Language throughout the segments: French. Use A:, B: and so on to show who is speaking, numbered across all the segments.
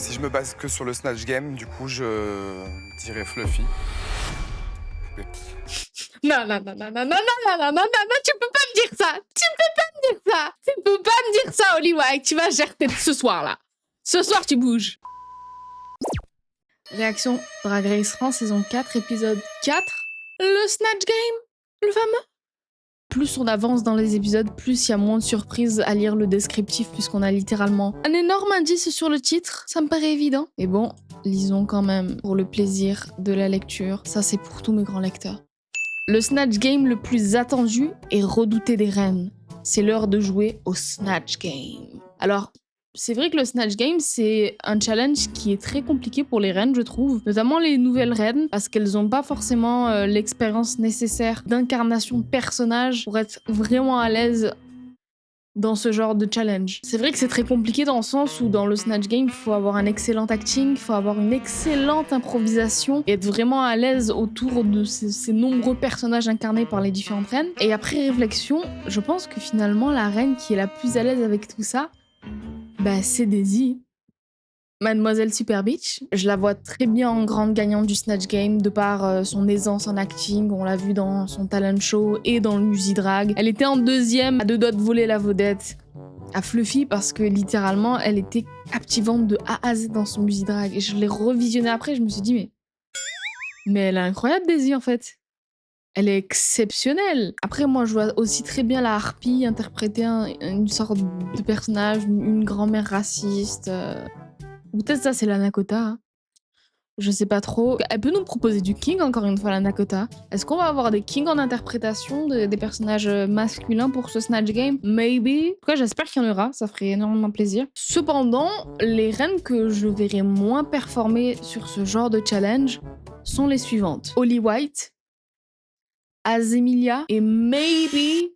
A: Si je me base que sur le Snatch Game, du coup, je dirais Fluffy.
B: Non, non, non, non, non, non, non, non, non, non, non, tu peux pas me dire ça. Tu peux pas me dire ça. Tu peux pas me dire ça, Holly White. Tu vas gérer ce soir-là. Ce soir, tu bouges. Réaction Drag Race France, saison 4, épisode 4. Le Snatch Game, le fameux. Plus on avance dans les épisodes, plus il y a moins de surprises à lire le descriptif, puisqu'on a littéralement un énorme indice sur le titre. Ça me paraît évident. Mais bon, lisons quand même pour le plaisir de la lecture. Ça, c'est pour tous mes grands lecteurs. Le Snatch Game le plus attendu et redouté des reines. C'est l'heure de jouer au Snatch Game. Alors, c'est vrai que le Snatch Game, c'est un challenge qui est très compliqué pour les reines, je trouve. Notamment les nouvelles reines, parce qu'elles n'ont pas forcément l'expérience nécessaire d'incarnation de personnage pour être vraiment à l'aise dans ce genre de challenge. C'est vrai que c'est très compliqué dans le sens où dans le Snatch Game, il faut avoir un excellent acting, il faut avoir une excellente improvisation et être vraiment à l'aise autour de ces nombreux personnages incarnés par les différentes reines. Et après réflexion, je pense que finalement la reine qui est la plus à l'aise avec tout ça, bah c'est Daisy. Mademoiselle Super Beach, je la vois très bien en grande gagnante du Snatch Game de par son aisance en acting, on l'a vu dans son talent show et dans le Musi Drag. Elle était en deuxième, à deux doigts de voler la vedette à Fluffy parce que littéralement elle était captivante de A à Z dans son Musi Drag. Et je l'ai revisionné après, je me suis dit mais elle est incroyable Daisy en fait. Elle est exceptionnelle. Après, moi, je vois aussi très bien la harpie interpréter une sorte de personnage, une grand-mère raciste. Ou peut-être ça, c'est la Nakota. Hein. Je sais pas trop. Elle peut nous proposer du king, encore une fois, la Nakota. Est-ce qu'on va avoir des kings en interprétation des personnages masculins pour ce Snatch Game? Maybe. En tout cas, j'espère qu'il y en aura. Ça ferait énormément plaisir. Cependant, les reines que je verrai moins performer sur ce genre de challenge sont les suivantes. Holly White, Azemilia et maybe,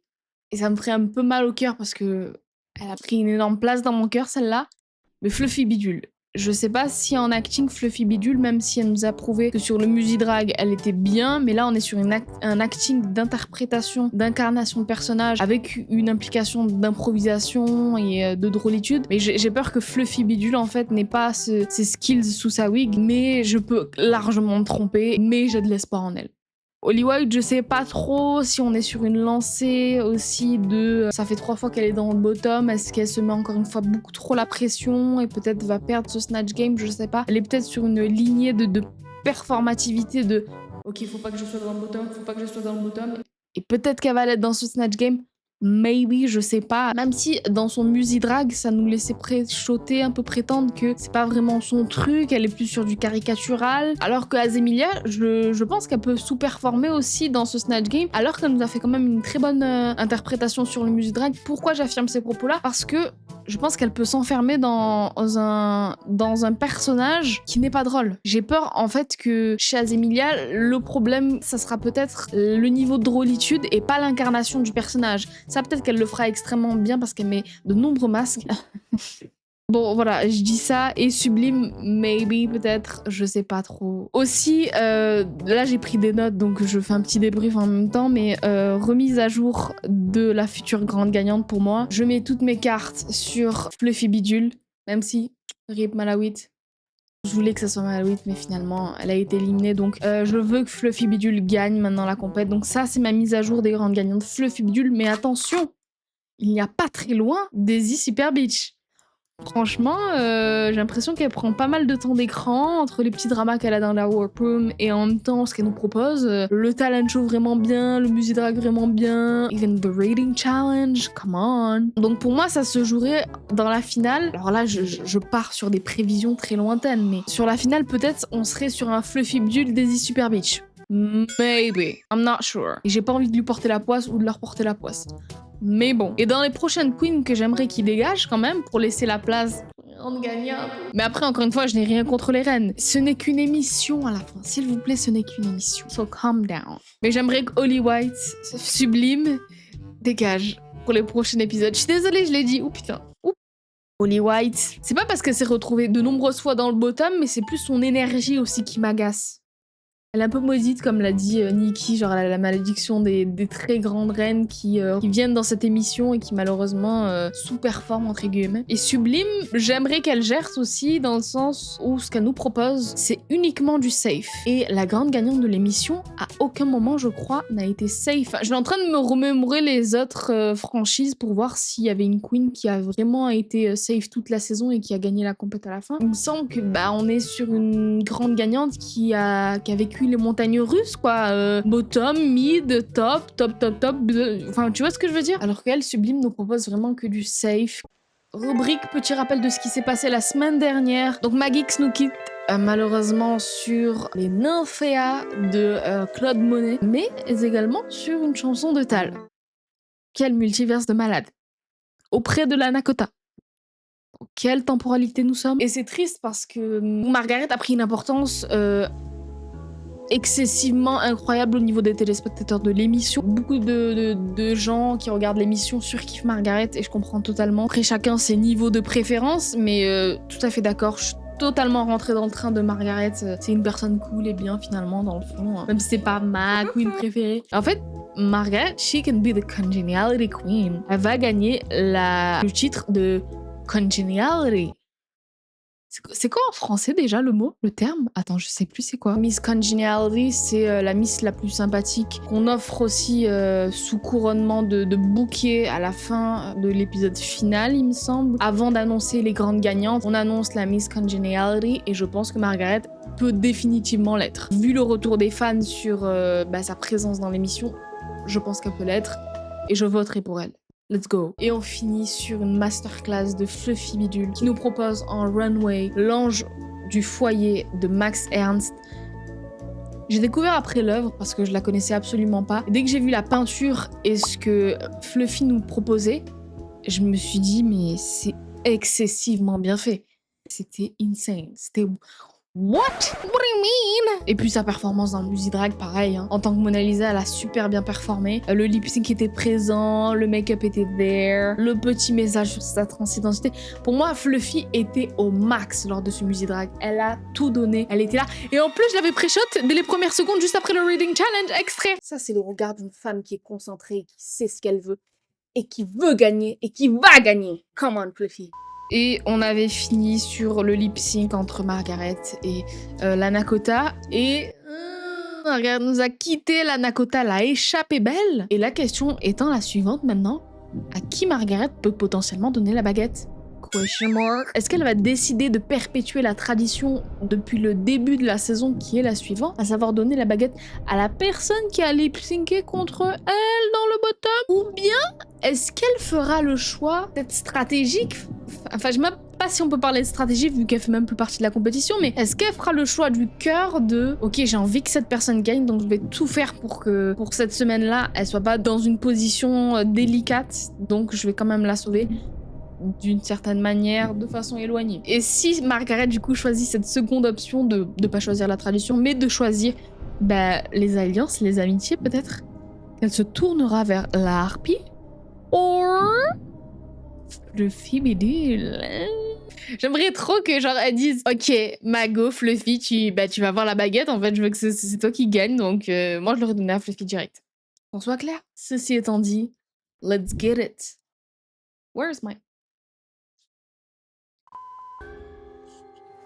B: et ça me ferait un peu mal au cœur parce que elle a pris une énorme place dans mon cœur, celle-là, mais Fluffy Bidule. Je sais pas si en acting Fluffy Bidule, même si elle nous a prouvé que sur le Musi Drag, elle était bien, mais là on est sur un acting d'interprétation, d'incarnation de personnage avec une implication d'improvisation et de drôlitude. Mais j'ai peur que Fluffy Bidule en fait n'ait pas ses skills sous sa wig, mais je peux largement me tromper, mais j'ai de l'espoir en elle. Holly White, je sais pas trop si on est sur une lancée aussi de... Ça fait 3 fois qu'elle est dans le bottom, est-ce qu'elle se met encore une fois beaucoup trop la pression et peut-être va perdre ce Snatch Game, je sais pas. Elle est peut-être sur une lignée de performativité de... Ok, faut pas que je sois dans le bottom, faut pas que je sois dans le bottom. Et peut-être qu'elle va l'être dans ce Snatch Game. Maybe, je sais pas. Même si dans son Musi Drag, ça nous laissait préchoter, un peu prétendre que c'est pas vraiment son truc, elle est plus sur du caricatural. Alors que Azemilia, je pense qu'elle peut sous-performer aussi dans ce Snatch Game, alors qu'elle nous a fait quand même une très bonne interprétation sur le Musi Drag. Pourquoi j'affirme ces propos-là? Parce que je pense qu'elle peut s'enfermer dans un personnage qui n'est pas drôle. J'ai peur en fait que chez Azemilia, le problème, ça sera peut-être le niveau de drôlitude et pas l'incarnation du personnage. Ça, peut-être qu'elle le fera extrêmement bien parce qu'elle met de nombreux masques. Bon, voilà, je dis ça. Et Sublime, maybe, peut-être, je sais pas trop. Aussi, là, j'ai pris des notes, donc je fais un petit débrief en même temps, mais remise à jour de la future grande gagnante pour moi. Je mets toutes mes cartes sur Fluffy Bidule, même si, rip Malawit. Je voulais que ça soit Malawit, mais finalement, elle a été éliminée. Donc, je veux que Fluffy Bidule gagne maintenant la compète. Donc ça, c'est ma mise à jour des grandes gagnantes. Fluffy Bidule, mais attention, il n'y a pas très loin Daisy Super Beach. Franchement, j'ai l'impression qu'elle prend pas mal de temps d'écran entre les petits dramas qu'elle a dans la workroom et en même temps ce qu'elle nous propose. Le talent show vraiment bien, le Musi Drag vraiment bien, even the rating challenge, come on. Donc pour moi, ça se jouerait dans la finale. Alors là, je pars sur des prévisions très lointaines, mais sur la finale, peut-être on serait sur un Fluffy Bidule Daisy Super Beach. Maybe, I'm not sure. Et j'ai pas envie de lui porter la poisse ou de leur porter la poisse. Mais bon. Et dans les prochaines queens que j'aimerais qu'ils dégagent quand même, pour laisser la place en gagnant. Mais après, encore une fois, je n'ai rien contre les reines. Ce n'est qu'une émission à la fin. S'il vous plaît, ce n'est qu'une émission. So calm down. Mais j'aimerais que Holly White, Sublime, dégage pour les prochains épisodes. Je suis désolée, je l'ai dit. Oh putain. Oups. Holly White. C'est pas parce qu'elle s'est retrouvée de nombreuses fois dans le bottom, mais c'est plus son énergie aussi qui m'agace. Elle est un peu maudite, comme l'a dit Nikki, genre elle a la malédiction des très grandes reines qui viennent dans cette émission et qui malheureusement sous-performent entre guillemets. Et Sublime, j'aimerais qu'elle gère aussi dans le sens où ce qu'elle nous propose, c'est uniquement du safe. Et la grande gagnante de l'émission, à aucun moment, je crois, n'a été safe. Je suis en train de me remémorer les autres franchises pour voir s'il y avait une queen qui a vraiment été safe toute la saison et qui a gagné la compète à la fin. Il me semble que on est sur une grande gagnante qui a vécu les montagnes russes, quoi. Bottom, mid, top. Enfin, tu vois ce que je veux dire? Alors qu'elle, Sublime, nous propose vraiment que du safe. Rubrique petit rappel de ce qui s'est passé la semaine dernière. Donc Magix nous quitte malheureusement sur les Nymphéas de Claude Monet, mais également sur une chanson de Tal. Quel multiverse de malade. Auprès de la Nakota. Dans quelle temporalité nous sommes? Et c'est triste parce que Margaret a pris une importance excessivement incroyable au niveau des téléspectateurs de l'émission. Beaucoup de gens qui regardent l'émission surkiffent Margaret et je comprends totalement. Après chacun ses niveaux de préférence, mais tout à fait d'accord. Je suis totalement rentrée dans le train de Margaret. C'est une personne cool et bien finalement dans le fond, même si c'est pas ma queen préférée. En fait, Margaret, she can be the congeniality queen. Elle va gagner le titre de congeniality. C'est quoi en français déjà le mot, le terme? Attends, je sais plus c'est quoi. Miss Congeniality, c'est la miss la plus sympathique qu'on offre aussi sous couronnement de bouquet à la fin de l'épisode final, il me semble. Avant d'annoncer les grandes gagnantes, on annonce la Miss Congeniality et je pense que Margaret peut définitivement l'être. Vu le retour des fans sur sa présence dans l'émission, je pense qu'elle peut l'être et je voterai pour elle. Let's go. Et on finit sur une masterclass de Fluffy Bidule qui nous propose en runway l'ange du foyer de Max Ernst. J'ai découvert après l'œuvre parce que je la connaissais absolument pas. Et dès que j'ai vu la peinture et ce que Fluffy nous proposait, je me suis dit mais c'est excessivement bien fait. C'était insane. C'était... What? What do you mean? Et puis sa performance dans Musidrag, pareil. En tant que Mona Lisa, elle a super bien performé. Le lip sync était présent, le make-up était there, le petit message sur sa transidentité. Pour moi, Fluffy était au max lors de ce Musidrag. Elle a tout donné, elle était là. Et en plus, je l'avais pré-shot dès les premières secondes, juste après le Reading Challenge, extrait. Ça, c'est le regard d'une femme qui est concentrée, qui sait ce qu'elle veut, et qui veut gagner, et qui va gagner. Come on, Fluffy. Et on avait fini sur le lip sync entre Margaret et la Nakota. Et Margaret nous a quitté, la Nakota l'a échappé belle. Et la question étant la suivante maintenant, à qui Margaret peut potentiellement donner la baguette? Question mark. Est-ce qu'elle va décider de perpétuer la tradition depuis le début de la saison qui est la suivante, à savoir donner la baguette à la personne qui a lip-synké contre elle dans le bottom? Ou bien est-ce qu'elle fera le choix d'être stratégique? Enfin, je ne sais même pas si on peut parler de stratégie vu qu'elle fait même plus partie de la compétition, mais est-ce qu'elle fera le choix du cœur de ok, j'ai envie que cette personne gagne, donc je vais tout faire pour que pour cette semaine-là, elle soit pas dans une position délicate, donc je vais quand même la sauver d'une certaine manière, de façon éloignée. Et si Margaret du coup choisit cette seconde option de ne pas choisir la tradition, mais de choisir les alliances, les amitiés peut-être, elle se tournera vers la harpie or le Fibidule. J'aimerais trop que genre elle dise ok Mago, Fluffy, tu vas avoir la baguette, en fait je veux que c'est toi qui gagne, donc moi je l'aurais donné à Fluffy direct. Qu'on soit clair. Ceci étant dit, let's get it. Where's my...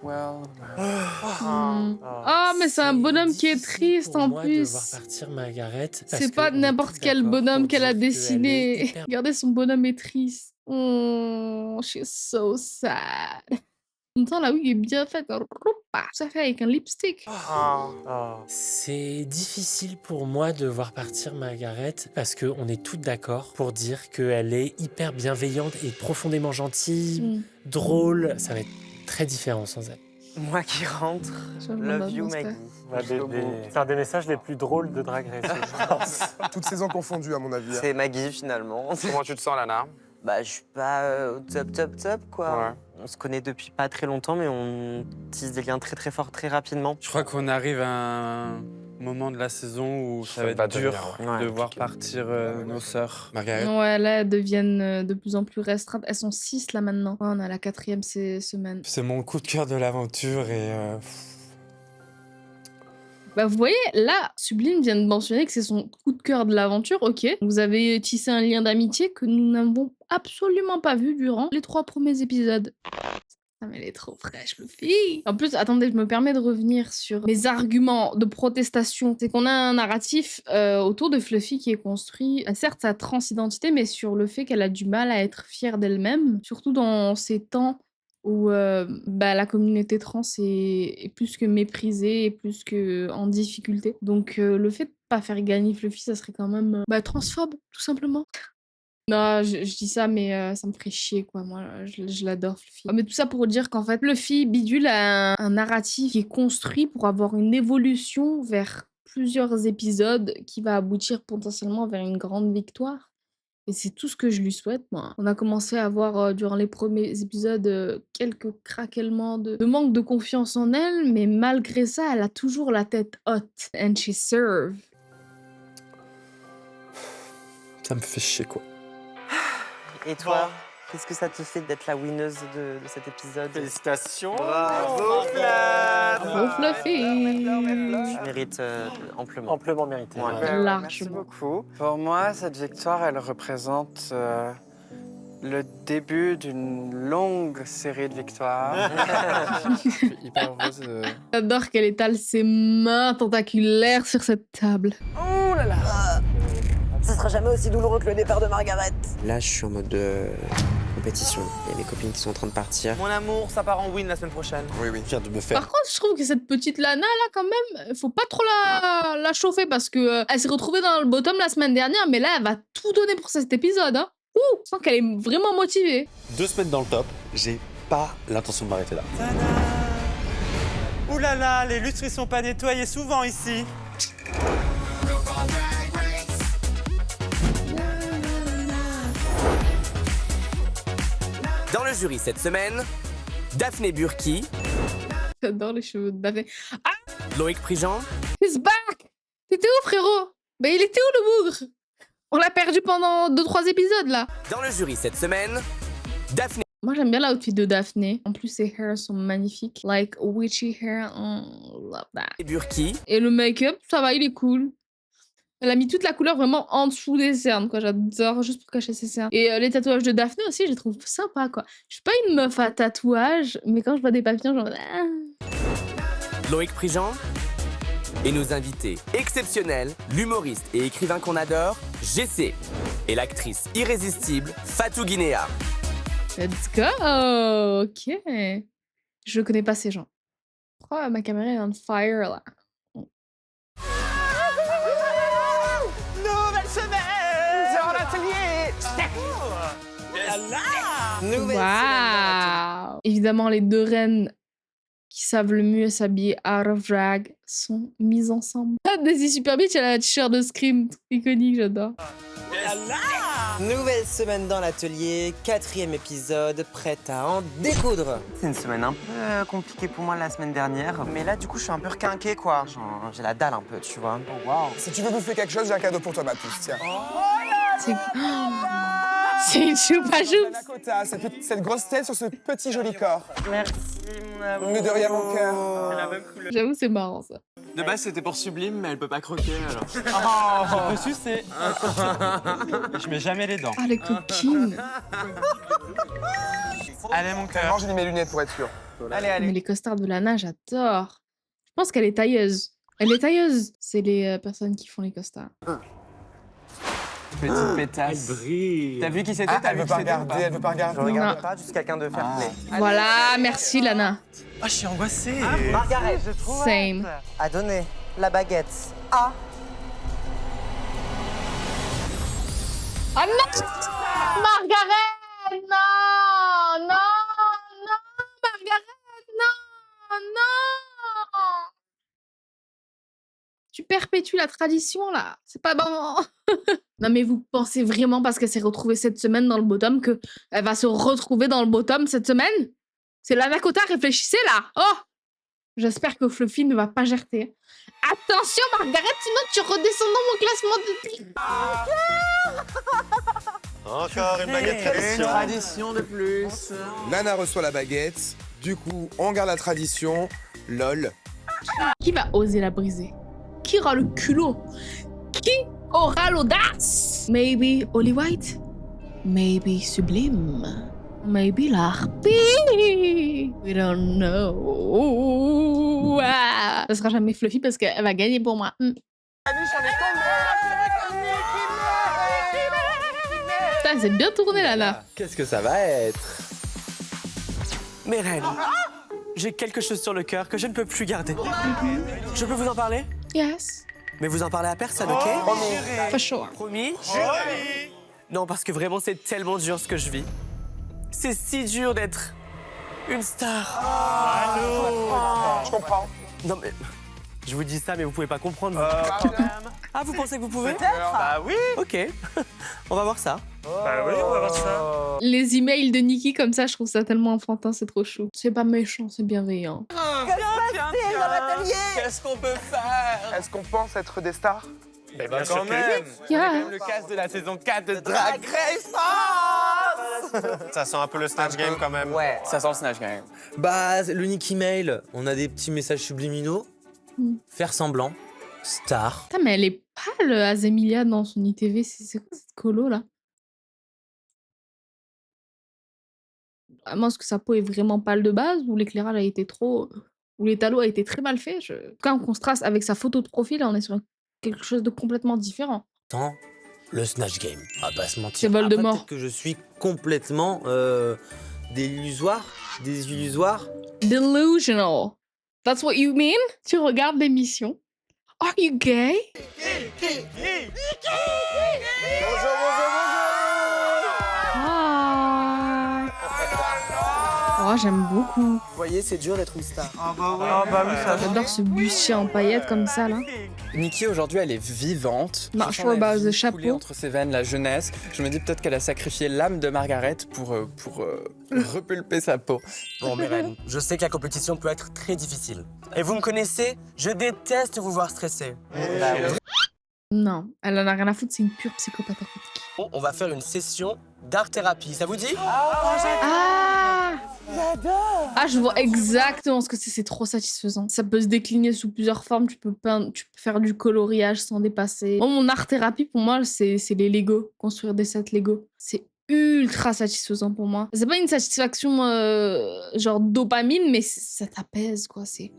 A: Well,
B: Ah, mais c'est un bonhomme qui est triste en
C: moi de
B: plus.
C: voir partir Margaret, parce
B: C'est pas
C: qu'on est
B: n'importe
C: tous
B: quel
C: d'accord
B: bonhomme
C: pour
B: qu'elle a
C: dire qu'elle est
B: dessiné.
C: hyper-
B: Regardez, son bonhomme est triste. Oh, she's so sad. En même temps, la wig est bien faite. Ça fait avec un lipstick.
C: C'est difficile pour moi de voir partir Margaret parce qu'on est tous d'accord pour dire qu'elle est hyper bienveillante et profondément gentille, drôle. Ça va être très différent sans elle.
D: Moi qui rentre,
B: Je me
D: love
B: demande
D: you
B: dans ce cas.
D: Maggie.
E: C'est un des messages les plus drôles de Drag Race, je pense.
F: Toutes saisons confondues, à mon avis.
D: C'est Maggie finalement.
A: comment tu te sens, Lana?
D: Bah, je suis pas au top, quoi.
A: Ouais.
D: On se connaît depuis pas très longtemps, mais on tisse des liens très très forts très rapidement.
G: Je crois qu'on arrive à un moment de la saison où ça va
A: va
G: être dur
A: devenir,
D: ouais.
G: de voir partir nos sœurs.
A: Margaret?
B: Ouais, là, elles deviennent de plus en plus restreintes. Elles sont 6 là maintenant. Ouais, on a la 4e semaine.
E: C'est mon coup de cœur de l'aventure et
B: Bah vous voyez, là, Sublime vient de mentionner que c'est son coup de cœur de l'aventure, ok. Vous avez tissé un lien d'amitié que nous n'avons absolument pas vu durant les 3 premiers épisodes. Ah mais elle est trop fraîche, Fluffy. En plus, attendez, je me permets de revenir sur mes arguments de protestation. C'est qu'on a un narratif autour de Fluffy qui est construit, certes sa transidentité, mais sur le fait qu'elle a du mal à être fière d'elle-même, surtout dans ces temps où la communauté trans est plus que méprisée et plus que en difficulté. Donc le fait de pas faire gagner Fluffy, ça serait quand même transphobe, tout simplement. Non, je dis ça, mais ça me ferait chier, quoi. Moi, je l'adore, Fluffy. Mais tout ça pour dire qu'en fait, Fluffy Bidule a un narratif qui est construit pour avoir une évolution vers plusieurs épisodes qui va aboutir potentiellement vers une grande victoire. Et c'est tout ce que je lui souhaite, moi. On a commencé à voir durant les premiers épisodes quelques craquements de manque de confiance en elle, mais malgré ça, elle a toujours la tête haute. And she serve.
G: Ça me fait chier, quoi.
D: Et toi, qu'est-ce que ça te fait d'être la winneuse de cet épisode?
E: Félicitations.
D: Bravo, Flav.
B: Bravo, Fluffy.
D: Tu mérites amplement.
E: Amplement mérité.
D: Ouais.
E: Ouais.
B: Largement.
H: Merci beaucoup. Pour moi, cette victoire, elle représente le début d'une longue série de victoires.
G: Je suis hyper heureuse.
B: J'adore qu'elle étale ses mains tentaculaires sur cette table.
H: Oh là là!
I: Ça sera jamais aussi douloureux que le départ de Margaret.
D: Là, je suis en mode compétition. Il y a mes copines qui sont en train de partir.
H: Mon amour, ça part en win la semaine prochaine.
F: Oui, oui.
G: Je viens de me faire.
B: Par contre, je trouve que cette petite Lana, là, quand même, faut pas trop la chauffer parce que elle s'est retrouvée dans le bottom la semaine dernière, mais là, elle va tout donner pour cet épisode, hein. Ouh, je sens qu'elle est vraiment motivée.
J: 2 semaines dans le top, j'ai pas l'intention de m'arrêter là.
H: Ouh là là, les lustres ils sont pas nettoyés souvent ici.
I: Dans le jury cette semaine, Daphné Burki,
B: J'adore les cheveux de Daphné.
I: Loïc Prigent,
B: He's back! T'étais où, frérot? Ben, il était où, le bougre? On l'a perdu pendant 2-3 épisodes, là.
I: dans le jury cette semaine, Daphné
B: Moi, j'aime bien l'outfit de Daphné. En plus, ses hairs sont magnifiques. Like, witchy hair. Love that.
I: Burki,
B: Et le make-up, ça va, il est cool. Elle a mis toute la couleur vraiment en dessous des cernes, quoi. J'adore, juste pour cacher ses cernes. Et les tatouages de Daphné aussi, je les trouve sympas, quoi. Je suis pas une meuf à tatouage, mais quand je vois des papillons, genre...
I: Loïc Prigent et nos invités exceptionnels, l'humoriste et écrivain qu'on adore, GC, et l'actrice irrésistible Fatou Guinéa.
B: Let's go! Ok. Je connais pas ces gens. Pourquoi ma caméra est on fire, là?
H: Nouvelle semaine dans l'atelier. Nouvelle
B: Waouh! Évidemment, les deux reines qui savent le mieux s'habiller out of drag sont mises ensemble. Ah, Daisy Super Beach, elle a un t-shirt de Scream, iconique, j'adore.
I: Nouvelle semaine dans l'atelier, 4e épisode, prête à en découdre.
D: C'est une semaine un peu compliquée pour moi la semaine dernière. Mais là, du coup, je suis un peu requinqué, quoi. Genre, j'ai la dalle un peu, tu vois.
H: Oh, wow.
F: Si tu veux bouffer quelque chose, j'ai un cadeau pour toi, ma puce. Tiens.
B: C'est c'est une choupa choups.
F: Anna Kota, cette grosse tête sur ce petit joli corps.
D: Merci, mon amour.
F: Mais de rien, mon cœur.
D: C'est la même couleur.
B: J'avoue, c'est marrant, ça.
G: De base, c'était pour Sublime, mais elle peut pas croquer, alors.
H: Je peux sucer. Je mets jamais les dents.
B: Ah, les copines.
H: Allez, mon cœur.
F: Vraiment, j'ai mis mes lunettes pour être sûr.
H: Allez,
B: Mais
H: allez.
B: les costards de Lana, j'adore. Je pense qu'elle est tailleuse. Elle est tailleuse. C'est les personnes qui font les costards.
H: Petite pétasse.
G: brille.
H: T'as vu qui c'était?
F: Ah, elle veut pas regarder, elle veut pas
D: Je
F: regarder.
D: regarde
B: Non.
D: pas, juste quelqu'un de fair play.
B: Voilà, merci Lana.
H: Ah, je suis angoissé.
D: Margaret, je trouve.
B: Same.
D: À donner la baguette. Ah.
B: Ah non! Margaret! Non! Non! Non! Margaret! Non! Non! Tu perpétues la tradition, là. C'est pas bon. Non, mais vous pensez vraiment, parce qu'elle s'est retrouvée cette semaine dans le bottom, qu'elle va se retrouver dans le bottom cette semaine? C'est Lana Kota, réfléchissez, là. Oh! J'espère que Fluffy ne va pas gerter. Attention, Margaret, sinon tu redescends dans mon classement de...
J: Encore une baguette
H: Une
J: tradition.
H: tradition de plus.
F: Nana reçoit la baguette. Du coup, on garde la tradition. LOL.
B: Qui va oser la briser? Qui aura le culot? Qui aura l'audace? Maybe Holly White? Maybe Sublime? Maybe la harpie? We don't know. Ah, ça sera jamais Fluffy parce qu'elle va gagner pour moi. Putain, c'est bien tourné là.
I: Qu'est-ce que ça va être? Mes reines, j'ai quelque chose sur le cœur que je ne peux plus garder. Je peux vous en parler?
B: Yes,
I: Mais vous en parlez à personne, ok?
B: for sure.
I: Promis? Non, parce que vraiment, c'est tellement dur ce que je vis. C'est si dur d'être une star.
F: Je comprends.
I: Non, mais... Je vous dis ça, mais vous pouvez pas comprendre. Ah, vous pensez que vous pouvez?
H: Bah oui.
I: Ok. On va voir ça.
E: Bah oui, on va voir ça.
B: Les emails de Nikki comme ça, je trouve ça tellement enfantin, c'est trop chou. C'est pas méchant, c'est bienveillant.
F: Qu'est-ce qu'on peut faire? Est-ce qu'on pense être des stars?
E: Mais bien sûr que oui.
B: Yeah.
D: Le cast de la saison 4 de Drag Race.
G: Ça sent un peu le Snatch Game quand même.
D: Ouais.
H: Ça sent le Snatch Game.
J: Bah, l'unique email, on a des petits messages subliminaux. Faire semblant. Star.
B: Putain, mais elle est pâle, Azemilia, dans son ITV. C'est quoi cette colo, là? Vraiment, est-ce que sa peau est vraiment pâle de base ou l'éclairage a été trop... ou l'étalo a été très mal fait? Quand on contraste avec sa photo de profil, on est sur quelque chose de complètement différent.
J: Attends, le Snatch Game. On va pas se mentir.
B: C'est Voldemort.
J: Après, peut-être que je suis complètement désillusoire. Désillusoire.
B: Delusional. That's what you mean? Tu regardes l'émission. Are you gay? Ah. Oh, j'aime beaucoup.
I: Vous voyez, c'est dur d'être une star.
H: Ah bah oui, ça.
B: J'adore ce bustier en paillettes comme ça, là.
H: Nikki aujourd'hui elle est vivante.
B: Not
H: Franchement,
B: sure
H: la
B: about
H: vie
B: the chapeau.
H: coulée entre ses veines, la jeunesse. Je me dis peut-être qu'elle a sacrifié l'âme de Margaret pour repulper sa peau.
I: Bon, mes reines, je sais que la compétition peut être très difficile. Et vous me connaissez, je déteste vous voir stressé.
B: Non, elle en a rien à foutre, c'est une pure psychopathe aquatique.
I: Bon, on va faire une session d'art-thérapie, ça vous dit?
B: Ah! Ah, je vois exactement ce que c'est trop satisfaisant. Ça peut se décliner sous plusieurs formes, tu peux peindre, tu peux faire du coloriage sans dépasser. Moi, mon art-thérapie, pour moi, c'est les Lego, construire des sets Lego. C'est ultra satisfaisant pour moi. C'est pas une satisfaction genre dopamine, mais ça t'apaise, quoi, c'est...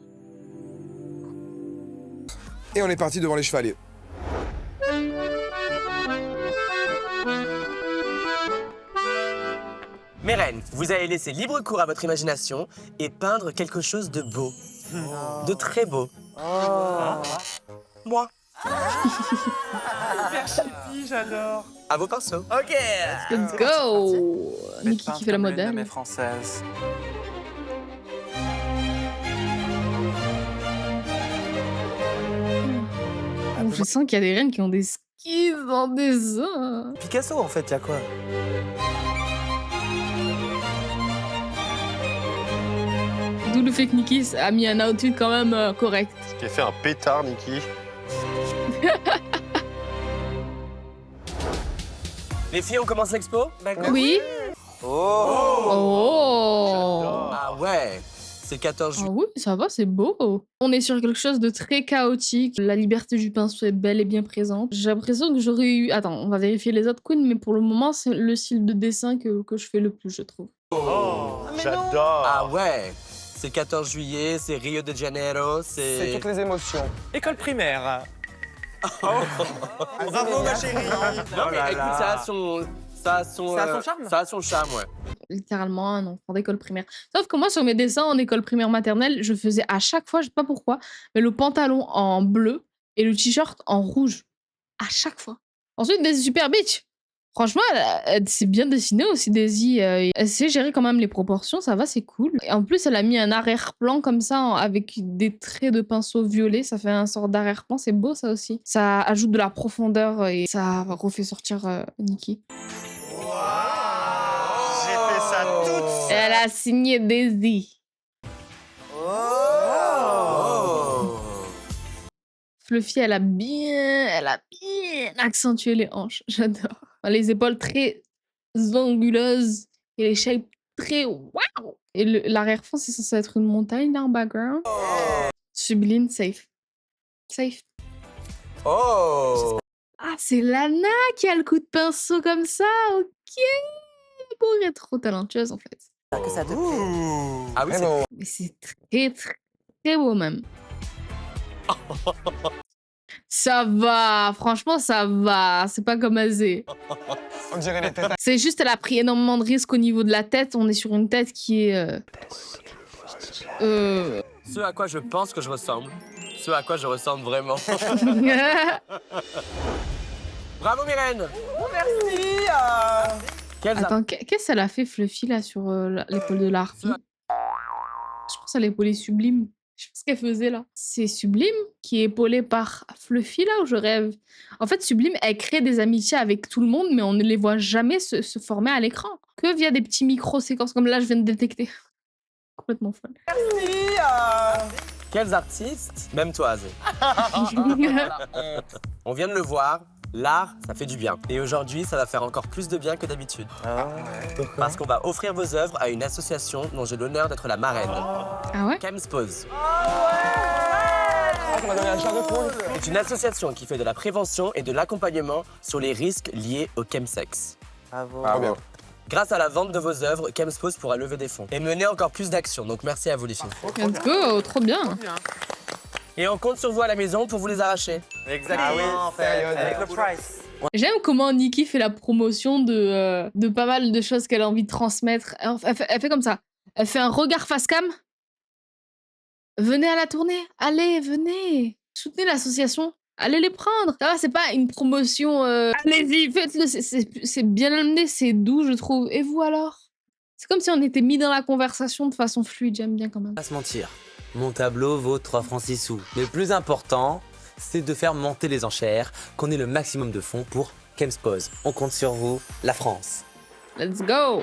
F: Et on est parti devant les chevaliers.
I: Mes reines, vous allez laisser libre cours à votre imagination et peindre quelque chose de beau. De très beau. Moi.
H: Hyper chippy, j'adore.
I: À vos pinceaux.
H: Ok.
B: Let's go! Nikki qui fait la modèle.
H: Mais française.
B: Oh, je sens qu'il y a des reines qui ont des skis en dessin.
I: Picasso, en fait, y a quoi?
B: D'où le fait que Nikki a mis un outfit quand même correct.
G: Qui a fait un pétard, Nikki.
I: Les filles, on commence l'expo?
B: Oui.
I: Oh!
B: Oh.
I: Ah ouais! C'est 14
B: Ah
I: juillet.
B: oui, ça va, c'est beau. On est sur quelque chose de très chaotique. La liberté du pinceau est bel et bien présente. J'ai l'impression que j'aurais eu... Attends, on va vérifier les autres queens, mais pour le moment, c'est le style de dessin que je fais le plus, je trouve.
G: Oh, j'adore.
I: Ah ouais! C'est 14 juillet, c'est Rio de Janeiro,
F: C'est
I: c'est...
F: toutes les émotions.
H: École primaire.
G: Bravo, ma chérie.
I: Non, mais écoute, ça a son... Ça a son
D: charme.
I: Ça a son charme, ouais.
B: Littéralement un enfant d'école primaire. Sauf que moi, sur mes dessins en école primaire maternelle, je faisais à chaque fois, je sais pas pourquoi, mais le pantalon en bleu et le t-shirt en rouge. À chaque fois. Ensuite, Daisy Super Bitch. Franchement, elle s'est bien dessinée aussi, Daisy. Elle sait gérer quand même les proportions, ça va, c'est cool. Et en plus, elle a mis un arrière-plan comme ça, avec des traits de pinceau violets. Ça fait un sort d'arrière-plan, c'est beau ça aussi. Ça ajoute de la profondeur et ça refait sortir Nikki.
G: J'ai fait ça toute seule.
B: Elle a signé Daisy. Fluffy, elle a bien accentué les hanches. J'adore. Les épaules très anguleuses et les shapes très waouh. Et l'arrière-fond, c'est censé être une montagne là en background. Sublime, safe. Safe.
I: Oh!
B: Ah, c'est Lana qui a le coup de pinceau comme ça, ok. Bon, elle est trop talentueuse en fait.
D: Que ça te plaît.
I: Ah oui, c'est
F: Hello.
B: Mais c'est très très beau même. Ça va, franchement ça va, c'est pas comme Azé.
F: On dirait les têtes.
B: C'est juste elle a pris énormément de risques au niveau de la tête, on est sur une tête qui est...
I: ce à quoi je pense que je ressemble. Ce à quoi je ressemble vraiment. Bravo Myrène!
D: Merci.
I: Quels
B: Attends, qu'est-ce qu'elle a fait Fluffy là sur l'épaule de l'Harpie? Je pense qu'elle épaulée Sublime. Je sais pas ce qu'elle faisait là. C'est Sublime qui est épaulée par Fluffy là où je rêve. En fait, Sublime, elle crée des amitiés avec tout le monde, mais on ne les voit jamais se former à l'écran. Que via des petits micro-séquences comme là, je viens de détecter. Complètement folle.
I: Quels artistes? Même toi, Azé. On vient de le voir, l'art, ça fait du bien. Et aujourd'hui, ça va faire encore plus de bien que d'habitude. Parce qu'on va offrir vos œuvres à une association dont j'ai l'honneur d'être la marraine.
B: Ah ouais?
I: Chemspose.
F: Ah, ça m'a donné la chair de poule.
I: C'est une association qui fait de la prévention et de l'accompagnement sur les risques liés au chemsex.
D: Bravo.
F: Ah, bien.
I: Grâce à la vente de vos œuvres, Chemspose pourra lever des fonds et mener encore plus d'actions. Donc merci à vous les filles.
B: Let's go, trop bien.
I: Et on compte sur vous à la maison pour vous les arracher.
D: Exactement, en fait.
F: Période.
D: Avec le price.
B: J'aime comment Nikki fait la promotion de pas mal de choses qu'elle a envie de transmettre. Elle fait comme ça. Elle fait un regard face cam. Venez à la tournée. Allez, venez. Soutenez l'association. Allez les prendre. Ça va, c'est pas une promotion. Allez-y, faites-le. C'est bien amené, c'est doux, je trouve. Et vous alors? C'est comme si on était mis dans la conversation de façon fluide. J'aime bien quand même.
J: Pas se mentir. Mon tableau vaut 3 francs 6 sous. Mais le plus important, c'est de faire monter les enchères, qu'on ait le maximum de fonds pour Chemspose. On compte sur vous, la France.
B: Let's go.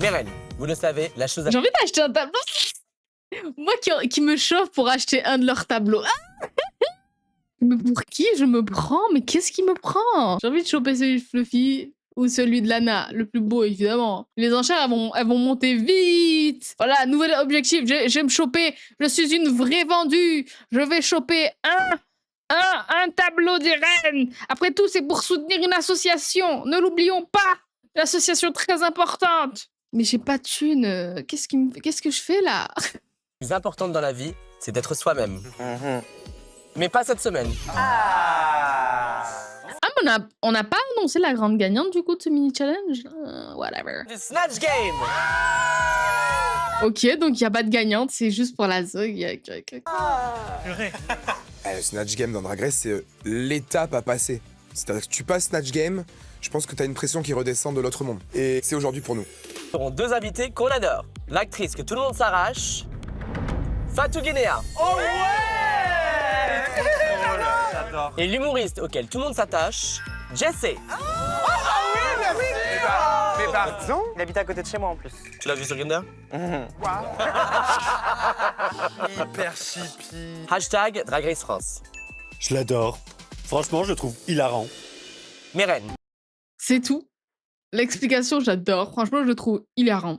I: Myrène, vous le savez, la chose
B: J'ai envie d'acheter un tableau. Moi qui me chauffe pour acheter un de leurs tableaux. Ah mais pour qui je me prends? Mais qu'est-ce qui me prend? J'ai envie de choper celui de Fluffy ou celui de Lana, le plus beau évidemment. Les enchères elles vont monter vite. Voilà, nouvel objectif, je vais me choper. Je suis une vraie vendue. Je vais choper un tableau d'Irène. Après tout, c'est pour soutenir une association. Ne l'oublions pas. Une association très importante. Mais j'ai pas de thune. Qu'est-ce que je fais là?
I: la plus importante dans la vie, c'est d'être soi-même. Mais pas cette semaine.
B: Ah, mais on n'a pas annoncé la grande gagnante du coup de ce mini-challenge? Whatever.
I: Du Snatch Game.
B: Ok, donc il n'y a pas de gagnante, c'est juste pour la zog.
E: Purée.
F: Le Snatch Game dans Drag Race, c'est l'étape à passer. C'est-à-dire que tu passes Snatch Game, je pense que t'as une pression qui redescend de l'autre monde. Et c'est aujourd'hui pour nous.
I: Nous aurons deux invités qu'on adore. L'actrice que tout le monde s'arrache, Fatou Guinea.
E: Oh là, j'adore.
I: Et l'humoriste auquel tout le monde s'attache, Jessé.
F: Mais pardon?
D: Il habite à côté de chez moi en plus.
I: Tu l'as vu sur Grindr?
E: Hyper chippy.
I: Hashtag Drag Race France.
E: Je l'adore. Franchement, je le trouve hilarant.
I: Myrène.
B: C'est tout. L'explication, j'adore. Franchement, je le trouve hilarant.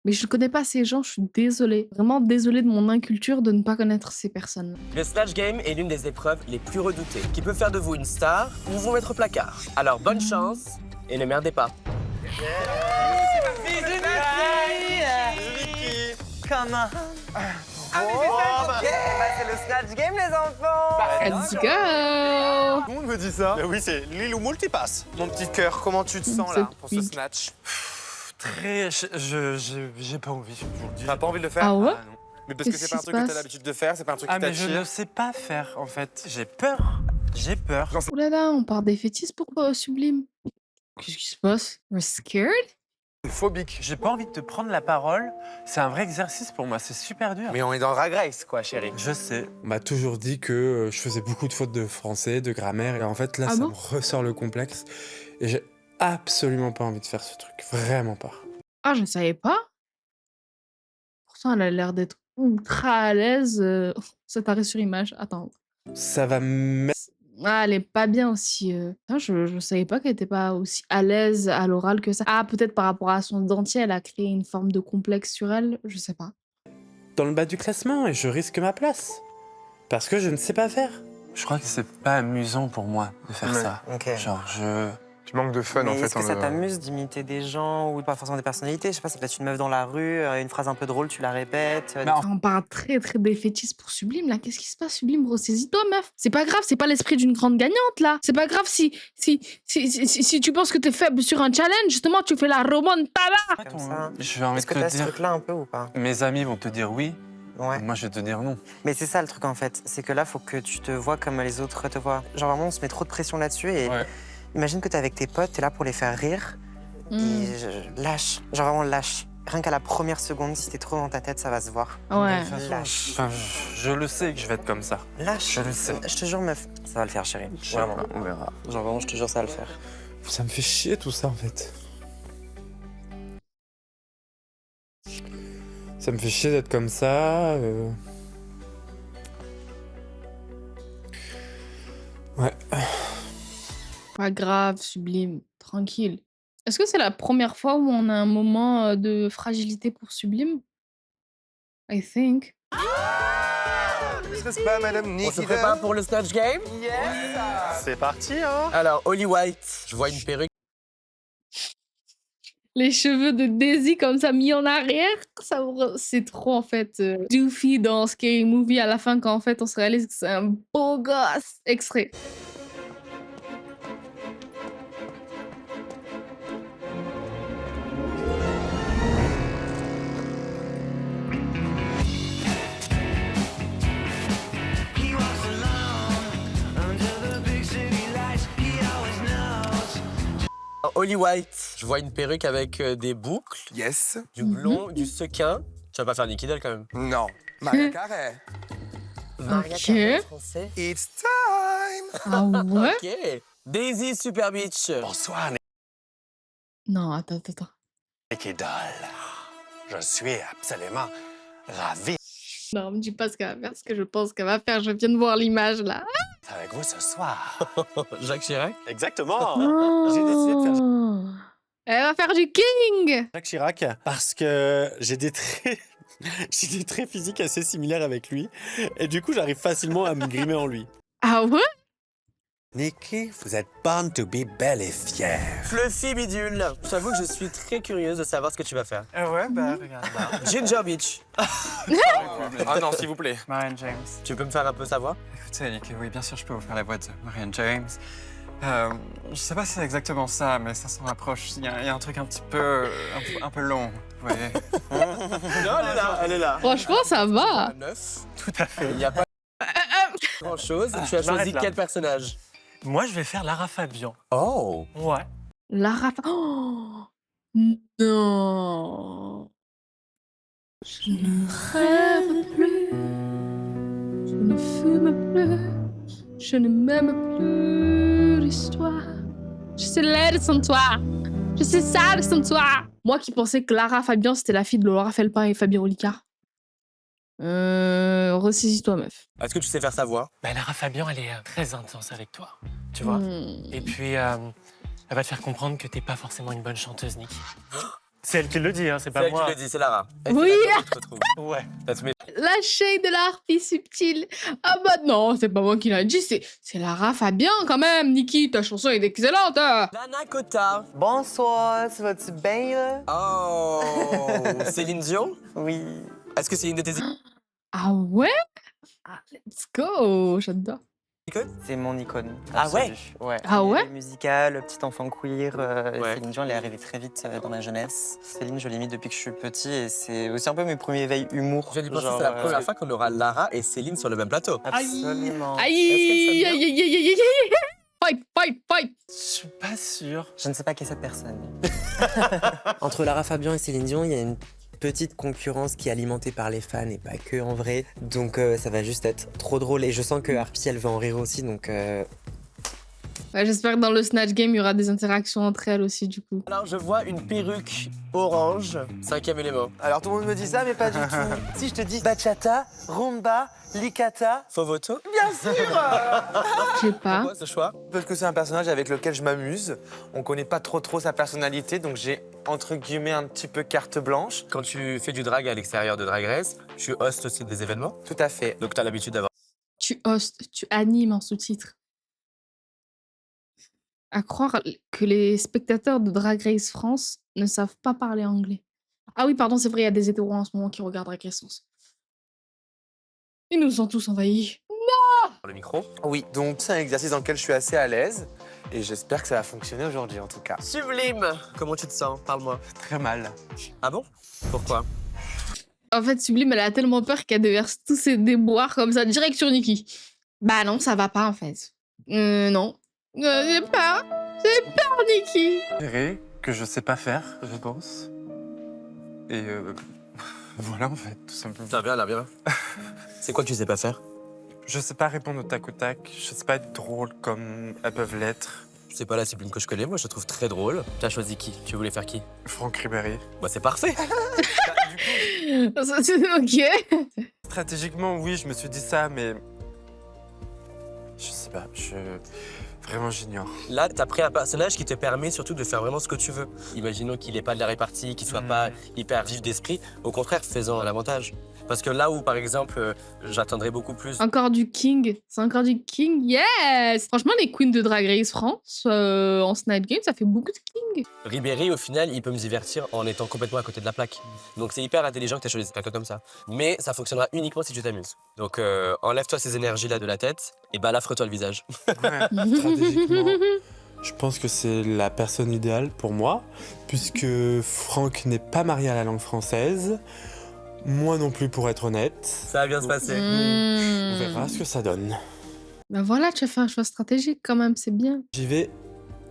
B: Mais je ne connais pas ces gens, je suis désolée. Vraiment désolée de mon inculture de ne pas connaître ces personnes.
I: Le Snatch Game est l'une des épreuves les plus redoutées, qui peut faire de vous une star ou vous mettre au placard. Alors bonne chance et ne merdez pas.
D: Comment? C'est le Snatch Game, les enfants!
B: Let's go!
F: Tout le monde me dit ça.
E: Oui, c'est l'île où multipasse.
F: Mon petit cœur, comment tu te sens là pour ce
B: Cette
F: Snatch?
E: Très. J'ai pas envie, je vous le dis.
F: T'as pas envie de le faire?
B: Ah ouais?
F: non. Mais parce que
B: Qu'est-ce
F: c'est pas un
B: qui se
F: truc que t'as
B: passe
F: l'habitude de faire, c'est pas un truc
E: Ah,
F: qui
E: mais je ne
F: t'attire.
E: sais pas faire en fait. J'ai peur. J'ai peur.
B: Oh là là, on part des fétiches pour Sublime. Qu'est-ce qui se passe? You're scared?
F: Phobique.
E: J'ai pas envie de te prendre la parole. C'est un vrai exercice pour moi. C'est super dur.
F: Mais on est dans Drag Race, quoi, chérie.
E: Je sais.
G: On m'a toujours dit que je faisais beaucoup de fautes de français, de grammaire, et en fait là
B: Ah
G: ça
B: bon
G: me ressort le complexe. Et j'ai absolument pas envie de faire ce truc, vraiment pas.
B: Ah, je ne savais pas. Pourtant, elle a l'air d'être ultra à l'aise. Cet arrêt sur image. Attends.
G: Ça va me
B: Ah, elle est pas bien aussi. Ah, je savais pas qu'elle était pas aussi à l'aise à l'oral que ça. Ah, peut-être par rapport à son dentier, elle a créé une forme de complexe sur elle. Je sais pas.
G: dans le bas du classement et je risque ma place. Parce que je ne sais pas faire.
E: Je crois que c'est pas amusant pour moi de faire
F: Ouais.
E: ça.
D: Ok.
E: Genre,
F: Tu manques de fun
D: Mais
F: en fait.
D: est-ce que
F: hein,
D: ça
F: le-
D: t'amuse d'imiter des gens ou pas forcément des personnalités? Je sais pas, c'est peut-être une meuf dans la rue, une phrase un peu drôle, tu la répètes.
E: Bah,
B: On parle très très défaitiste pour Sublime là. Qu'est-ce qui se passe Sublime? Ressaisis-toi meuf. C'est pas grave, c'est pas l'esprit d'une grande gagnante là. C'est pas grave si tu penses que t'es faible sur un challenge, justement tu fais la remontada.
D: Comme ça.
E: j'ai envie
D: Est-ce
E: de
D: que t'as
E: te
D: ce
E: dire,
D: truc-là un peu ou pas?
E: mes amis vont te dire oui,
D: Ouais.
E: moi je vais te dire non.
D: Mais c'est ça le truc en fait, c'est que là, faut que tu te vois comme les autres te voient. Genre vraiment, on se met trop de pression là-dessus et
E: Ouais.
D: imagine que t'es avec tes potes, t'es là pour les faire rire
B: Hmm.
D: et lâche, genre vraiment lâche. Rien qu'à la première seconde, si t'es trop dans ta tête, ça va se voir.
B: Ouais.
E: De toute façon,
D: Lâche.
E: enfin, je le sais que je vais être comme ça.
D: Lâche.
E: Je le sais.
D: Je te jure, meuf, ça va le faire, chérie.
E: Je sais
D: Vraiment.
E: pas, on verra.
D: Genre vraiment, je te jure, ça va le faire.
G: Ça me fait chier tout ça en fait. Ça me fait chier d'être comme ça. Ouais.
B: Pas grave, Sublime, tranquille. Est-ce que c'est la première fois où on a un moment de fragilité pour Sublime? I think.
F: Serait-ce pas Madame
I: On se
F: Nikita
I: prépare pour le Snatch Game?
E: C'est parti, hein.
I: Alors, Holly White, je vois une perruque.
B: Les cheveux de Daisy comme ça mis en arrière, c'est trop en fait Doofy dans Scary Movie à la fin quand en fait on se réalise que c'est un beau gosse. Extrait.
I: Holly White, je vois une perruque avec des boucles,
F: Yes.
I: du blond, du sequin. Tu vas pas faire Nicky Doll quand même.
F: Non. Maria Carey.
I: Maria
B: Ok.
I: Carey, français.
F: It's time.
B: Ah ouais?
I: Ok. Daisy Super Beach.
E: Bonsoir,
B: Non, attends.
E: Nicky Doll. Je suis absolument ravi
B: Non, me dis pas ce qu'elle va faire, ce que je pense qu'elle va faire. Je viens de voir l'image là.
E: avec vous ce soir.
I: Jacques Chirac.
E: Exactement.
B: J'ai
E: décidé de faire-
B: Elle va faire du King.
K: Jacques Chirac, parce que j'ai des traits, j'ai des traits physiques assez similaires avec lui, et du coup j'arrive facilement à me grimer en lui.
B: Ah ouais?
K: Nikki, vous êtes born to be belle et fière.
I: Fluffy Bidule. J'avoue que je suis très curieuse de savoir ce que tu vas faire.
H: Ouais, bah regarde là.
I: Ginger Beach.
E: Ah non, s'il vous plaît.
H: Marianne James.
I: Tu peux me faire un peu savoir?
E: Écoutez, Nick, oui, bien sûr, je peux vous faire la voix de Marianne James. Je sais pas si c'est exactement ça, mais ça s'en rapproche. Il y a un truc un petit peu, un peu long, vous voyez.
I: Non, elle est là, elle est là.
B: Franchement, ça va.
I: 9.
E: Tout à fait.
I: Il n'y a pas grand chose. Tu as
E: je m'arrête
I: choisi
E: là.
I: quel personnage?
E: Moi, je vais faire Lara Fabian.
I: Oh.
E: Ouais.
B: Lara. Oh non. Je ne rêve plus. Je ne fume plus. Je ne m'aime plus l'histoire. Je sais l'aide sans toi. Je sais ça sans toi. Moi qui pensais que Lara Fabian c'était la fille de Laura Felpin et Fabien Olicard. Ressaisis-toi, meuf.
I: Est-ce que tu sais faire sa voix?
C: Bah, Lara Fabian, elle est très intense avec toi, tu vois.
B: Hmm.
C: Et puis, elle va te faire comprendre que t'es pas forcément une bonne chanteuse, Nicky. C'est elle qui le dit, hein, c'est
I: C'est
C: pas
I: elle qui
C: moi.
I: le dit, c'est Lara.
B: Oui.
I: Tu te retrouves.
C: Ouais.
I: Ça te met-
B: La shade de la harpie subtile. Ah bah non, c'est pas moi qui l'a dit, c'est Lara Fabian quand même. Niki, ta chanson est excellente. Hein.
I: Lana Kota.
D: Bonsoir, tu vas-tu bien là?
I: Oh. Céline Dion.
D: Oui.
I: Est-ce que c'est une de tes
B: Ah ouais? Ah, let's go, j'adore.
D: C'est mon icône.
I: Ah ouais?
D: absolue. Ouais.
B: Ah ouais?
D: Elle est musicale, petit enfant queer.
I: Ouais.
D: Céline Dion, elle est arrivée très vite dans ma jeunesse. Céline, je l'imite depuis que je suis petit et c'est aussi un peu mes premiers éveils humour.
I: Je viens d'y penser,
D: Genre,
I: c'est la première fois qu'on aura Lara et Céline sur le même plateau.
D: Absolument.
B: Aïe,
I: Est-ce qu'elle
B: aïe,
I: sonne
B: aïe, aïe, aïe, aïe. Fight, fight, fight.
C: Je suis pas sûr.
D: Je ne sais pas qui est cette personne.
L: Entre Lara Fabian et Céline Dion, il y a une petite concurrence qui est alimentée par les fans et pas que en vrai. Donc ça va juste être trop drôle et je sens que Harpy elle va en rire aussi donc
B: Ouais, j'espère que dans le Snatch Game, il y aura des interactions entre elles aussi, du coup.
I: Alors je vois une perruque orange, 5e élément.
D: Alors tout le monde me dit ça, mais pas du tout. Si je te dis bachata, rumba, licata.
I: Fovoto.
D: Bien sûr.
B: Je sais pas.
I: Pourquoi ce choix?
J: Parce que c'est un personnage avec lequel je m'amuse. On connaît pas trop sa personnalité, donc j'ai entre guillemets un petit peu carte blanche.
I: Quand tu fais du drag à l'extérieur de Drag Race, tu hostes aussi des événements.
J: Tout à fait.
I: Donc tu as l'habitude d'avoir
B: Tu hostes, tu animes en sous-titres. À croire que les spectateurs de Drag Race France ne savent pas parler anglais. Ah oui, pardon, c'est vrai, il y a des hétéros en ce moment qui regardent Drag Race France. Ils nous ont tous envahis.
J: Le micro.
G: Oui, donc c'est un exercice dans lequel je suis assez à l'aise et j'espère que ça va fonctionner aujourd'hui en tout cas.
I: Sublime. Comment tu te sens? Parle-moi.
E: Très mal.
I: Ah bon? Pourquoi?
B: En fait, Sublime, elle a tellement peur qu'elle déverse tous ses déboires comme ça, direct sur Nikki. Bah non, ça va pas en fait. Non. J'ai peur. J'ai peur, Nikki.
E: Verrez que je sais pas faire, je pense. Et voilà en fait, tout simplement.
I: Ça va bien, là, bien. C'est quoi que tu sais pas faire?
E: Je sais pas répondre au tac au tac, je sais pas être drôle comme elles peuvent l'être.
I: C'est pas la Sublime que je connais, moi je te trouve très drôle. Tu as choisi qui? Tu voulais faire qui?
E: Franck Ribéry.
I: Bah c'est parfait.
B: Ok.
E: Stratégiquement, oui, je me suis dit ça, mais je sais pas, vraiment j'ignore.
I: Là, t'as pris un personnage qui te permet surtout de faire vraiment ce que tu veux. Imaginons qu'il ait pas de la répartie, qu'il soit pas hyper vif d'esprit. Au contraire, faisant un avantage. Parce que là où, par exemple, j'attendrais beaucoup plus.
B: Encore du King. C'est encore du King. Yes. Franchement, les queens de Drag Race France en Snatch Game, ça fait beaucoup de King.
I: Ribéry, au final, il peut me divertir en étant complètement à côté de la plaque. Donc c'est hyper intelligent que tu aies choisi quelqu'un comme ça. Mais ça fonctionnera uniquement si tu t'amuses. Donc enlève-toi ces énergies-là de la tête et balafre-toi le visage.
G: Stratégiquement, je pense que c'est la personne idéale pour moi, puisque Franck n'est pas marié à la langue française. Moi non plus, pour être honnête.
I: Ça va bien se passer.
G: On verra ce que ça donne.
B: Bah voilà, tu as fait un choix stratégique quand même, c'est bien.
G: J'y vais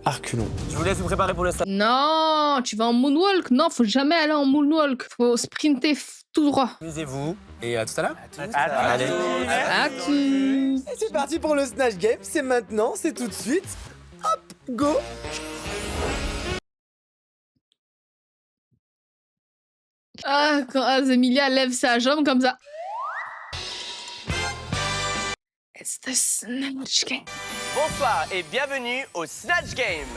G: Arculon.
I: Je vous laisse vous préparer pour le stade.
B: Non, tu vas en moonwalk. Non, faut jamais aller en moonwalk. Faut sprinter tout droit.
I: Amusez-vous et à tout à l'heure.
L: Allez.
B: À tout.
L: Et c'est parti pour le Snatch Game. C'est maintenant, c'est tout de suite. Hop, go.
B: Ah, quand Azemilia lève sa jambe comme ça. It's the Snatch Game.
I: Bonsoir et bienvenue au Snatch Game.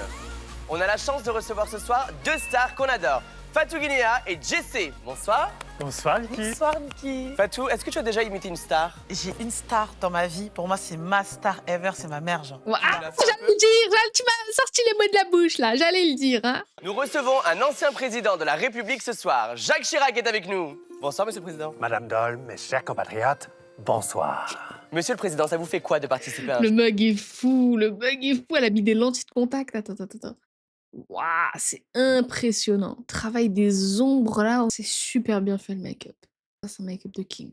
I: On a la chance de recevoir ce soir deux stars qu'on adore, Fatou Guinea et Jessé. Bonsoir.
H: Bonsoir, Niki.
M: Bonsoir, Niki.
I: Fatou, est-ce que tu as déjà imité une star?
M: J'ai une star dans ma vie. Pour moi, c'est ma star ever, c'est ma mère, genre.
B: Ah, j'allais le dire, tu m'as sorti les mots de la bouche là, j'allais le dire. Hein.
I: Nous recevons un ancien président de la République ce soir. Jacques Chirac est avec nous. Bonsoir, Monsieur le Président.
N: Madame Doll, mes chers compatriotes, bonsoir.
I: Monsieur le Président, ça vous fait quoi de participer à un
B: Le mug est fou, le bug est fou. Elle a mis des lentilles de contact. Attends. Waouh, c'est impressionnant. Travail des ombres là, c'est super bien fait le make-up. Ça, c'est un make-up de King.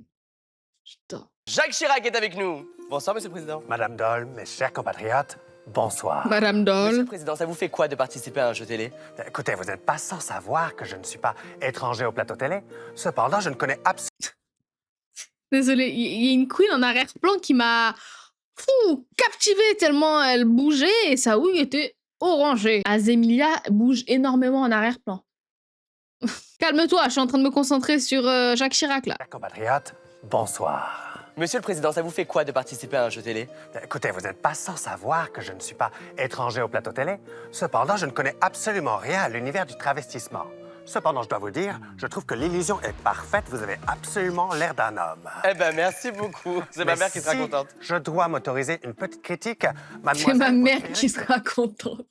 B: J'adore.
I: Jacques Chirac est avec nous. Bonsoir, Monsieur le Président.
N: Madame Doll, mes chers compatriotes, bonsoir.
B: Madame Doll.
I: Monsieur le Président, ça vous fait quoi de participer à un jeu télé?
N: Écoutez, vous n'êtes pas sans savoir que je ne suis pas étranger au plateau télé. Cependant, je ne connais absolument...
B: Désolée, il y a une queen en arrière-plan qui m'a captivée tellement elle bougeait et sa ouïe était orangée. Azemilia bouge énormément en arrière-plan. Calme-toi, je suis en train de me concentrer sur Jacques Chirac là.
N: Compatriotes, bonsoir.
I: Monsieur le Président, ça vous fait quoi de participer à un jeu télé?
N: Écoutez, vous n'êtes pas sans savoir que je ne suis pas étranger au plateau télé. Cependant, je ne connais absolument rien à l'univers du travestissement. Cependant, je dois vous dire, je trouve que l'illusion est parfaite. Vous avez absolument l'air d'un homme.
I: Eh ben, merci beaucoup. C'est ma mère qui sera contente.
N: Je dois m'autoriser une petite critique.
B: C'est ma mère qui sera contente.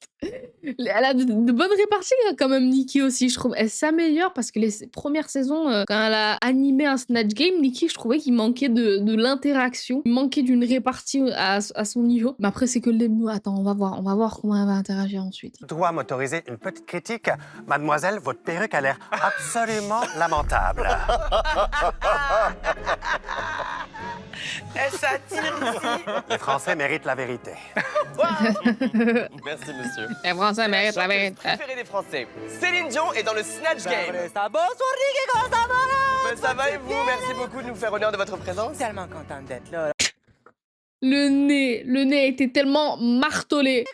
B: Elle a de bonnes réparties quand même, Nikki aussi, je trouve. Elle s'améliore parce que les premières saisons, quand elle a animé un Snatch Game, Nikki, je trouvais qu'il manquait de l'interaction. Il manquait d'une répartie à son niveau. Mais après, c'est que le début. Attends, on va voir comment elle va interagir ensuite.
N: Je dois m'autoriser une petite critique. Mademoiselle, votre perruque a l'air absolument lamentable.
M: Elle s'attire ici.
N: Les Français méritent la vérité.
I: Merci, monsieur.
B: Les Français méritent la vérité.
I: Préférée des Français. Céline Dion est dans le Snatch Game.
L: Bonsoir, Niki, comment ça va là?
I: Mais ça va et vous? Merci beaucoup de nous faire honneur de votre présence.
L: Tellement contente d'être là.
B: Le nez a été tellement martelé.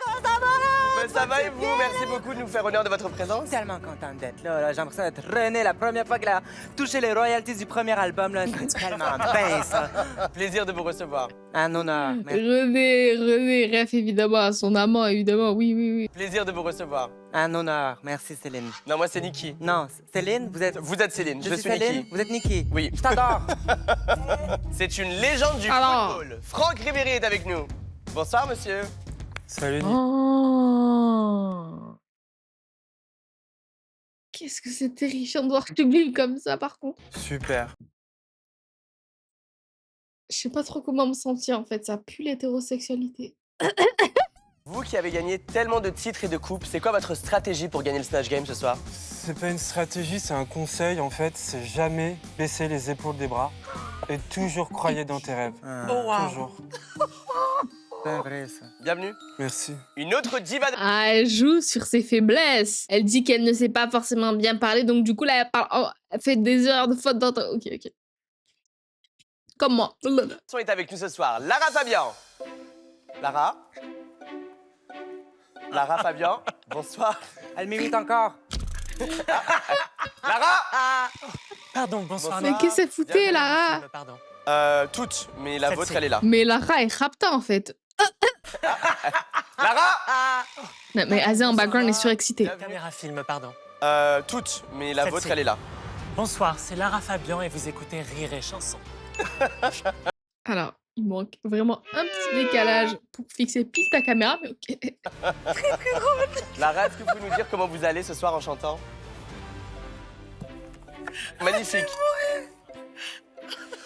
I: Mais Ça va et vous? Merci beaucoup de nous faire honneur de votre présence.
L: Tellement contente d'être là. J'ai l'impression d'être René la première fois qu'elle a touché les royalties du premier album. Là. C'est tellement bien, ça.
I: Plaisir de vous recevoir.
L: Un honneur.
B: René, ref évidemment à son amant, évidemment, oui.
I: Plaisir de vous recevoir.
L: Un honneur. Merci, Céline.
I: Non, moi c'est Niki.
L: Non, Céline, vous êtes...
I: Vous êtes Céline, je suis
L: Céline,
I: Niki.
L: vous êtes Niki.
I: Oui.
L: Je t'adore.
I: C'est une légende du football. Franck Ribéry est avec nous. Bonsoir, monsieur.
G: Salut.
B: Oh. Qu'est-ce que c'est terrifiant de voir Tublil comme ça, par contre.
G: Super.
B: Je sais pas trop comment me sentir, en fait. Ça pue l'hétérosexualité.
I: Vous qui avez gagné tellement de titres et de coupes, c'est quoi votre stratégie pour gagner le Snatch Game ce soir?
G: C'est pas une stratégie, c'est un conseil en fait. C'est jamais baisser les épaules des bras et toujours croyer dans tes rêves. Toujours.
L: C'est vrai, ça.
I: Bienvenue.
G: Merci.
I: Une autre diva de...
B: Ah, elle joue sur ses faiblesses. Elle dit qu'elle ne sait pas forcément bien parler, donc du coup, là, elle fait des erreurs de faute d'entendre. Ok. Comme moi.
I: est avec nous ce soir. Lara Fabian. Lara Fabian, bonsoir.
L: Elle m'imite encore.
I: Lara
C: Pardon, bonsoir.
B: Mais qu'est-ce que c'est fouté, Lara?
C: Pardon.
I: Toutes, mais la vôtre, elle est là.
B: Mais Lara est rapta, en fait.
I: Lara
B: Non, mais Azé en background est surexcité.
C: Caméra film, pardon.
I: Toutes, mais la vôtre, elle est là.
C: Bonsoir, c'est Lara Fabian et vous écoutez Rire et Chanson.
B: Alors, il manque vraiment un petit décalage pour fixer pile ta caméra, mais ok.
I: Lara, est-ce que vous pouvez nous dire comment vous allez ce soir en chantant? Magnifique.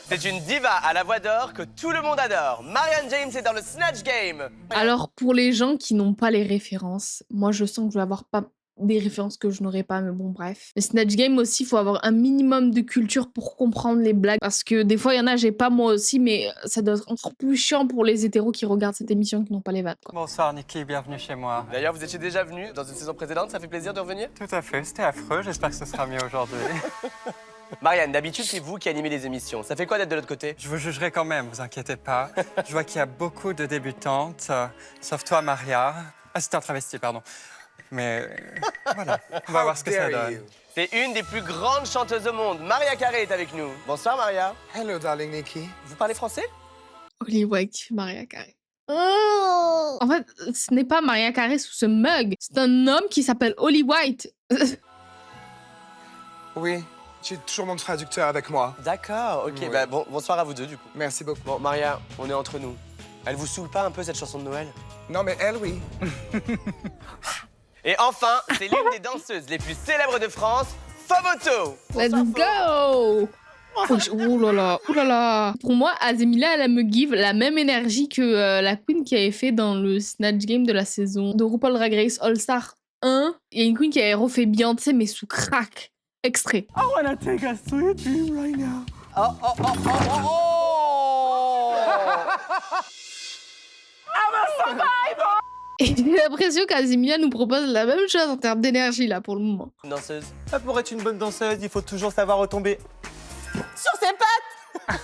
I: C'est une diva à la voix d'or que tout le monde adore. Marianne James est dans le Snatch Game.
B: Alors, pour les gens qui n'ont pas les références, moi, je sens que je vais avoir pas des références que je n'aurais pas, mais bon, bref. Le Snatch Game aussi, il faut avoir un minimum de culture pour comprendre les blagues, parce que des fois, il y en a, j'ai pas moi aussi, mais ça doit être encore plus chiant pour les hétéros qui regardent cette émission, qui n'ont pas les vannes, quoi.
E: Bonsoir Niki, bienvenue chez moi.
I: D'ailleurs, vous étiez déjà venu dans une saison précédente, ça fait plaisir de revenir?
E: Tout à fait, c'était affreux, j'espère que ce sera mieux aujourd'hui.
I: Marianne, d'habitude, c'est vous qui animez les émissions. Ça fait quoi d'être de l'autre côté?
E: Je vous jugerai quand même, vous inquiétez pas. Je vois qu'il y a beaucoup de débutantes, sauf toi Maria. Ah, c'était un travesti, pardon. Mais voilà, on va voir ce que ça donne.
I: C'est une des plus grandes chanteuses au monde. Maria Carey est avec nous. Bonsoir Maria.
F: Hello darling Nikki.
I: Vous parlez français?
B: Oli White qui fait Maria Carey. Oh, en fait, ce n'est pas Maria Carey sous ce mug. C'est un homme qui s'appelle Oli White.
F: Oui, j'ai toujours mon traducteur avec moi.
I: D'accord, ok.
F: Oui.
I: Bah, bonsoir à vous deux du coup.
F: Merci beaucoup.
I: Bon, Maria, on est entre nous. Elle vous saoule pas un peu cette chanson de Noël?
F: Non, mais elle, oui.
I: Et enfin, c'est l'une des danseuses les plus célèbres de France, Fomoto.
B: Let's go! Ouh là là. Pour moi, Azemila, elle me give la même énergie que la queen qui avait fait dans le Snatch Game de la saison de RuPaul Drag Race All Star 1. Il y a une queen qui avait refait Beyoncé, mais sous crack. Extrait.
O: I wanna take a sweet dream right now. I'm a survivor!
B: Et j'ai l'impression qu'Azemila nous propose la même chose en termes d'énergie, là, pour le moment.
I: Une danseuse.
L: Pour être une bonne danseuse, il faut toujours savoir retomber
M: Sur ses pattes!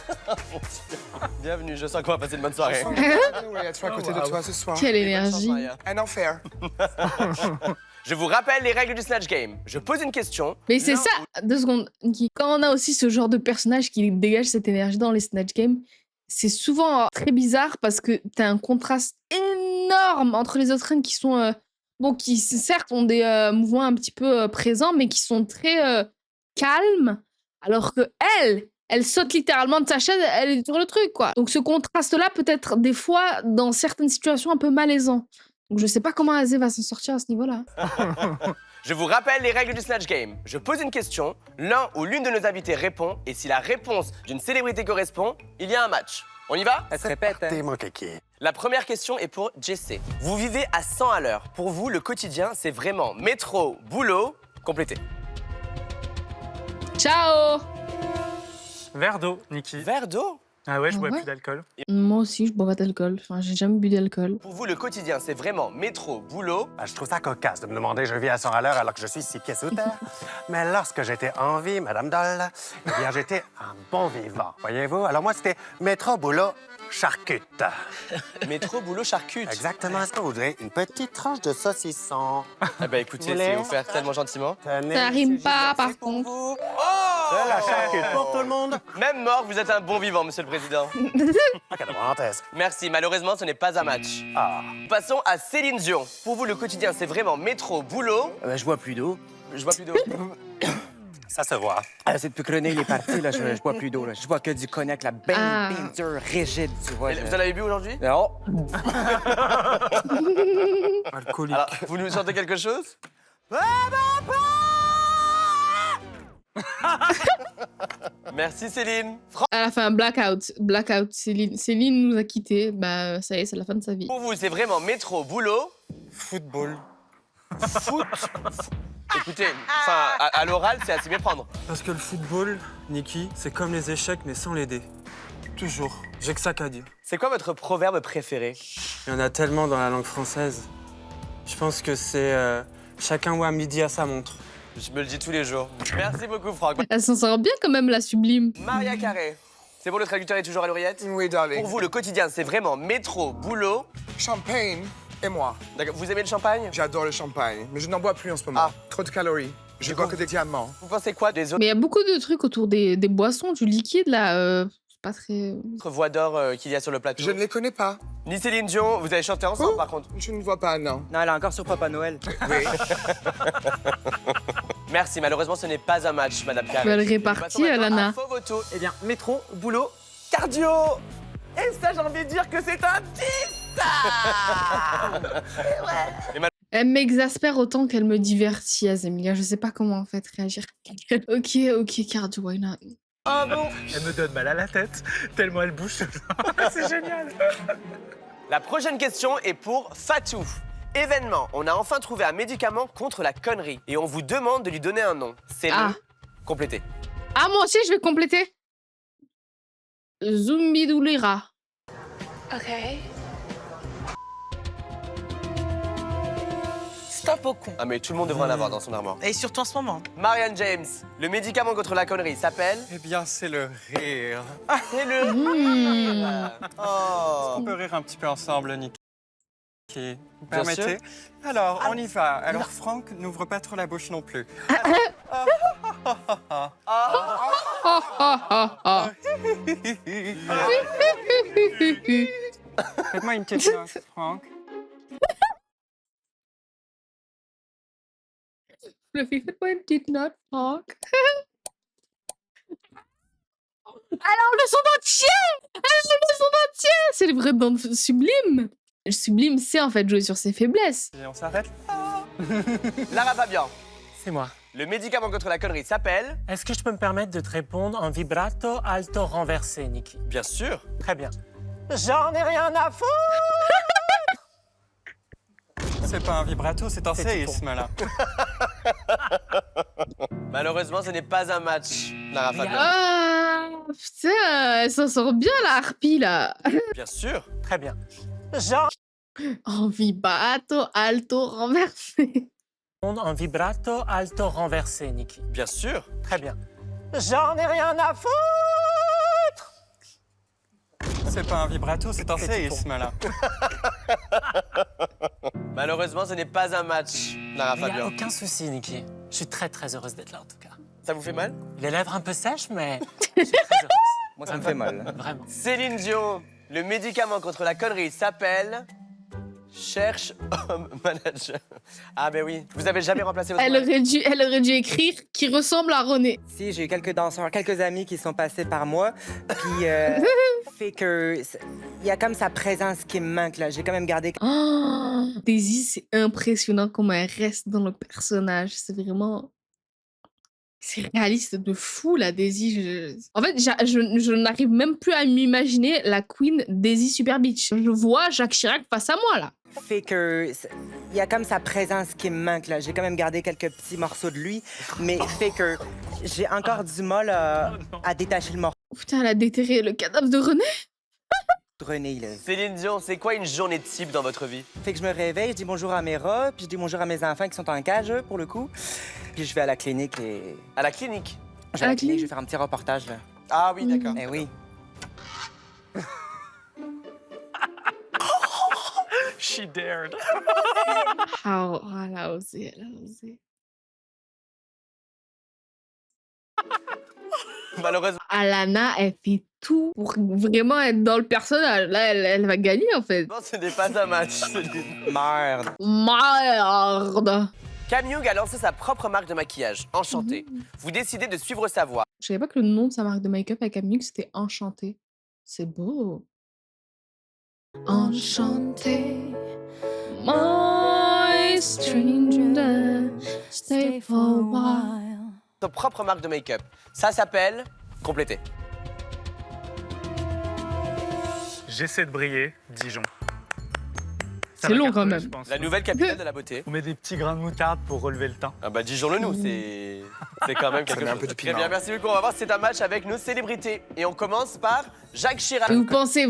I: Mon Dieu. Bienvenue, je sens qu'on va passer une bonne soirée.
F: Oui, à toi, à côté de toi ce soir.
B: Quelle énergie.
F: Un enfer.
I: Je vous rappelle les règles du Snatch Game. Je pose une question.
B: Mais c'est ça, 2 secondes, Niki. Quand on a aussi ce genre de personnage qui dégage cette énergie dans les Snatch Games, c'est souvent très bizarre parce que t'as un contraste énorme entre les autres reines qui sont, bon, qui certes ont des mouvements un petit peu présents, mais qui sont très calmes, alors que elle saute littéralement de sa chaise, elle est sur le truc, quoi. Donc ce contraste-là peut être des fois, dans certaines situations, un peu malaisant. Donc je sais pas comment Azé va s'en sortir à ce niveau-là.
I: Je vous rappelle les règles du Snatch Game. Je pose une question, l'un ou l'une de nos invités répond, et si la réponse d'une célébrité correspond, il y a un match. On y va?
L: Elle se répète, hein.
N: T'es mon kéké.
I: La première question est pour Jessé. Vous vivez à 100 à l'heure. Pour vous, le quotidien, c'est vraiment métro, boulot, complété.
B: Ciao!
E: Verre d'eau, Niki.
I: Verre d'eau?
E: Ah ouais, je bois
B: Ouais.
E: plus d'alcool.
B: Moi Moi aussi, je bois pas d'alcool. Enfin, j'ai jamais bu d'alcool.
I: Pour vous, le quotidien, c'est vraiment métro, boulot.
N: Je trouve ça cocasse de me demander je vis à 100 à l'heure alors que je suis 6 pieds sous terre. Mais lorsque j'étais en vie, Madame Doll, eh bien, j'étais un bon vivant, voyez-vous? Alors moi, c'était métro, boulot, charcute.
I: Métro, boulot, charcute.
N: Exactement. Est-ce que vous voudrez une petite tranche de saucisson?
I: Eh ben écoutez,
N: Vous
I: c'est
N: voulez?
I: offert tellement gentiment.
B: Ça rime pas, par contre.
I: Oh
N: De la charcute pour tout le monde.
I: Même mort, vous êtes un bon vivant, monsieur le président.
N: Ah, quelle parenthèse.
I: Merci, malheureusement, ce n'est pas un match.
N: Ah.
I: Passons à Céline Dion. Pour vous, le quotidien, c'est vraiment métro, boulot.
L: Je bois plus d'eau.
I: Je vois plus d'eau.
N: Ça se voit.
L: C'est depuis que le nez il est parti, là, je bois plus d'eau. Je bois que du cognac, là, ben,
B: Ah.
L: ben dur, rigide, tu vois.
I: Vous en avez bu aujourd'hui?
L: Non.
E: Alcoolique.
I: Alors, vous nous chantez quelque chose? Merci Céline.
B: Elle a fait un blackout. Blackout. Céline nous a quittés. Bah, ça y est, c'est la fin de sa vie.
I: Pour vous, c'est vraiment métro, boulot.
E: Football.
I: Foot. Écoutez, enfin, à l'oral, c'est à s'y méprendre.
E: Parce que le football, Niki, c'est comme les échecs, mais sans les dés. Toujours. J'ai que ça qu'à dire.
I: C'est quoi votre proverbe préféré?
E: Il y en a tellement dans la langue française. Je pense que c'est chacun voit midi à sa montre.
I: Je me le dis tous les jours. Merci beaucoup, Franck.
B: Elle s'en sort bien quand même, la sublime.
I: Maria Carré. C'est bon, le traducteur est toujours à l'oreillette?
A: Oui, darling.
I: Pour vous, le quotidien, c'est vraiment métro, boulot.
A: Champagne et moi.
I: D'accord. Vous aimez le champagne?
A: J'adore le champagne, mais je n'en bois plus en ce moment. Trop de calories. Je bois que des diamants.
I: Vous pensez quoi des
B: Mais il y a beaucoup de trucs autour des boissons, du liquide, là. C'est pas très...
I: autres voix d'or qu'il y a sur le plateau?
A: Je ne les connais pas.
I: Ni Céline Dion, vous avez chanté ensemble, par contre?
A: Je ne vois pas, non.
L: Non, elle est encore sur Papa Noël.
A: Oui.
I: Merci, malheureusement, ce n'est pas un match, Madame Carré.
B: Elle répartit, Alana.
I: Photo.
L: Eh bien, métro, boulot,
I: Cardio. Et ça, j'ai envie de dire que c'est un 10.
B: Elle m'exaspère autant qu'elle me divertit, Azemilia. Je sais pas comment, en fait, réagir. Ok, cardio, why not?
I: Ah bon?
K: Elle me donne mal à la tête, tellement elle bouge. C'est génial.
I: La prochaine question est pour Fatou. Événement, on a enfin trouvé un médicament contre la connerie et on vous demande de lui donner un nom. C'est le... Complétez.
B: Ah, moi aussi, je vais compléter. Zumbidoulira.
P: Ok.
M: Stop au con.
I: Ah mais tout le monde devrait en avoir dans son armoire.
M: Et surtout en ce moment.
I: Marianne James, le médicament contre la connerie s'appelle...
E: Eh bien, c'est le rire.
I: C'est le rire.
E: Est-ce qu'on peut rire un petit peu ensemble, Niki? Vous
I: Bien
E: permettez?
I: sûr.
E: Alors, on y va. Alors, Franck, n'ouvre pas trop la bouche non plus. Faites-moi une petite note, Franck.
B: Fluffy Footman did not talk. Alors, le son entier! Alors, le son entier! C'est le vrai dans Sublime. Sublime, c'est en fait jouer sur ses faiblesses.
E: Et on s'arrête?
I: Lara Fabian,
C: C'est moi.
I: le médicament contre la connerie s'appelle...
C: Est-ce que je peux me permettre de te répondre en vibrato alto renversé, Niki?
I: Bien sûr.
C: Très bien.
K: J'en ai rien à foutre.
E: C'est pas un vibrato, c'est un séisme, là.
I: Malheureusement, ce n'est pas un match, Lara Fabian.
B: Ah, putain, elle s'en sort bien, la harpie, là.
I: Bien sûr.
C: Très bien.
B: En vibrato, alto, renversé.
C: En vibrato alto renversé, Niki.
I: Bien sûr.
C: Très bien.
K: J'en ai rien à foutre.
E: C'est pas un vibrato, c'est un séisme, là.
I: Malheureusement, ce n'est pas un match, Lara
C: Il n'y a
I: Fabian.
C: aucun souci, Niki. Je suis très très heureuse d'être là, en tout cas.
I: Ça vous fait mal?
C: Les lèvres un peu sèches, mais je suis très heureuse.
L: Moi, ça me fait mal.
C: Vraiment.
I: Céline Dion, le médicament contre la connerie s'appelle... Cherche homme manager. Ah ben oui, vous avez jamais remplacé votre...
B: Elle aurait dû écrire qui ressemble à René.
L: Si, j'ai eu quelques danseurs, quelques amis qui sont passés par moi, puis fait que il y a comme sa présence qui me manque là. J'ai quand même gardé.
B: Oh, Daisy, c'est impressionnant comment elle reste dans le personnage. C'est vraiment... C'est réaliste de fou, la Daisy. En fait, je n'arrive même plus à m'imaginer la queen Daisy Super Beach. Je vois Jacques Chirac face à moi, là.
L: Fait que il y a comme sa présence qui me manque là. J'ai quand même gardé quelques petits morceaux de lui, mais fait que j'ai encore du mal à détacher le morceau.
B: Oh, putain, elle a déterré le cadavre de René.
L: René, là.
I: Céline Dion, c'est quoi une journée type dans votre vie?
L: Fait que je me réveille, je dis bonjour à mes rats, puis je dis bonjour à mes enfants qui sont en cage, pour le coup. Puis je vais à la clinique et...
I: À la clinique?
L: Je vais à la clinique, je vais faire un petit reportage, là.
I: Ah oui, d'accord.
L: Eh oui.
E: She dared.
B: Ah, oh, elle a osé, elle a osé.
I: Malheureusement.
B: Alana, elle fait tout pour vraiment être dans le personnage. Là, elle va gagner, en fait.
I: Non, ce n'est pas un match, Céline.
L: Merde.
B: Merde.
I: Cam Young a lancé sa propre marque de maquillage, Enchanté. Vous décidez de suivre sa voie.
B: Je savais pas que le nom de sa marque de make-up à Camille, c'était Enchanté. C'est beau. Enchanté, my stranger, stay for a while.
I: Sa propre marque de make-up. Ça s'appelle Compléter.
E: J'essaie de briller, Dijon. Ça
B: C'est
E: va
B: long
E: cartonner,
B: quand même.
E: je pense.
I: La nouvelle capitale de la beauté.
E: On met des petits grains de moutarde pour relever le teint.
I: Ah bah Dijon-le-nous, c'est quand même quelque
F: met un
I: chose.
F: peu de
I: Très
F: piment.
I: bien, merci beaucoup. On va voir si c'est un match avec nos célébrités. Et on commence par Jacques Chirac.
B: Et vous pensez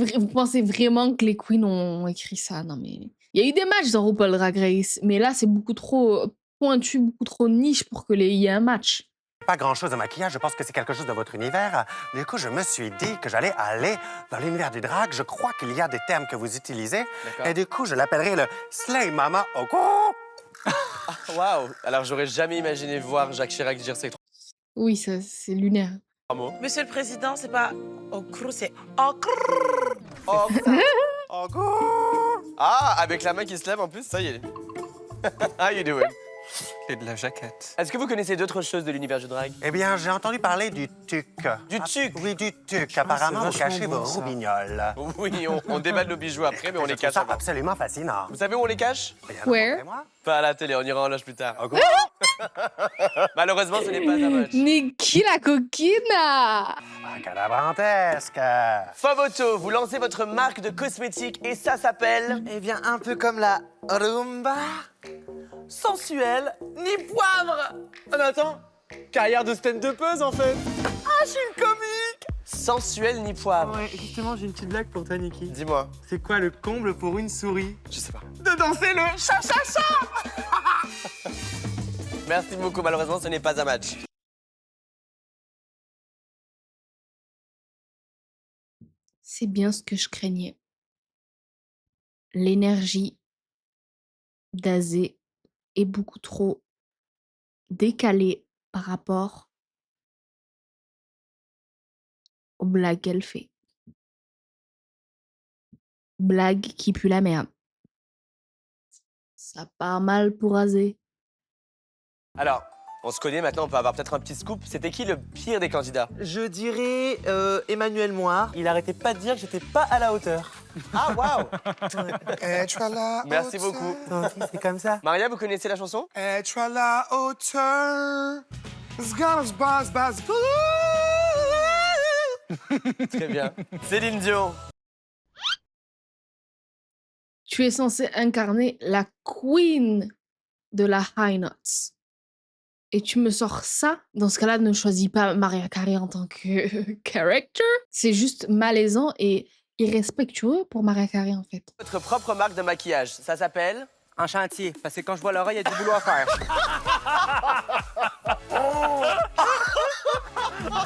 B: vraiment que les queens ont écrit ça? Non mais... Il y a eu des matchs dans RuPaul Drag Race, mais là, c'est beaucoup trop pointu, beaucoup trop niche pour qu'il y ait un match.
N: Pas grand-chose de maquillage, je pense que c'est quelque chose de votre univers. Du coup, je me suis dit que j'allais aller dans l'univers du drag. Je crois qu'il y a des termes que vous utilisez.
I: D'accord.
N: Et du coup, je l'appellerai le Slay Mama Oko.
I: Waouh. Alors j'aurais jamais imaginé voir Jacques Chirac dire ces
B: Oui, ça, c'est lunaire.
I: trois mots.
M: Monsieur le Président, c'est pas Okru, c'est Okru.
I: Ah, avec la main qui se lève en plus, ça y est. How you doing?
E: Et de la jaquette.
I: Est-ce que vous connaissez d'autres choses de l'univers du drag?
N: Eh bien, j'ai entendu parler du tuc.
I: Du tuc?
N: Oui, du tuc. Apparemment, vous
E: vachement
N: cachez
E: bon,
N: vos
E: ça.
N: roubignoles.
I: Oui, on déballe nos bijoux après, mais on
N: Je
I: les
N: trouve
I: cache
N: ça
I: avant.
N: absolument fascinant.
I: Vous savez où on les cache?
B: Where?
I: Pas à la télé, on ira en loge plus tard. Malheureusement, ce n'est pas un match.
B: Niki la coquina!
N: Calabrantesque.
I: Fovoto, vous lancez votre marque de cosmétiques et ça s'appelle...
D: Eh bien, un peu comme la rumba.
I: Sensuel ni poivre. Ah mais attends, carrière de stand-upeuse en fait. Ah, je suis une comique. Sensuel ni poivre.
K: Ouais, justement, j'ai une petite blague pour toi, Niki.
I: Dis-moi.
K: C'est quoi le comble pour une souris?
I: Je sais pas.
K: De danser le cha-cha-cha.
I: Merci beaucoup, malheureusement ce n'est pas un match.
B: C'est bien ce que je craignais. L'énergie d'Azé est beaucoup trop décalée par rapport aux blagues qu'elle fait. Blague qui pue la merde. Ça part mal pour Azé.
I: Alors, on se connaît maintenant, on peut avoir peut-être un petit scoop. C'était qui le pire des candidats?
D: Je dirais Emmanuel Moir. Il arrêtait pas de dire que j'étais pas à la hauteur.
I: Ah, waouh.
A: Es-tu à la
I: Merci
A: hauteur?
I: beaucoup.
D: C'est comme ça.
I: Maria, vous connaissez la chanson?
A: Es-tu à la hauteur? Zgaz, baz,
I: Très bien. Céline Dion.
B: Tu es censé incarner la queen de la High Notes. Et tu me sors ça? Dans ce cas-là, ne choisis pas Mariah Carey en tant que character. C'est juste malaisant et irrespectueux pour Mariah Carey, en fait.
I: Votre propre marque de maquillage, ça s'appelle?
L: En chantier, parce que quand je vois Laura, il y a du boulot à faire.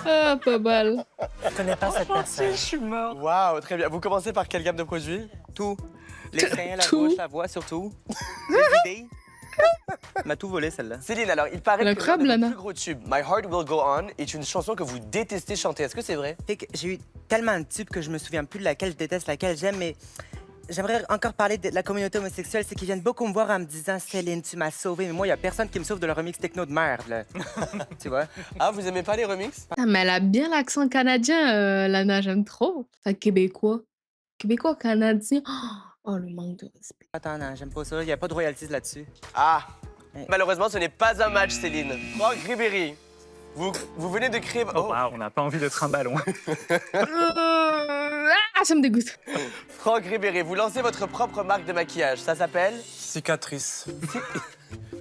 B: Ah, pas mal.
L: Je connais pas cette personne.
I: Je suis mort. Waouh, très bien. Vous commencez par quelle gamme de produits?
L: Tout. Les seins, la
B: Tout.
L: bouche, la voix, surtout. Les idées. M'a tout volé, celle-là.
I: Céline, alors, il paraît que
B: Incroyable,
I: l'un de vos
B: Lana.
I: plus gros tubes, My Heart Will Go On, est une chanson que vous détestez chanter. Est-ce que c'est vrai?
L: Fait que j'ai eu tellement de tubes que je me souviens plus de laquelle je déteste, laquelle j'aime, mais j'aimerais encore parler de la communauté homosexuelle. C'est qu'ils viennent beaucoup me voir en me disant « Céline, tu m'as sauvée ». Mais moi, il y a personne qui me sauve de leur remix techno de merde, là. Tu vois?
I: Ah, vous aimez pas les remixes?
B: Ah, mais elle a bien l'accent canadien, Lana, j'aime trop. Enfin, québécois. Québécois, canadien. Oh, le manque de respect.
L: Attends, non, j'aime pas ça. Il y a pas de royalties là-dessus.
I: Ah, malheureusement, ce n'est pas un match, Céline. Franck Ribéry, vous venez de créer...
E: Oh, wow, on n'a pas envie d'être un ballon.
B: Ah, ça me dégoûte.
I: Franck Ribéry, vous lancez votre propre marque de maquillage. Ça s'appelle?
G: Cicatrice.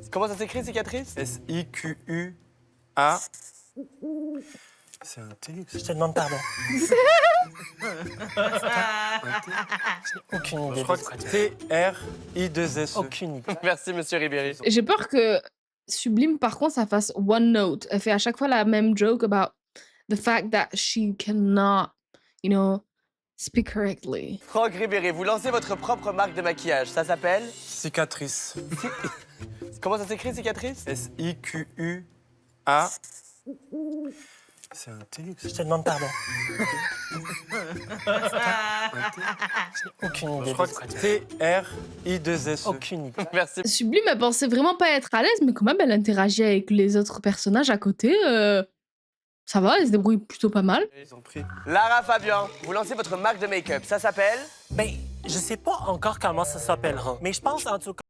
I: Comment ça s'écrit, cicatrice?
G: S-I-Q-U-A.
K: C'est un Télux.
C: Je te demande pardon. Aucune idée.
K: Je crois que c'est T-R-I-2-S-E.
C: Aucune idée.
D: Merci, monsieur Ribéry.
B: J'ai peur que Sublime, par contre, ça fasse one note. Elle fait à chaque fois la même joke about the fact that she cannot, you know, speak correctly.
I: Franck Ribéry, vous lancez votre propre marque de maquillage. Ça s'appelle
K: Cicatrice.
I: Comment ça s'écrit, cicatrice?
K: S-I-Q-U-A. C'est un Télux.
C: Je te demande pardon. Aucune idée.
K: Je crois que c'est T-R-I-2-S-E.
C: Aucune idée.
D: Merci.
B: Sublime, elle pensait vraiment pas être à l'aise, mais quand même, elle interagit avec les autres personnages à côté. Ça va, elle se débrouille plutôt pas mal.
K: Ils ont pris.
I: Lara Fabian, vous lancez votre marque de make-up. Ça s'appelle
C: Ben, je sais pas encore comment ça s'appellera, mais je pense en tout cas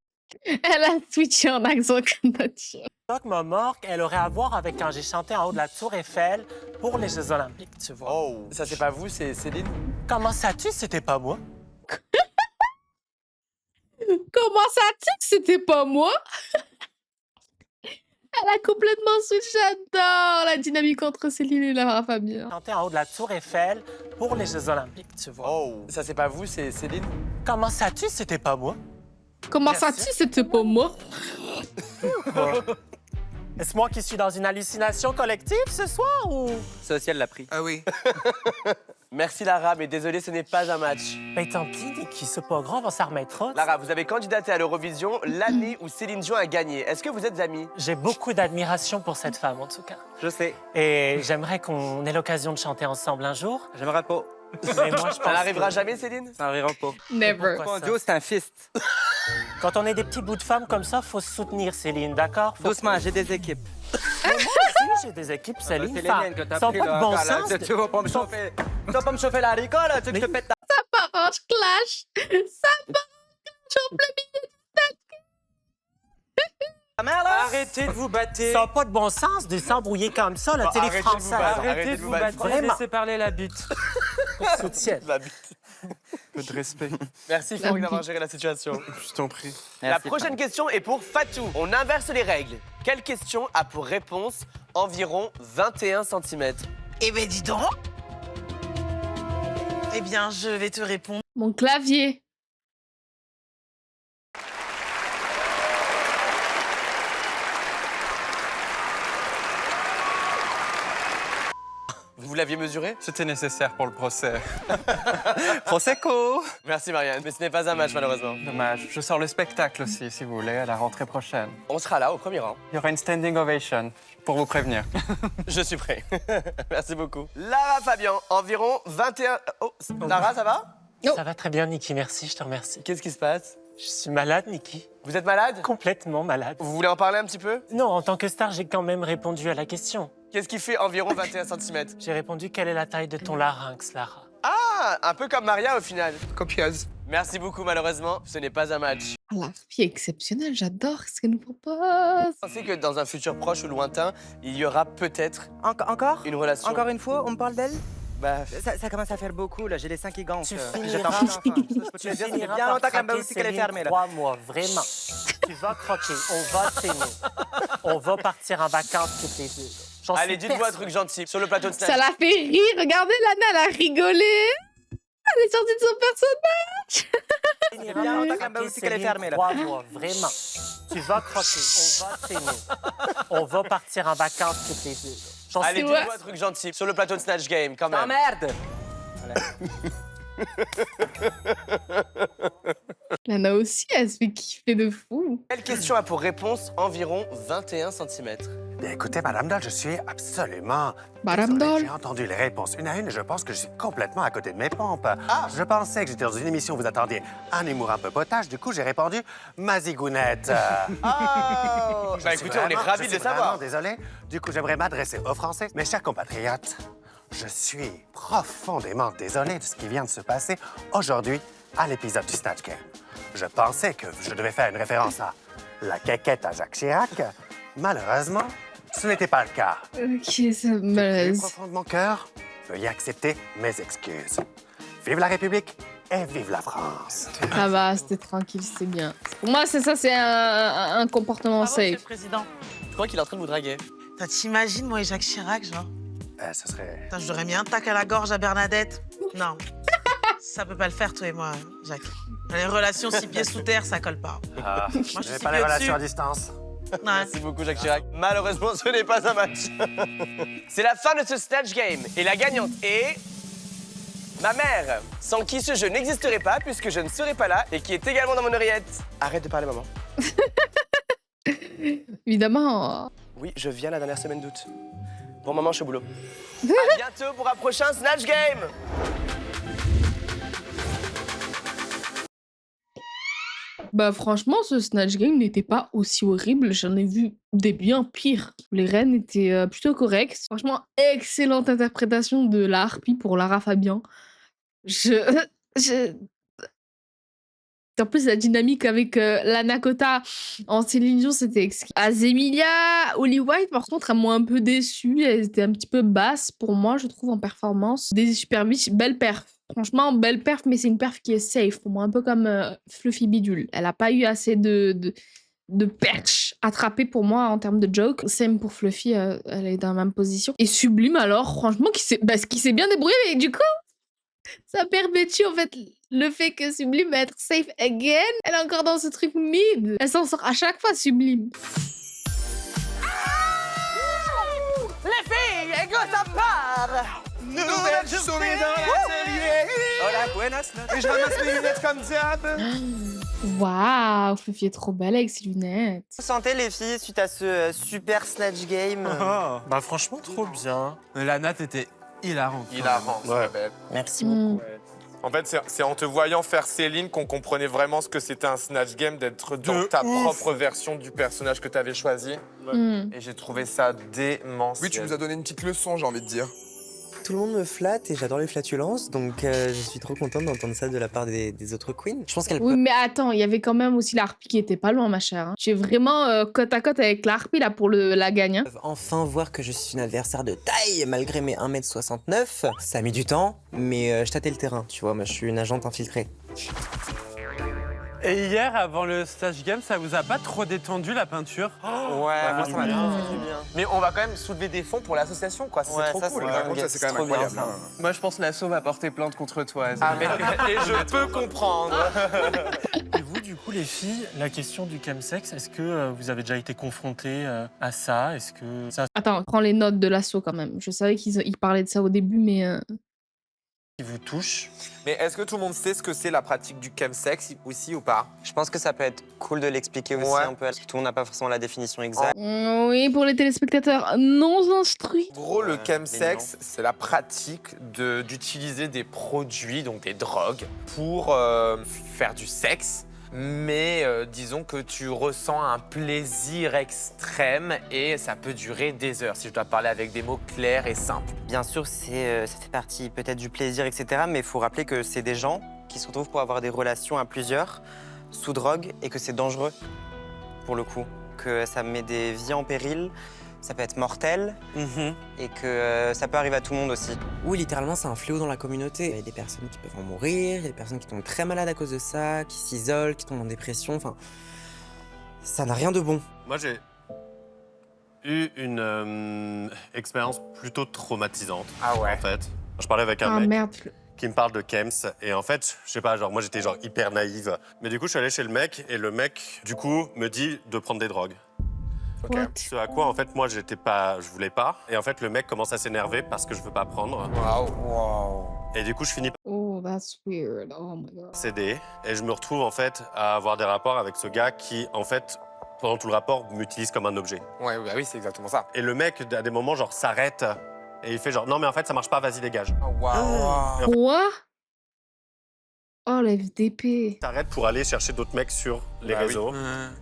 B: Elle a switché en accent canadien.
C: que ma marque, elle aurait à voir avec quand j'ai chanté en haut de la Tour Eiffel pour les Jeux Olympiques, tu vois.
I: Oh, ça c'est pas vous, c'est Céline.
C: Comment ça-tu, c'était pas moi?
B: Comment ça, tu sais que c'était pas moi? Elle a complètement switch, j'adore la dynamique entre Céline et Lara Fabian.
C: Chanté en haut de la Tour Eiffel pour les Jeux Olympiques, tu vois.
I: Oh, ça c'est pas vous, c'est Céline.
C: Comment ça-tu, c'était pas moi?
B: Comment ça, tu sais, c'était pas moi?
C: Est-ce moi qui suis dans une hallucination collective ce soir ou...
D: Social l'a pris.
A: Ah oui.
I: Merci Lara, mais désolé, ce n'est pas un match.
C: Ben tant pis, Niki, c'est pas grave, on s'en remettra.
I: Lara, vous avez candidaté à l'Eurovision l'année où Céline Dion a gagné. Est-ce que vous êtes amis?
C: J'ai beaucoup d'admiration pour cette femme, en tout cas.
D: Je sais.
C: Et j'aimerais qu'on ait l'occasion de chanter ensemble un jour.
D: J'aimerais pas.
C: Mais moi, je pense
I: Ça n'arrivera
C: que-
I: jamais, Céline?
D: Ça n'arrivera pas.
B: Never.
C: Pourquoi
D: En
C: ça?
D: duo, c'est un fist.
C: Quand on est des petits bouts de femmes comme ça, faut se soutenir, Céline, d'accord? Faut...
D: Doucement, j'ai des équipes.
C: Moi aussi, j'ai des équipes, Céline.
D: C'est les miennes que t'as
C: Sont
D: pris,
C: pas
D: là,
C: de bon
D: encore, là.
C: sens.
D: Tu vas pas me chauffer. Tu vas pas me chauffer la haricot, là. Tu veux que je te pète ta...
B: Orange clash. Ça part en plein milieu.
D: Ta mère, là?
K: Arrêtez de vous battre.
C: Ça n'a pas de bon sens de s'embrouiller comme ça, la télé
I: arrêtez de vous
C: française.
I: battre.
K: Arrêtez de vous battre.
C: Vraiment.
K: Laissez parler la bite.
C: Soutienne.
I: La bite.
K: Peu de respect.
I: Merci Franck d'avoir géré la situation.
K: Je t'en prie.
I: La prochaine question est pour Fatou. On inverse les règles. Quelle question a pour réponse environ 21 cm?
M: Eh ben dis donc. Eh bien, je vais te répondre.
B: Mon clavier.
I: Vous l'aviez mesuré?
E: C'était nécessaire pour le procès. Prosecco!
I: Merci Marianne, mais ce n'est pas un match malheureusement.
E: Dommage. Je sors le spectacle aussi, si vous voulez, à la rentrée prochaine.
I: On sera là au premier rang.
E: Il y aura une standing ovation, pour vous prévenir.
I: Je suis prêt. Merci beaucoup. Lara Fabian, environ 21... Oh, Lara, ça va?
C: Ça va très bien, Niki, merci, je te remercie.
I: Qu'est-ce qui se passe?
C: Je suis malade, Niki.
I: Vous êtes malade?
C: Complètement malade.
I: Vous voulez en parler un petit peu?
C: Non, en tant que star, j'ai quand même répondu à la question.
I: Qu'est-ce qui fait environ 21 cm?
C: J'ai répondu quelle est la taille de ton larynx, Lara.
I: Ah, un peu comme Maria au final.
A: Copieuse.
I: Merci beaucoup, malheureusement, ce n'est pas un match.
B: Ah, la fille exceptionnelle, j'adore ce qu'elle nous propose.
I: Pensez que dans un futur proche ou lointain, il y aura peut-être
L: Encore?
I: une relation.
L: Encore une fois, on me parle d'elle?
I: Bah,
L: Ça commence à faire beaucoup, là. J'ai les seins qui gonflent.
C: Tu
L: J'ai
C: finiras,
L: pas d'enfant. Je peux te le dire, ça fait
C: finiras
L: bien
C: par
L: longtemps que la
C: craquer,
L: boutique elle est
C: Céline,
L: fermée, là.
C: crois-moi, vraiment. Tu vas croquer, on va t'aimer. On va partir en vacances toutes les deux. J'en
I: allez,
C: suis
I: dites-vous un
C: persuadée.
I: truc gentil sur le plateau de Snatch.
B: Ça la fait rire. Regardez, Lana, elle a rigolé. Elle est sortie de son personnage.
C: Tu finiras
L: bien
C: par
L: longtemps que la
C: craquer,
L: boutique elle est
C: Céline,
L: fermée, là.
C: crois-moi, vraiment. Tu vas croquer, on va t'aimer. On va partir en vacances toutes les deux. J'en
I: Allez,
C: suis
I: dites-vous un truc gentil sur le plateau de Snatch Game, quand même.
L: Merde!
B: Lana aussi, elle se fait kiffer de fou.
I: Quelle question a pour réponse environ 21 cm?
N: Bien, écoutez, Madame Doll, je suis absolument...
B: Madame
N: désolé.
B: Doll.
N: J'ai entendu les réponses une à une et je pense que je suis complètement à côté de mes pompes.
I: Ah!
N: Je pensais que j'étais dans une émission où vous attendiez un humour un peu potage. Du coup, j'ai répondu Mazigounette.
I: Oh!
N: Je
I: Bah
N: suis
I: écoutez, on est
N: vraiment-
I: ravis
N: je
I: de le
N: suis
I: savoir.
N: vraiment désolé. Du coup, j'aimerais m'adresser aux Français. Mes chers compatriotes, je suis profondément désolé de ce qui vient de se passer aujourd'hui à l'épisode du Snatch Game. Je pensais que je devais faire une référence à la quéquette à Jacques Chirac. Malheureusement, ce n'était pas le cas.
B: Ok, ça me
N: Du
B: malaise.
N: profond de mon cœur, veuillez accepter mes excuses. Vive la République et vive la France.
B: Ça va, c'était tranquille, c'est bien. Pour moi, c'est ça, c'est un comportement
M: Monsieur le
B: safe.
M: Président.
I: Je crois qu'il est en train de vous draguer.
M: Toi, t'imagines, moi et Jacques Chirac, genre?
N: ça serait...
M: Putain, je l'aurais mis un tac à la gorge à Bernadette. Non. Ça peut pas le faire, toi et moi, Jacques. Les relations 6 pieds sous terre, ça colle pas.
N: Ah,
M: Moi, je suis
N: j'avais
M: 6
N: pas
M: pieds
N: les relations à
M: au-dessus.
N: distance.
M: Ouais.
I: Merci beaucoup, Jacques Chirac. Malheureusement, ce n'est pas un match. C'est la fin de ce Snatch Game. Et la gagnante est... ma mère, sans qui ce jeu n'existerait pas, puisque je ne serais pas là, et qui est également dans mon oreillette. Arrête de parler, maman.
B: Évidemment.
I: Oui, je viens la dernière semaine d'août. Bon, maman, je suis au boulot. À bientôt pour un prochain Snatch Game.
B: Bah franchement, ce Snatch Game n'était pas aussi horrible. J'en ai vu des bien pires. Les reines étaient plutôt correctes. Franchement, excellente interprétation de la harpie pour Lara Fabian. je... En plus, la dynamique avec Lana Kota en Céline Dion, c'était exquis. Azemilia, Holly White, par contre, elle m'a un peu déçue. Elle était un petit peu basse pour moi, je trouve, en performance. Daisy Superbeach, belle perf. Franchement, belle perf, mais c'est une perf qui est safe pour moi, un peu comme Fluffy Bidule. Elle a pas eu assez de perches attrapées pour moi en termes de joke. Same pour Fluffy, elle est dans la même position. Et Sublime, alors, franchement, qui s'est bien débrouillé, mais du coup, ça perpétue en fait le fait que Sublime va être safe again. Elle est encore dans ce truc mid. Elle s'en sort à chaque fois, Sublime.
I: Les filles, ego ça part.
O: Nouvelle journée dans l'atelier.
I: Hola, buenas noches.
O: Et je ramasse mes lunettes comme d'hab.
B: Waouh, Fluffy est trop belle avec ses lunettes.
D: Vous sentez les filles suite à ce super Snatch Game?
K: Bah franchement, trop bien. La natte était hilarante.
F: Hilarante,
K: Ouais.
F: belle.
D: Merci beaucoup.
F: En fait, c'est en te voyant faire Céline qu'on comprenait vraiment ce que c'était un Snatch Game, d'être dans ta propre version du personnage que tu avais choisi. Et j'ai trouvé ça démentiel.
A: Oui, tu nous as donné une petite leçon, j'ai envie de dire.
D: Tout le monde me flatte et j'adore les flatulences, donc je suis trop contente d'entendre ça de la part des autres queens. Je pense qu'elle
B: Oui, mais attends, il y avait quand même aussi la harpie qui était pas loin, ma chère. Hein. Tu es vraiment côte à côte avec la harpie là pour la gagne. Hein.
D: enfin voir que je suis une adversaire de taille malgré mes 1m69. Ça a mis du temps, mais je tâtais le terrain, tu vois, moi je suis une agente infiltrée.
K: Et hier, avant le Snatch Game, ça vous a pas trop détendu la peinture?
D: Ouais, moi ça m'a trop fait du bien.
J: Mais on va quand même soulever des fonds pour l'association, quoi.
D: Ouais,
J: C'est trop
D: ça,
J: cool.
D: c'est dingue.
A: Ça, c'est quand même
J: trop bien,
A: incroyable.
J: ça.
A: hein.
E: Moi, je pense que l'assaut va porter plainte contre toi.
J: Ah, mais, et je peux comprendre.
C: Et vous, du coup, les filles, la question du chemsex, est-ce que vous avez déjà été confrontées à ça? Est-ce que ça
B: Attends, prends les notes de l'assaut quand même. Je savais qu'ils parlaient de ça au début, mais...
C: vous touche?
J: Mais est-ce que tout le monde sait ce que c'est la pratique du chemsex aussi ou pas?
D: Je pense que ça peut être cool de l'expliquer aussi un peu, parce que tout le monde n'a pas forcément la définition exacte.
B: Oui, pour les téléspectateurs non instruits.
J: En gros, le chemsex, c'est la pratique d'utiliser des produits, donc des drogues, pour faire du sexe. Mais disons que tu ressens un plaisir extrême et ça peut durer des heures, si je dois parler avec des mots clairs et simples.
D: Bien sûr, ça fait partie peut-être du plaisir, etc. Mais il faut rappeler que c'est des gens qui se retrouvent pour avoir des relations à plusieurs, sous drogue, et que c'est dangereux, pour le coup. Que ça met des vies en péril, ça peut être mortel, et que ça peut arriver à tout le monde aussi. Oui, littéralement, c'est un fléau dans la communauté. Il y a des personnes qui peuvent en mourir, il y a des personnes qui tombent très malades à cause de ça, qui s'isolent, qui tombent en dépression, enfin... Ça n'a rien de bon.
N: Moi, j'ai eu une expérience plutôt traumatisante.
J: Ah ouais.
N: En fait, je parlais avec un
B: Ah
N: mec
B: merde.
N: qui me parle de Kems et en fait, je sais pas, genre moi j'étais genre hyper naïve. Mais du coup, je suis allé chez le mec et le mec, du coup, me dit de prendre des drogues.
B: What?
N: Ce à quoi, en fait, moi, je voulais pas. Et en fait, le mec commence à s'énerver parce que je veux pas prendre.
J: Waouh.
N: Et du coup, je finis par
B: Oh, that's weird. Oh my god.
N: céder. Et je me retrouve, en fait, à avoir des rapports avec ce gars qui, en fait, pendant tout le rapport, m'utilise comme un objet.
J: Ouais, bah oui, c'est exactement ça.
N: Et le mec, à des moments, genre, s'arrête et il fait genre, non, mais en fait, ça marche pas, vas-y, dégage.
J: Waouh.
B: Quoi? Oh, la FDP.
N: T'arrêtes pour aller chercher d'autres mecs sur les
J: Bah oui.
N: réseaux.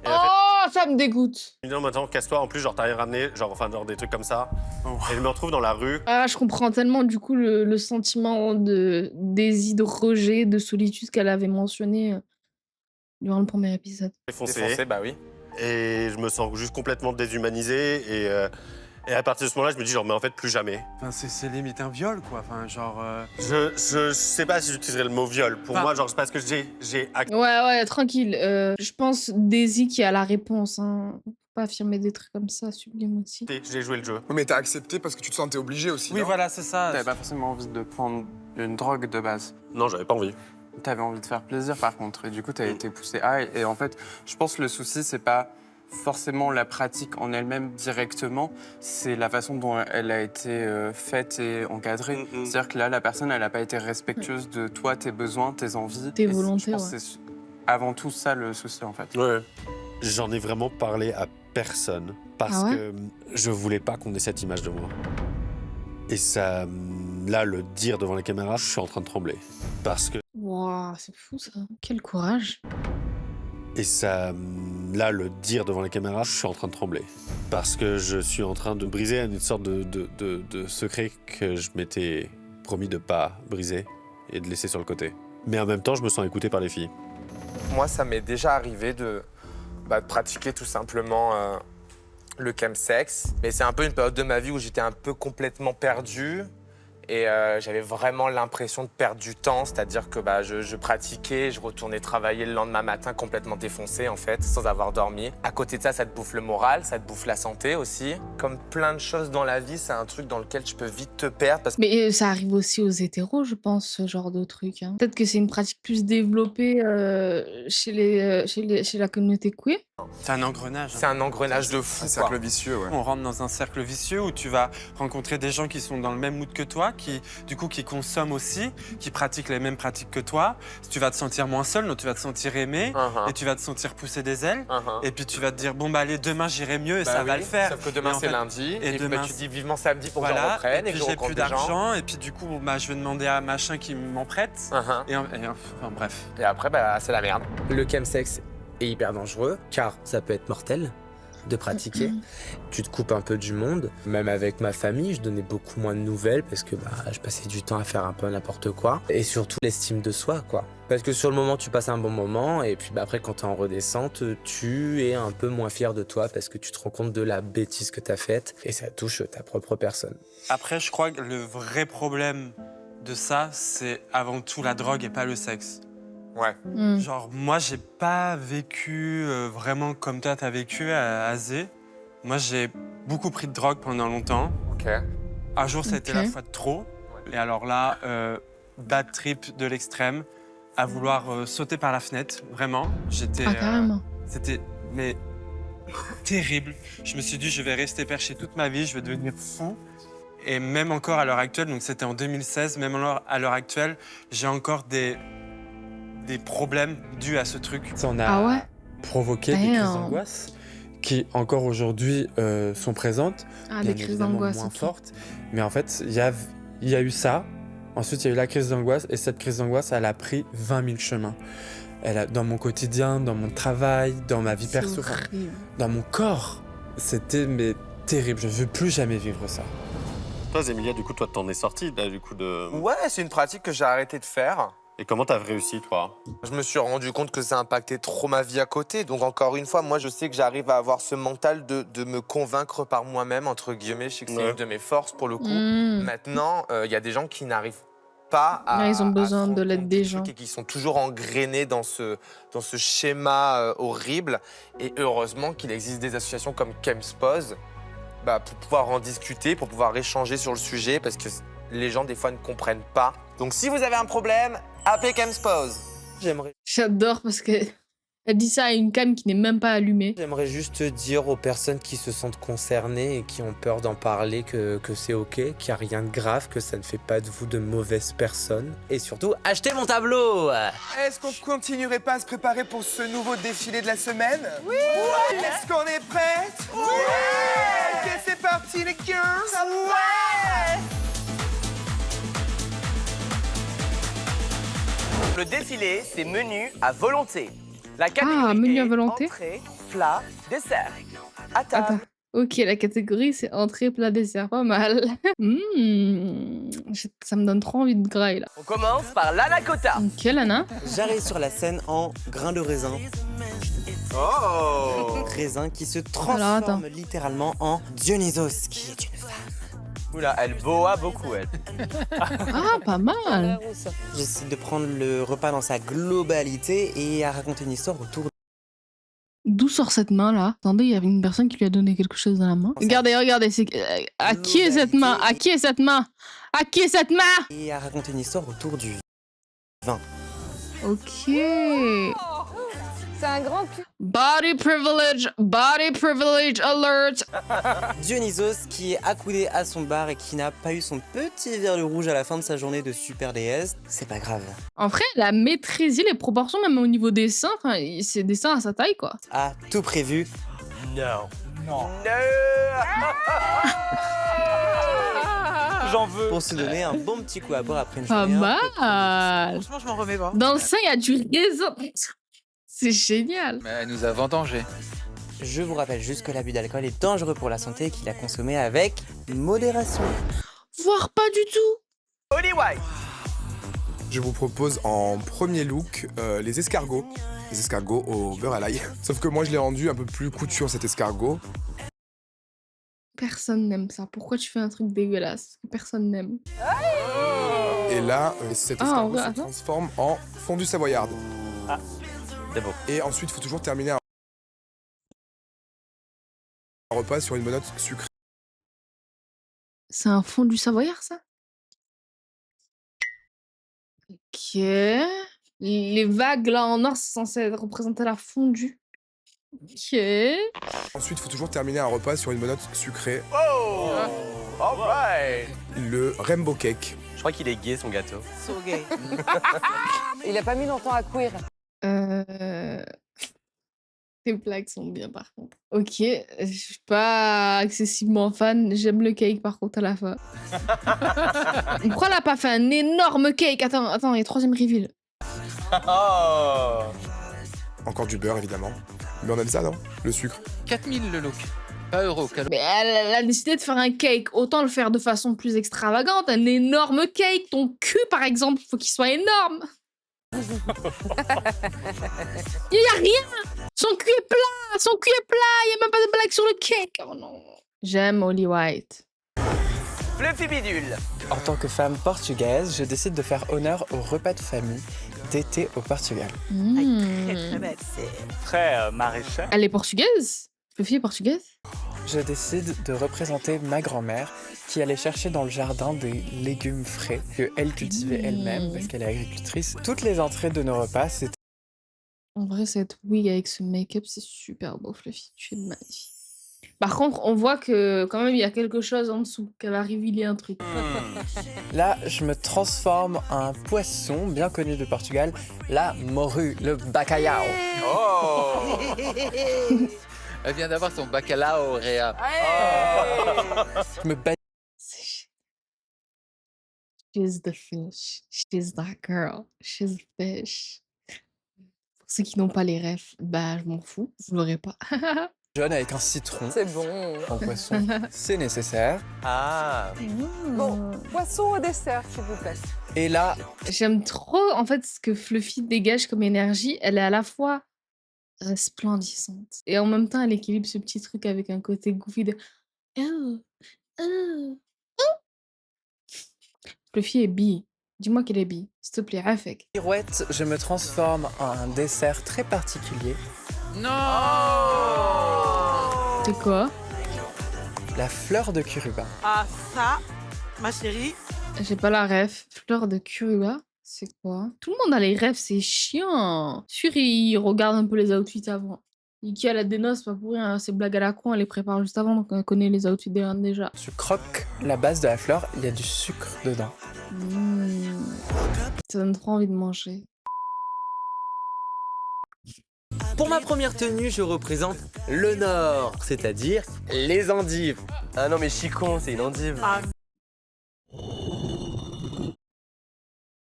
N: Et en
B: Oh, ça me dégoûte.
N: fait, non, maintenant, casse-toi. En plus, genre, t'as rien ramené, genre, enfin, genre, des trucs comme ça. Et je me retrouve dans la rue.
B: Ah, je comprends tellement du coup le sentiment de désir, de rejet, de solitude qu'elle avait mentionné durant le premier épisode.
N: Défoncé,
J: bah oui.
N: Et je me sens juste complètement déshumanisé. Et à partir de ce moment-là, je me dis, genre, mais en fait, plus jamais.
G: Enfin, c'est limite un viol, quoi. Enfin, genre...
N: Je sais pas si j'utiliserais le mot viol. Pour
G: Enfin-
N: moi, genre, c'est parce que j'ai
B: Ouais, tranquille. Je pense Daisy qui a la réponse. Hein. Faut pas affirmer des trucs comme ça, sublime aussi.
E: J'ai joué le jeu.
A: Oui, mais t'as accepté parce que tu te sentais obligé aussi.
H: Oui,
A: non?
H: voilà, c'est ça. T'avais pas forcément envie de prendre une drogue de base.
K: Non, j'avais pas envie.
H: T'avais envie de faire plaisir, par contre. Et du coup, t'as été poussé à. Et en fait, je pense que le souci, c'est pas forcément la pratique en elle-même directement, c'est la façon dont elle a été faite et encadrée. C'est-à-dire que là, la personne, elle n'a pas été respectueuse de toi, tes besoins, tes envies.
B: Tes volontés,
H: je pense que c'est avant tout ça le souci, en fait.
K: Ouais. J'en ai vraiment parlé à personne parce que je voulais pas qu'on ait cette image de moi. Et ça, là, le dire devant les caméras, je suis en train de trembler. Parce que...
B: Waouh, c'est fou ça. Quel courage.
K: Et ça, là, le dire devant les caméras, je suis en train de trembler. Parce que je suis en train de briser une sorte de secret que je m'étais promis de pas briser et de laisser sur le côté. Mais en même temps, je me sens écouté par les filles.
F: Moi, ça m'est déjà arrivé de pratiquer tout simplement le chemsex. Mais c'est un peu une période de ma vie où j'étais un peu complètement perdu. Et j'avais vraiment l'impression de perdre du temps, c'est-à-dire que je pratiquais, je retournais travailler le lendemain matin complètement défoncé en fait, sans avoir dormi. À côté de ça, ça te bouffe le moral, ça te bouffe la santé aussi. Comme plein de choses dans la vie, c'est un truc dans lequel tu peux vite te perdre.
B: Mais ça arrive aussi aux hétéros, je pense, ce genre de truc. Hein. Peut-être que c'est une pratique plus développée chez la communauté queer.
H: C'est un engrenage.
F: C'est un engrenage de fou.
A: Un cercle vicieux, ouais.
H: On rentre dans un cercle vicieux où tu vas rencontrer des gens qui sont dans le même mood que toi, qui consomment aussi, qui pratiquent les mêmes pratiques que toi. Tu vas te sentir moins seul, donc tu vas te sentir aimé, et tu vas te sentir pousser des ailes. Et puis tu vas te dire, bon, allez, demain j'irai mieux et ça va le faire.
F: Sauf que demain c'est lundi, et demain tu dis vivement samedi pour que je reprenne, et
H: puis
F: que je
H: j'ai plus d'argent, et puis du coup, je vais demander à machin qui m'en prête. Enfin, bref.
F: Et après, c'est la merde.
P: Le chemsex est hyper dangereux, car ça peut être mortel de pratiquer. Tu te coupes un peu du monde. Même avec ma famille, je donnais beaucoup moins de nouvelles parce que je passais du temps à faire un peu n'importe quoi. Et surtout l'estime de soi, quoi. Parce que sur le moment, tu passes un bon moment et puis après, quand t'es en redescente, tu es un peu moins fier de toi parce que tu te rends compte de la bêtise que t'as faite et ça touche ta propre personne.
H: Après, je crois que le vrai problème de ça, c'est avant tout la drogue et pas le sexe.
F: Ouais.
H: Genre, moi, j'ai pas vécu vraiment comme toi, t'as vécu à Azé. Moi, j'ai beaucoup pris de drogue pendant longtemps.
F: Ok.
H: Un jour, ça a été la fois de trop. Et alors là, bad trip de l'extrême, à vouloir sauter par la fenêtre, vraiment. J'étais.
B: Carrément.
H: C'était terrible. Je me suis dit, je vais rester perché toute ma vie, je vais devenir fou. Et même encore à l'heure actuelle, donc c'était en 2016, même à l'heure actuelle, j'ai encore des problèmes dus à ce truc.
G: Ça en a provoqué des crises d'angoisse qui, encore aujourd'hui, sont présentes.
B: Ah,
G: bien
B: des crises
G: évidemment
B: d'angoisse,
G: moins
B: ok.
G: fortes. Mais en fait, il y a eu ça. Ensuite, il y a eu la crise d'angoisse. Et cette crise d'angoisse, elle a pris 20 000 chemins. Dans mon quotidien, dans mon travail, dans ma vie perso, dans mon corps. C'était terrible. Je ne veux plus jamais vivre ça.
K: Toi, Zémilia, du coup, toi, t'en es sortie, là, du coup, de...
F: Ouais, c'est une pratique que j'ai arrêté de faire.
K: Et comment t'as réussi, toi?
F: Je me suis rendu compte que ça impactait trop ma vie à côté. Donc encore une fois, moi, je sais que j'arrive à avoir ce mental de me convaincre par moi-même, entre guillemets. Je sais que c'est une de mes forces, pour le coup. Maintenant, il y a des gens qui n'arrivent pas à...
B: Ils ont besoin de l'aide des gens.
F: Et qui sont toujours engrainés dans ce schéma horrible. Et heureusement qu'il existe des associations comme Chemspose pour pouvoir en discuter, pour pouvoir échanger sur le sujet, parce que les gens, des fois, ne comprennent pas. Donc, si vous avez un problème, appelez Chemspose.
B: J'adore parce que elle dit ça à une cam qui n'est même pas allumée.
P: J'aimerais juste dire aux personnes qui se sentent concernées et qui ont peur d'en parler que c'est OK, qu'il n'y a rien de grave, que ça ne fait pas de vous de mauvaises personnes. Et surtout, achetez mon tableau!
O: Est-ce qu'on continuerait pas à se préparer pour ce nouveau défilé de la semaine? Oui! Est-ce qu'on est prête? Oui! Ok, c'est parti les 15! Ouais!
I: Le défilé, c'est menu à volonté. La catégorie
B: menu à
I: est
B: volonté.
I: entrée, plat, dessert. À table.
B: Attends. Ok, la catégorie, c'est entrée, plat, dessert. Pas mal. Ça me donne trop envie de graille, là.
I: On commence par l'Anna Cotta.
B: Ok, Lana.
L: J'arrive sur la scène en grain de raisin.
F: Oh!
L: Raisin qui se
B: Alors, attends.
L: transforme littéralement en Dionysos, qui est une femme.
I: Oula, elle boa beaucoup, elle.
B: Ah, pas mal.
L: J'essaie de prendre le repas dans sa globalité et à raconter une histoire autour
B: D'où sort cette main là? Attendez, il y avait une personne qui lui a donné quelque chose dans la main. Regardez, c'est à qui est cette main? À qui est cette main? À qui est cette main?
L: Et à raconter une histoire autour du vin.
B: Ok.
Q: C'est un grand cul.
B: Body privilege alert.
L: Dionysos qui est accoudé à son bar et qui n'a pas eu son petit verre de rouge à la fin de sa journée de super déesse, c'est pas grave.
B: En vrai, elle a maîtrisé les proportions même au niveau des seins. Enfin, c'est des seins à sa taille quoi.
L: A tout prévu.
I: Non.
O: Non.
I: J'en veux.
L: Pour se donner un bon petit coup à boire après une
B: Pas
L: journée.
B: mal.
M: Franchement, je m'en remets pas.
B: Dans le sein, il y a du raisin. C'est génial.
E: Mais elle nous a vendangé.
L: Je vous rappelle juste que l'abus d'alcool est dangereux pour la santé et qu'il a consommé avec modération.
B: Voire pas du tout.
I: Holly White.
A: Je vous propose en premier look les escargots. Les escargots au beurre à l'ail. Sauf que moi, je l'ai rendu un peu plus couture, cet escargot.
B: Personne n'aime ça. Pourquoi tu fais un truc dégueulasse que personne n'aime?
A: Et là, cet
B: Ah,
A: escargot
B: ouais,
A: se
B: attends.
A: transforme en fondue savoyarde.
I: Ah, c'est beau.
A: Et ensuite, il faut toujours terminer un repas sur une bonne note sucrée.
B: C'est un fondu savoyard, ça? Ok. Les vagues là en or, c'est censé représenter la fondue. Ok.
A: Ensuite, il faut toujours terminer un repas sur une bonne note sucrée.
I: Oh, alright.
A: Le rainbow cake.
I: Je crois qu'il est gay, son gâteau.
M: So gay.
Q: Il a pas mis longtemps à cuire.
B: Tes blagues sont bien par contre. Ok, je suis pas excessivement fan. J'aime le cake par contre à la fin. Pourquoi elle a pas fait un énorme cake? Attends, il y a troisième reveal.
I: Oh.
A: Encore du beurre, évidemment. Mais on aime ça, non? Le sucre.
E: 4000 le look. Pas euros.
B: Mais elle a décidé de faire un cake. Autant le faire de façon plus extravagante. Un énorme cake. Ton cul, par exemple, il faut qu'il soit énorme. Il y a rien. Son cul est plat. Son cul est plat. Il y a même pas de blague sur le cake. Oh non. J'aime Holly White.
I: Fluffy Bidule.
H: En tant que femme portugaise, je décide de faire honneur au repas de famille d'été au Portugal.
I: Très maraîcher.
B: Elle est portugaise? Fluffy est portugaise?
H: Je décide de représenter ma grand-mère qui allait chercher dans le jardin des légumes frais qu'elle cultivait elle-même parce qu'elle est agricultrice. Toutes les entrées de nos repas, c'était...
B: En vrai, cette wig avec ce make-up, c'est super beau, Fluffy. Tu es magnifique. Par contre, on voit que quand même, il y a quelque chose en dessous, qu'elle va révéler un truc.
H: Là, je me transforme en un poisson bien connu de Portugal, la morue, le bacalhau.
I: Oh.
E: Elle vient d'avoir son bacalao, Réa.
H: Je me bats.
B: She's the fish. She's that girl. She's the fish. Pour ceux qui n'ont pas les refs, bah je m'en fous, vous l'aurez pas.
H: Jaune avec un citron.
Q: C'est bon.
H: En poisson, c'est nécessaire.
I: Ah.
Q: Bon, poisson au dessert, s'il vous plaît.
H: Et là,
B: J'aime trop en fait ce que Fluffy dégage comme énergie. Elle est à la fois resplendissante et en même temps elle équilibre ce petit truc avec un côté goofy de oh, oh, oh. Fluffy est bi. Dis-moi qu'elle est bi, s'il te plaît, Rafek.
H: pirouette, je me transforme en un dessert très particulier.
B: C'est quoi?
H: La fleur de Curuba.
M: Ah, ça, ma chérie.
B: J'ai pas la ref. Fleur de Curuba, c'est quoi? Tout le monde a les refs, c'est chiant. Sûr, il regarde un peu les outfits avant. Iki, elle a des noces, pas pour rien. Ces blagues à la con, elle les prépare juste avant, donc elle connaît les outfits des reines déjà.
H: Je croque la base de la fleur, il y a du sucre dedans.
B: Ça donne trop envie de manger.
L: Pour ma première tenue, je représente le Nord, c'est-à-dire les endives.
I: Ah non, mais Chicon, c'est une endive.
M: Ah,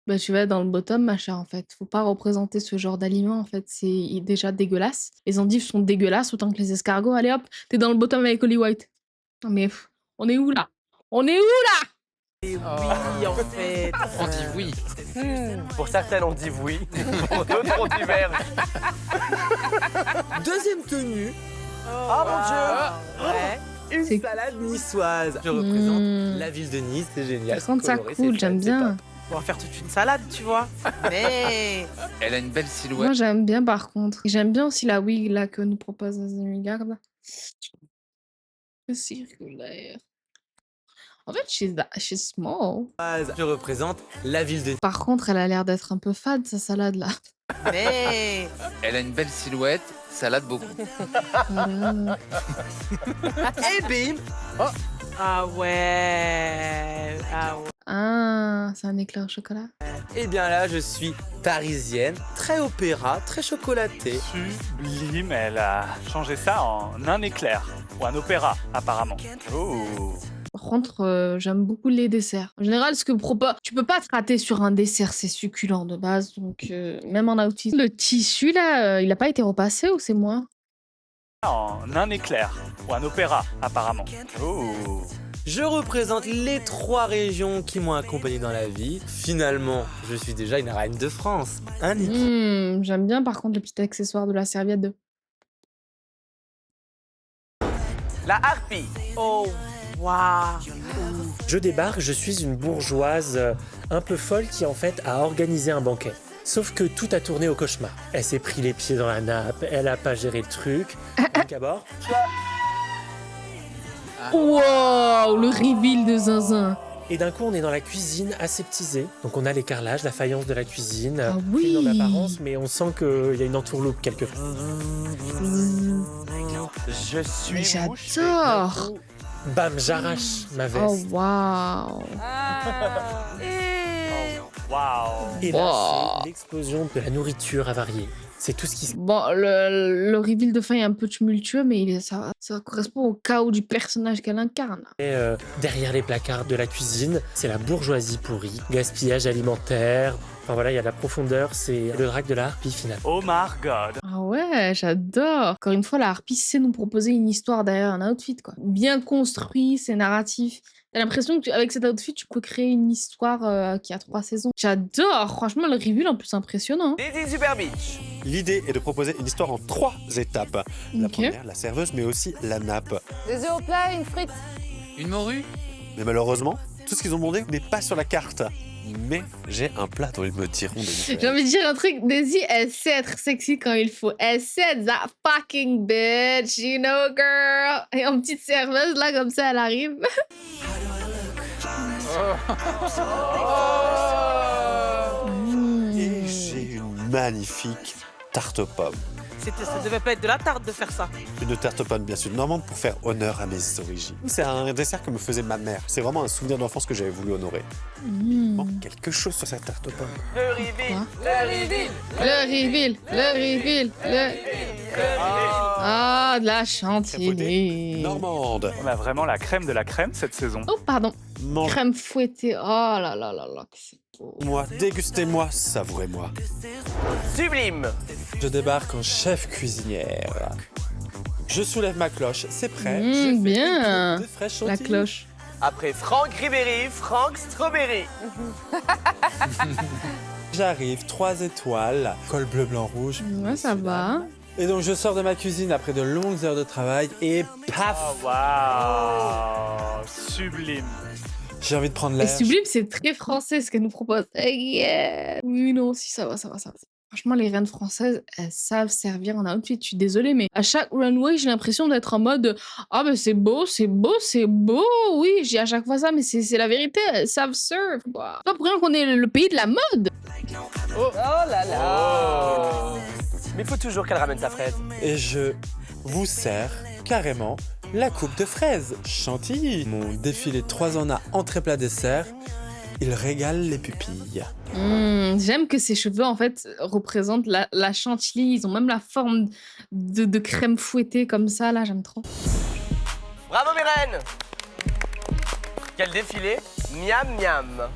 B: Bah, tu vas dans le bottom, ma chère, en fait. Faut pas représenter ce genre d'aliment, en fait. C'est déjà dégueulasse. Les endives sont dégueulasses autant que les escargots. Allez hop, t'es dans le bottom avec Holly White. Non mais, on est où là? On est où là?
M: et oui, en fait.
E: On dit oui.
I: Pour certaines, on dit oui. Pour d'autres, on dit merde.
L: Deuxième tenue.
I: Oh mon Dieu.
M: Ouais.
L: Une salade niçoise. Je représente la ville de Nice, c'est génial.
B: Par contre, ça
L: coloré,
B: cool,
L: c'est
B: j'aime
L: fun, c'est
B: bien.
L: top.
M: On va faire toute une salade, tu vois. Mais
O: Elle a une belle silhouette.
B: Moi, j'aime bien par contre. Et j'aime bien aussi la wig là que nous propose Azimi Garde. Circulaire. En fait, she's small.
P: Je représente la ville de...
B: Par contre, elle a l'air d'être un peu fade, sa salade là.
M: mais
O: Elle a une belle silhouette, salade beaucoup.
B: Voilà.
P: Et bim!
M: ah ouais.
B: Ah, c'est un éclair au chocolat.
P: Eh bien là, je suis parisienne, très opéra, très chocolatée.
R: Sublime, elle a changé ça en un éclair. Ou un opéra, apparemment. Oh.
B: Par contre, j'aime beaucoup les desserts. En général, ce que propose, tu peux pas te rater sur un dessert, c'est succulent de base, donc même en outfit. Le tissu là, il a pas été repassé ou c'est moi?
R: En un éclair. Ou un opéra, apparemment. Oh.
P: Je représente les 3 régions qui m'ont accompagné dans la vie. Finalement, je suis déjà une reine de France. Hein, Niki?
B: J'aime bien par contre le petit accessoire de la serviette de...
I: La harpie.
M: Oh, waouh.
C: Je débarque, je suis une bourgeoise un peu folle qui en fait a organisé un banquet. Sauf que tout a tourné au cauchemar. Elle s'est pris les pieds dans la nappe, elle a pas géré le truc. Donc à bord...
B: Wow, le reveal de Zinzin.
C: Et d'un coup, on est dans la cuisine aseptisée. Donc on a les carrelages, la faïence de la cuisine.
B: Ah oui.
C: Clean en apparence, mais on sent qu'il y a une entourloupe quelque part.
I: Je suis
B: Mais j'adore.
C: Bam, j'arrache ma veste.
B: Oh waouh.
R: Waouh.
C: Et là,
B: Wow.
C: c'est l'explosion de la nourriture avariée. C'est tout ce qui se...
B: Bon, le reveal de fin est un peu tumultueux, mais ça correspond au chaos du personnage qu'elle incarne.
C: derrière les placards de la cuisine. C'est la bourgeoisie pourrie, gaspillage alimentaire. Enfin voilà, il y a de la profondeur, c'est le drac de la harpie finalement.
R: Oh my god.
B: Ah ouais, j'adore. Encore une fois, la harpie sait nous proposer une histoire derrière un outfit, quoi. Bien construit, c'est narratif. T'as l'impression qu'avec cet outfit, tu peux créer une histoire qui a 3 saisons. J'adore. Franchement, le reveal en plus impressionnant.
I: Daisy Super Beach.
K: L'idée est de proposer une histoire en 3 étapes. La
B: Ok.
K: première, la serveuse, mais aussi la nappe.
Q: Des œufs au plat et une frite.
O: Une morue?
K: Mais malheureusement, tout ce qu'ils ont demandé n'est pas sur la carte. Mais j'ai un plat dont ils me diront des
B: J'ai envie de dire un truc, Daisy, elle sait être sexy quand il faut. Elle sait être that fucking bitch, you know, girl. Et en petite serveuse, là, comme ça, elle arrive.
K: Et j'ai une magnifique tarte aux pommes.
M: Ça devait pas être de la tarte de faire ça.
K: Une tarte aux pommes, bien sûr, normande pour faire honneur à mes origines. C'est un dessert que me faisait ma mère. C'est vraiment un souvenir d'enfance que j'avais voulu honorer. Il manque quelque chose sur cette tarte aux pommes.
I: Le reveal.
B: Le reveal. Ah, de la chantilly.
K: Normande.
R: On a vraiment la crème de la crème cette saison.
B: Oh, pardon.
K: Mange-
B: Crème fouettée. Oh là là là là, que c'est beau.
K: Moi, dégustez-moi, savourez-moi.
I: Sublime.
G: Je débarque en chef cuisinière. Je soulève ma cloche, c'est prêt. Je fais
B: Bien.
G: une de fraîche
B: La
G: chantilly.
B: cloche.
I: Après Franck Ribéry, Franck Strawberry.
G: J'arrive, 3 étoiles, col bleu, blanc, rouge.
B: Ouais, ça va.
G: Et donc je sors de ma cuisine après de longues heures de travail et paf,
R: Oh, waouh. Sublime.
G: j'ai envie de prendre
B: Et
G: l'air.
B: Sublime, c'est très français ce qu'elle nous propose. Yeah. Oui, non, si, ça va. Franchement, les reines françaises, elles savent servir en outfit. Je suis désolée, mais à chaque runway, j'ai l'impression d'être en mode ah, ben c'est beau. Oui, j'ai à chaque fois ça, mais c'est la vérité. Elles savent serve, quoi. C'est pas pour rien qu'on est le pays de la mode.
Q: Oh là là.
I: Mais il faut toujours qu'elle ramène sa fraise.
G: Et je vous sers carrément la coupe de fraises chantilly. Mon défilé 3 en 1 entrée plat dessert, il régale les pupilles.
B: J'aime que ces cheveux, en fait, représentent la chantilly. Ils ont même la forme de crème fouettée comme ça, là, j'aime trop.
I: Bravo mes reines. Quel défilé. Miam miam.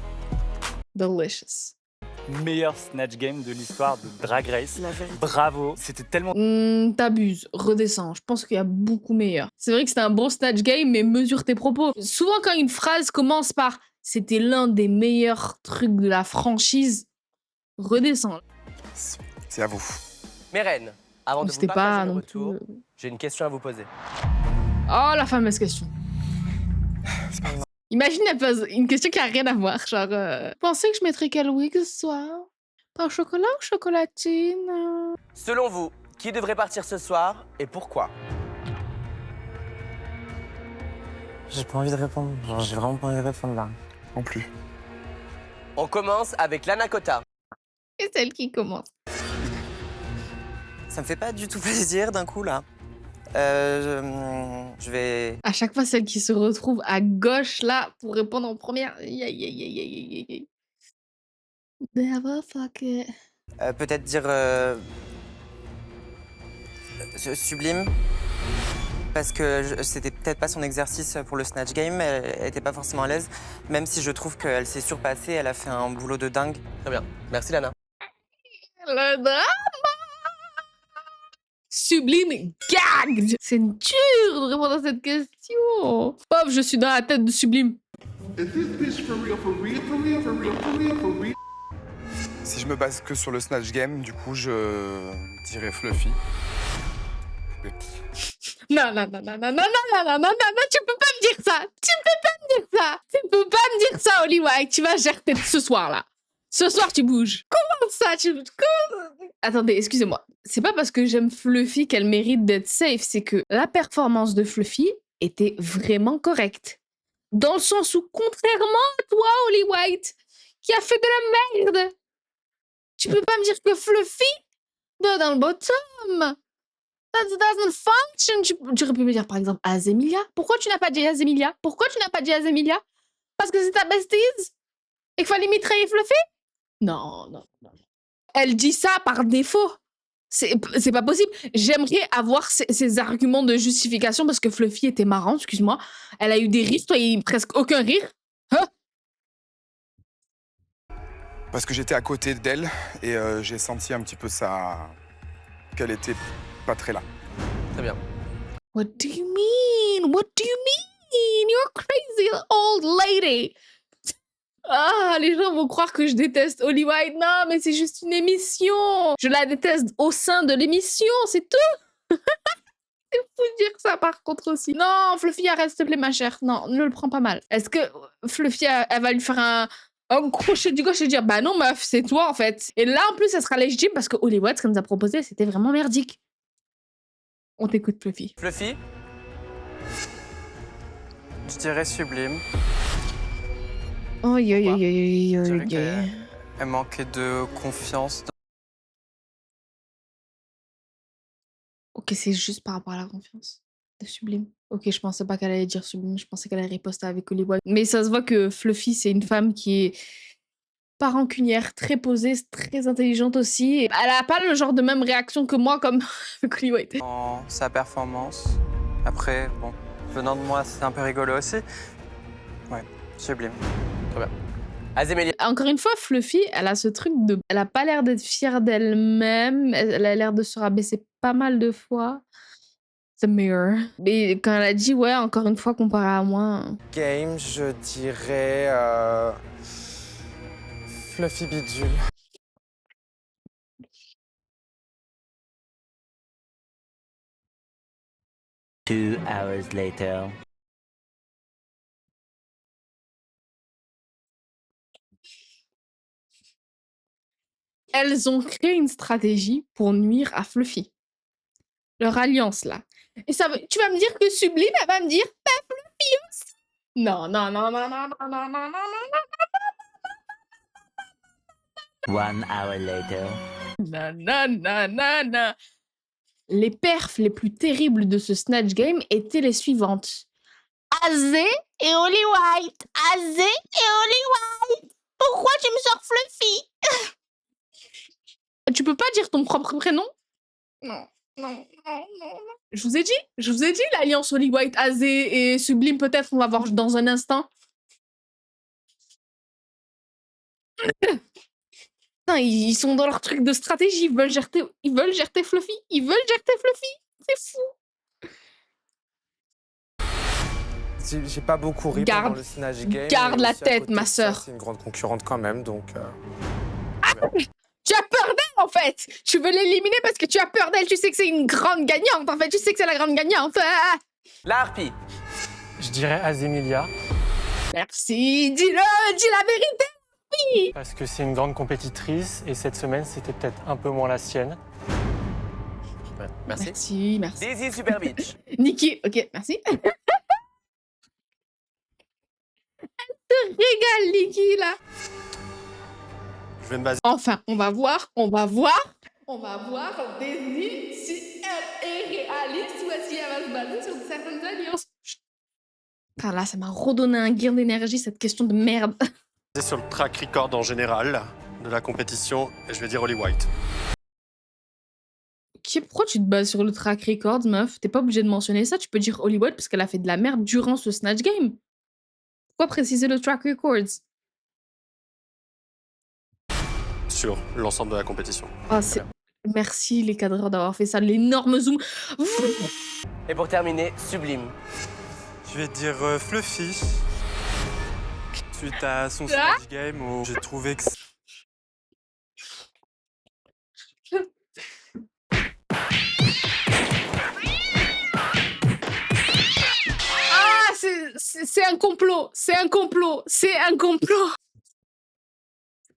B: Delicious.
R: Meilleur snatch game de l'histoire de Drag Race. Bravo. C'était tellement...
B: T'abuses, redescends. Je pense qu'il y a beaucoup meilleur. C'est vrai que c'était un bon snatch game, mais mesure tes propos. Souvent, quand une phrase commence par « c'était l'un des meilleurs trucs de la franchise », redescends.
A: C'est à vous.
I: Mes reines, avant de vous
B: C'était pas
I: partager
B: non
I: mon
B: plus...
I: retour, j'ai une question à vous poser.
B: Oh, la fameuse question. Imagine, elle pose une question qui a rien à voir. Genre, pensez que je mettrais quel wig ce soir? Pain au chocolat ou chocolatine?
I: Selon vous, qui devrait partir ce soir et pourquoi?
L: J'ai pas envie de répondre. Genre, j'ai vraiment pas envie de répondre là.
A: Non plus.
I: On commence avec Lana Kota.
B: C'est celle qui commence.
D: Ça me fait pas du tout plaisir d'un coup là. Je vais.
B: À chaque fois, celle qui se retrouve à gauche là pour répondre en première. Aïe, aïe, aïe, aïe, aïe, aïe. Never fuck it.
D: Peut-être dire Sublime, parce que c'était peut-être pas son exercice pour le Snatch Game, elle était pas forcément à l'aise, même si je trouve qu'elle s'est surpassée, elle a fait un boulot de dingue.
I: Très bien, merci Lana.
B: Le drama. Sublime gagged. C'est dur de répondre à cette question. Pauvre, je suis dans la tête de Sublime.
A: Si je me base que sur le Snatch Game, du coup, je dirais Fluffy.
B: Non, non, non, non, non, non, non, non, non, non, non, tu peux pas me dire ça. Tu peux pas me dire ça. Tu peux pas me dire ça, Holly White. Tu vas gérer ce soir là. Ce soir, tu bouges. Comment ça, Attendez, excusez-moi. C'est pas parce que j'aime Fluffy qu'elle mérite d'être safe, c'est que la performance de Fluffy était vraiment correcte. Dans le sens où, contrairement à toi, Holly White, qui a fait de la merde, tu peux pas me dire que Fluffy, dans le bottom, that doesn't function. Tu aurais pu me dire, par exemple, Azemilia. Pourquoi tu n'as pas dit Azemilia? Pourquoi tu n'as pas dit Azemilia? Parce que c'est ta besties? Et qu'il fallait mitrailler Fluffy? Non, non, non. Elle dit ça par défaut. C'est pas possible. J'aimerais avoir ces arguments de justification parce que Fluffy était marrant, excuse-moi. Elle a eu des rires, toi, il y a eu presque aucun rire. Hein?
A: Parce que j'étais à côté d'elle et j'ai senti un petit peu ça. Qu'elle était pas très là.
I: Très bien.
B: What do you mean? What do you mean? You're crazy old lady. Ah, les gens vont croire que je déteste Holly White. Non, mais c'est juste une émission. Je la déteste au sein de l'émission, c'est tout. C'est fou de dire ça par contre aussi. Non, Fluffy, arrête s'il te plaît, ma chère. Non, ne le prends pas mal. Est-ce que Fluffy, elle va lui faire un crochet du gauche et dire bah non, meuf, c'est toi en fait. Et là, en plus, ça sera légitime parce que Holly White, ce qu'elle nous a proposé, c'était vraiment merdique. On t'écoute, Fluffy.
I: Fluffy?
E: Je dirais Sublime.
B: Oh, yo, yo, yo, yo, yo, yo.
E: Elle manquait de confiance.
B: Ok, c'est juste par rapport à la confiance de Sublime. Ok, je pensais pas qu'elle allait dire Sublime, je pensais qu'elle allait riposter avec Holly White. Mais ça se voit que Fluffy, c'est une femme qui est pas rancunière, très posée, très intelligente aussi. Et elle a pas le genre de même réaction que moi, comme avec Holly White.
E: Dans sa performance. Après, bon, venant de moi, c'est un peu rigolo aussi. Ouais, Sublime.
I: Très bien. Azemilia.
B: Encore une fois, Fluffy, elle a ce truc de... Elle a pas l'air d'être fière d'elle-même. Elle a l'air de se rabaisser pas mal de fois. The Mirror. Mais quand elle a dit, ouais, encore une fois, comparé à moi...
F: Game, je dirais... Fluffy Bidule.
S: Two hours later.
B: Elles ont créé une stratégie pour nuire à Fluffy. Leur alliance, là. Et ça, tu vas me dire que Sublime, elle va me dire, bah, Fluffy aussi. Non, non, non, non, non, non, non, non, non, non.
S: 1 hour later.
B: Non, non, non, non, non. Les perfs les plus terribles de ce Snatch Game étaient les suivantes. Azé et Holly White. Azé et Holly White. Pourquoi tu me sors Fluffy? Tu peux pas dire ton propre prénom? Non, non, non, non, non. Je vous ai dit, l'alliance Holly White, Azé et Sublime, peut-être, on va voir dans un instant. Putain, ils sont dans leur truc de stratégie, ils veulent jeter Fluffy, c'est fou.
F: J'ai pas beaucoup ri pendant le Snatch Game.
B: Garde la
F: aussi, à
B: tête,
F: côté
B: ma
F: de ça,
B: sœur.
F: C'est une grande concurrente quand même, donc...
B: Tu as peur d'elle, en fait. Tu veux l'éliminer parce que tu as peur d'elle. Tu sais que c'est une grande gagnante, en fait. Tu sais que c'est la grande gagnante. Ah.
I: La harpie.
R: Je dirais Azemilia.
B: Merci, dis-le, dis la vérité. Oui.
C: Parce que c'est une grande compétitrice et cette semaine, c'était peut-être un peu moins la sienne.
I: Ouais, merci.
B: Merci, merci.
I: Daisy Super Beach.
B: Nikki, ok, merci. Elle te régale, Nikki, là.
K: Je vais me baser.
B: Enfin, on va voir Daisy si elle est réaliste ou si elle va se baser sur certaines alliances. Enfin, là, ça m'a redonné un gain d'énergie, cette question de merde.
K: Sur le track record en général de la compétition, et je vais dire Holly White.
B: Pourquoi tu te bases sur le track record, meuf? T'es pas obligé de mentionner ça, tu peux dire Hollywood parce qu'elle a fait de la merde durant ce Snatch Game. Pourquoi préciser le track records?
K: Sur l'ensemble de la compétition.
B: Ah, merci les cadreurs d'avoir fait ça, l'énorme zoom.
I: Et pour terminer, Sublime.
G: Je vais dire Fluffy. Suite à son Snatch Game où j'ai trouvé que...
B: Ah, c'est un complot, c'est un complot, c'est un complot.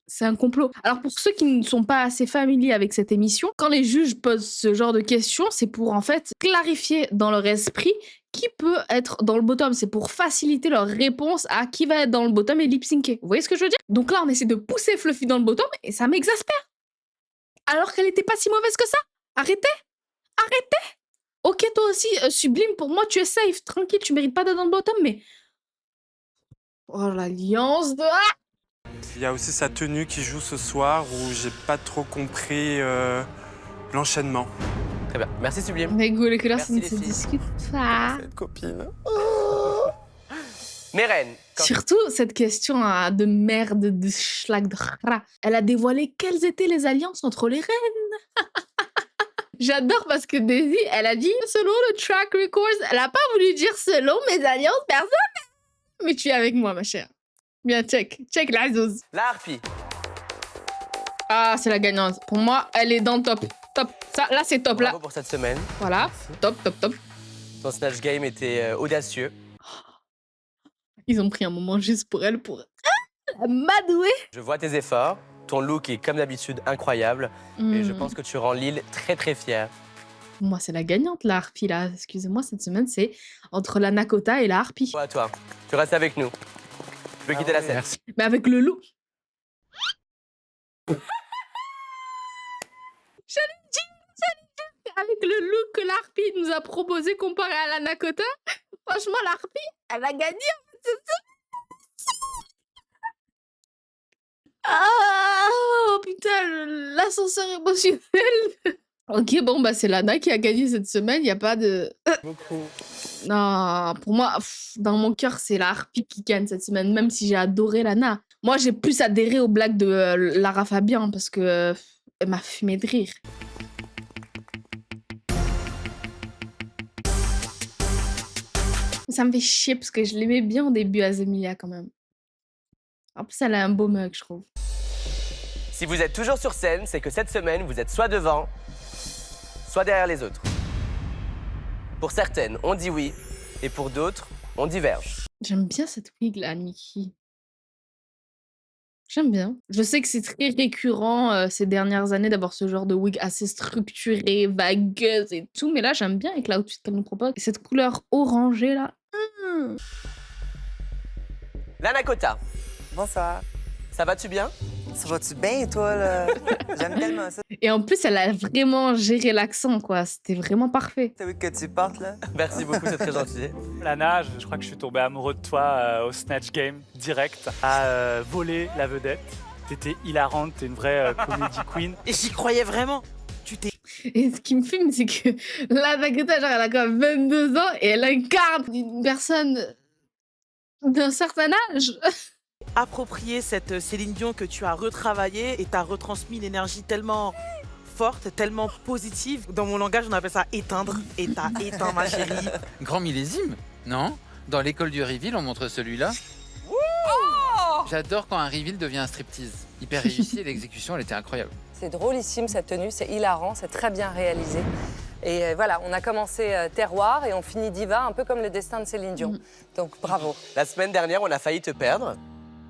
B: C'est un complot. Alors pour ceux qui ne sont pas assez familiers avec cette émission, quand les juges posent ce genre de questions, c'est pour en fait clarifier dans leur esprit qui peut être dans le bottom. C'est pour faciliter leur réponse à qui va être dans le bottom et lip-syncer. Vous voyez ce que je veux dire? Donc là, on essaie de pousser Fluffy dans le bottom et ça m'exaspère. Alors qu'elle était pas si mauvaise que ça. Arrêtez. Arrêtez. Ok, toi aussi, Sublime, pour moi, tu es safe. Tranquille, tu mérites pas d'être dans le bottom, mais... Oh, l'alliance de... Ah,
G: Il y a aussi sa tenue qui joue ce soir où j'ai pas trop compris l'enchaînement.
I: Très bien. Merci Sublime.
B: mais go, les couleurs, ça
I: Merci,
B: ne se
I: les filles.
B: discute pas.
G: Cette copine.
I: Meren.
B: Surtout cette question de merde, de schlag, de khra. Elle a dévoilé quelles étaient les alliances entre les reines. J'adore parce que Daisy, elle a dit selon le track records. Elle a pas voulu dire selon mes alliances personnelles. Mais tu es avec moi, ma chère. Bien, check la zose.
I: La harpie.
B: Ah, c'est la gagnante. Pour moi, elle est dans le top. Top. Ça, là, c'est top.
I: Bravo
B: Là.
I: pour cette semaine.
B: Voilà. Top.
I: Ton Snatch Game était audacieux.
B: Ils ont pris un moment juste pour elle, pour la madouée.
I: Je vois tes efforts. Ton look est comme d'habitude incroyable. Et je pense que tu rends Lille très très fière.
B: Pour moi, c'est la gagnante, la harpie, là. Excusez-moi, cette semaine, c'est entre la Nakota et la harpie.
I: À toi. Tu restes avec nous. Tu peux quitter la scène.
G: Merci.
B: Mais avec le loup. J'allais dire, avec le look que l'harpie nous a proposé comparé à la Nakota, franchement, l'harpie, elle a gagné. Ah, oh putain, l'ascenseur émotionnel. Ok, bon, bah c'est Lana qui a gagné cette semaine, il n'y a pas de...
I: Beaucoup.
B: Non, pour moi, dans mon cœur, c'est la harpie qui gagne cette semaine, même si j'ai adoré Lana. Moi, j'ai plus adhéré aux blagues de Lara Fabian parce que elle m'a fumé de rire. Ça me fait chier parce que je l'aimais bien au début, Azemilia, quand même. En plus, elle a un beau mug, je trouve.
I: Si vous êtes toujours sur scène, c'est que cette semaine, vous êtes soit devant, soit derrière les autres. Pour certaines, on dit oui, et pour d'autres, on diverge.
B: J'aime bien cette wig-là, Nikki. J'aime bien. Je sais que c'est très récurrent ces dernières années d'avoir ce genre de wig assez structuré, vagueuse et tout, mais là, j'aime bien avec l'outfit qu'elle nous propose. Et cette couleur orangée, là.
I: La Nakota.
L: Bonsoir.
I: Ça va-tu bien?
L: Ça va-tu bien, toi, là? J'aime tellement ça.
B: Et en plus, elle a vraiment géré l'accent, quoi. C'était vraiment parfait.
L: T'as vu que tu partes, là?
I: Merci beaucoup, c'est très gentil.
R: Lana, je crois que je suis tombé amoureux de toi au Snatch Game direct, à voler la vedette. T'étais hilarante, t'es une vraie comedy queen.
M: Et j'y croyais vraiment.
B: Et ce qui me fume, c'est que la Nakota, genre, elle a quand même 22 ans et elle incarne une personne d'un certain âge.
M: Approprier cette Céline Dion que tu as retravaillée et t'as retransmis une énergie tellement forte, tellement positive. Dans mon langage, on appelle ça éteindre. Et t'as éteint, ma chérie.
T: Grand millésime, non? Dans l'école du reveal, on montre celui-là. J'adore quand un reveal devient un striptease. Hyper réussi et l'exécution, elle était incroyable.
Q: C'est drôlissime cette tenue, c'est hilarant, c'est très bien réalisé. Et voilà, on a commencé terroir et on finit diva, un peu comme le destin de Céline Dion. Donc bravo.
I: La semaine dernière, on a failli te perdre.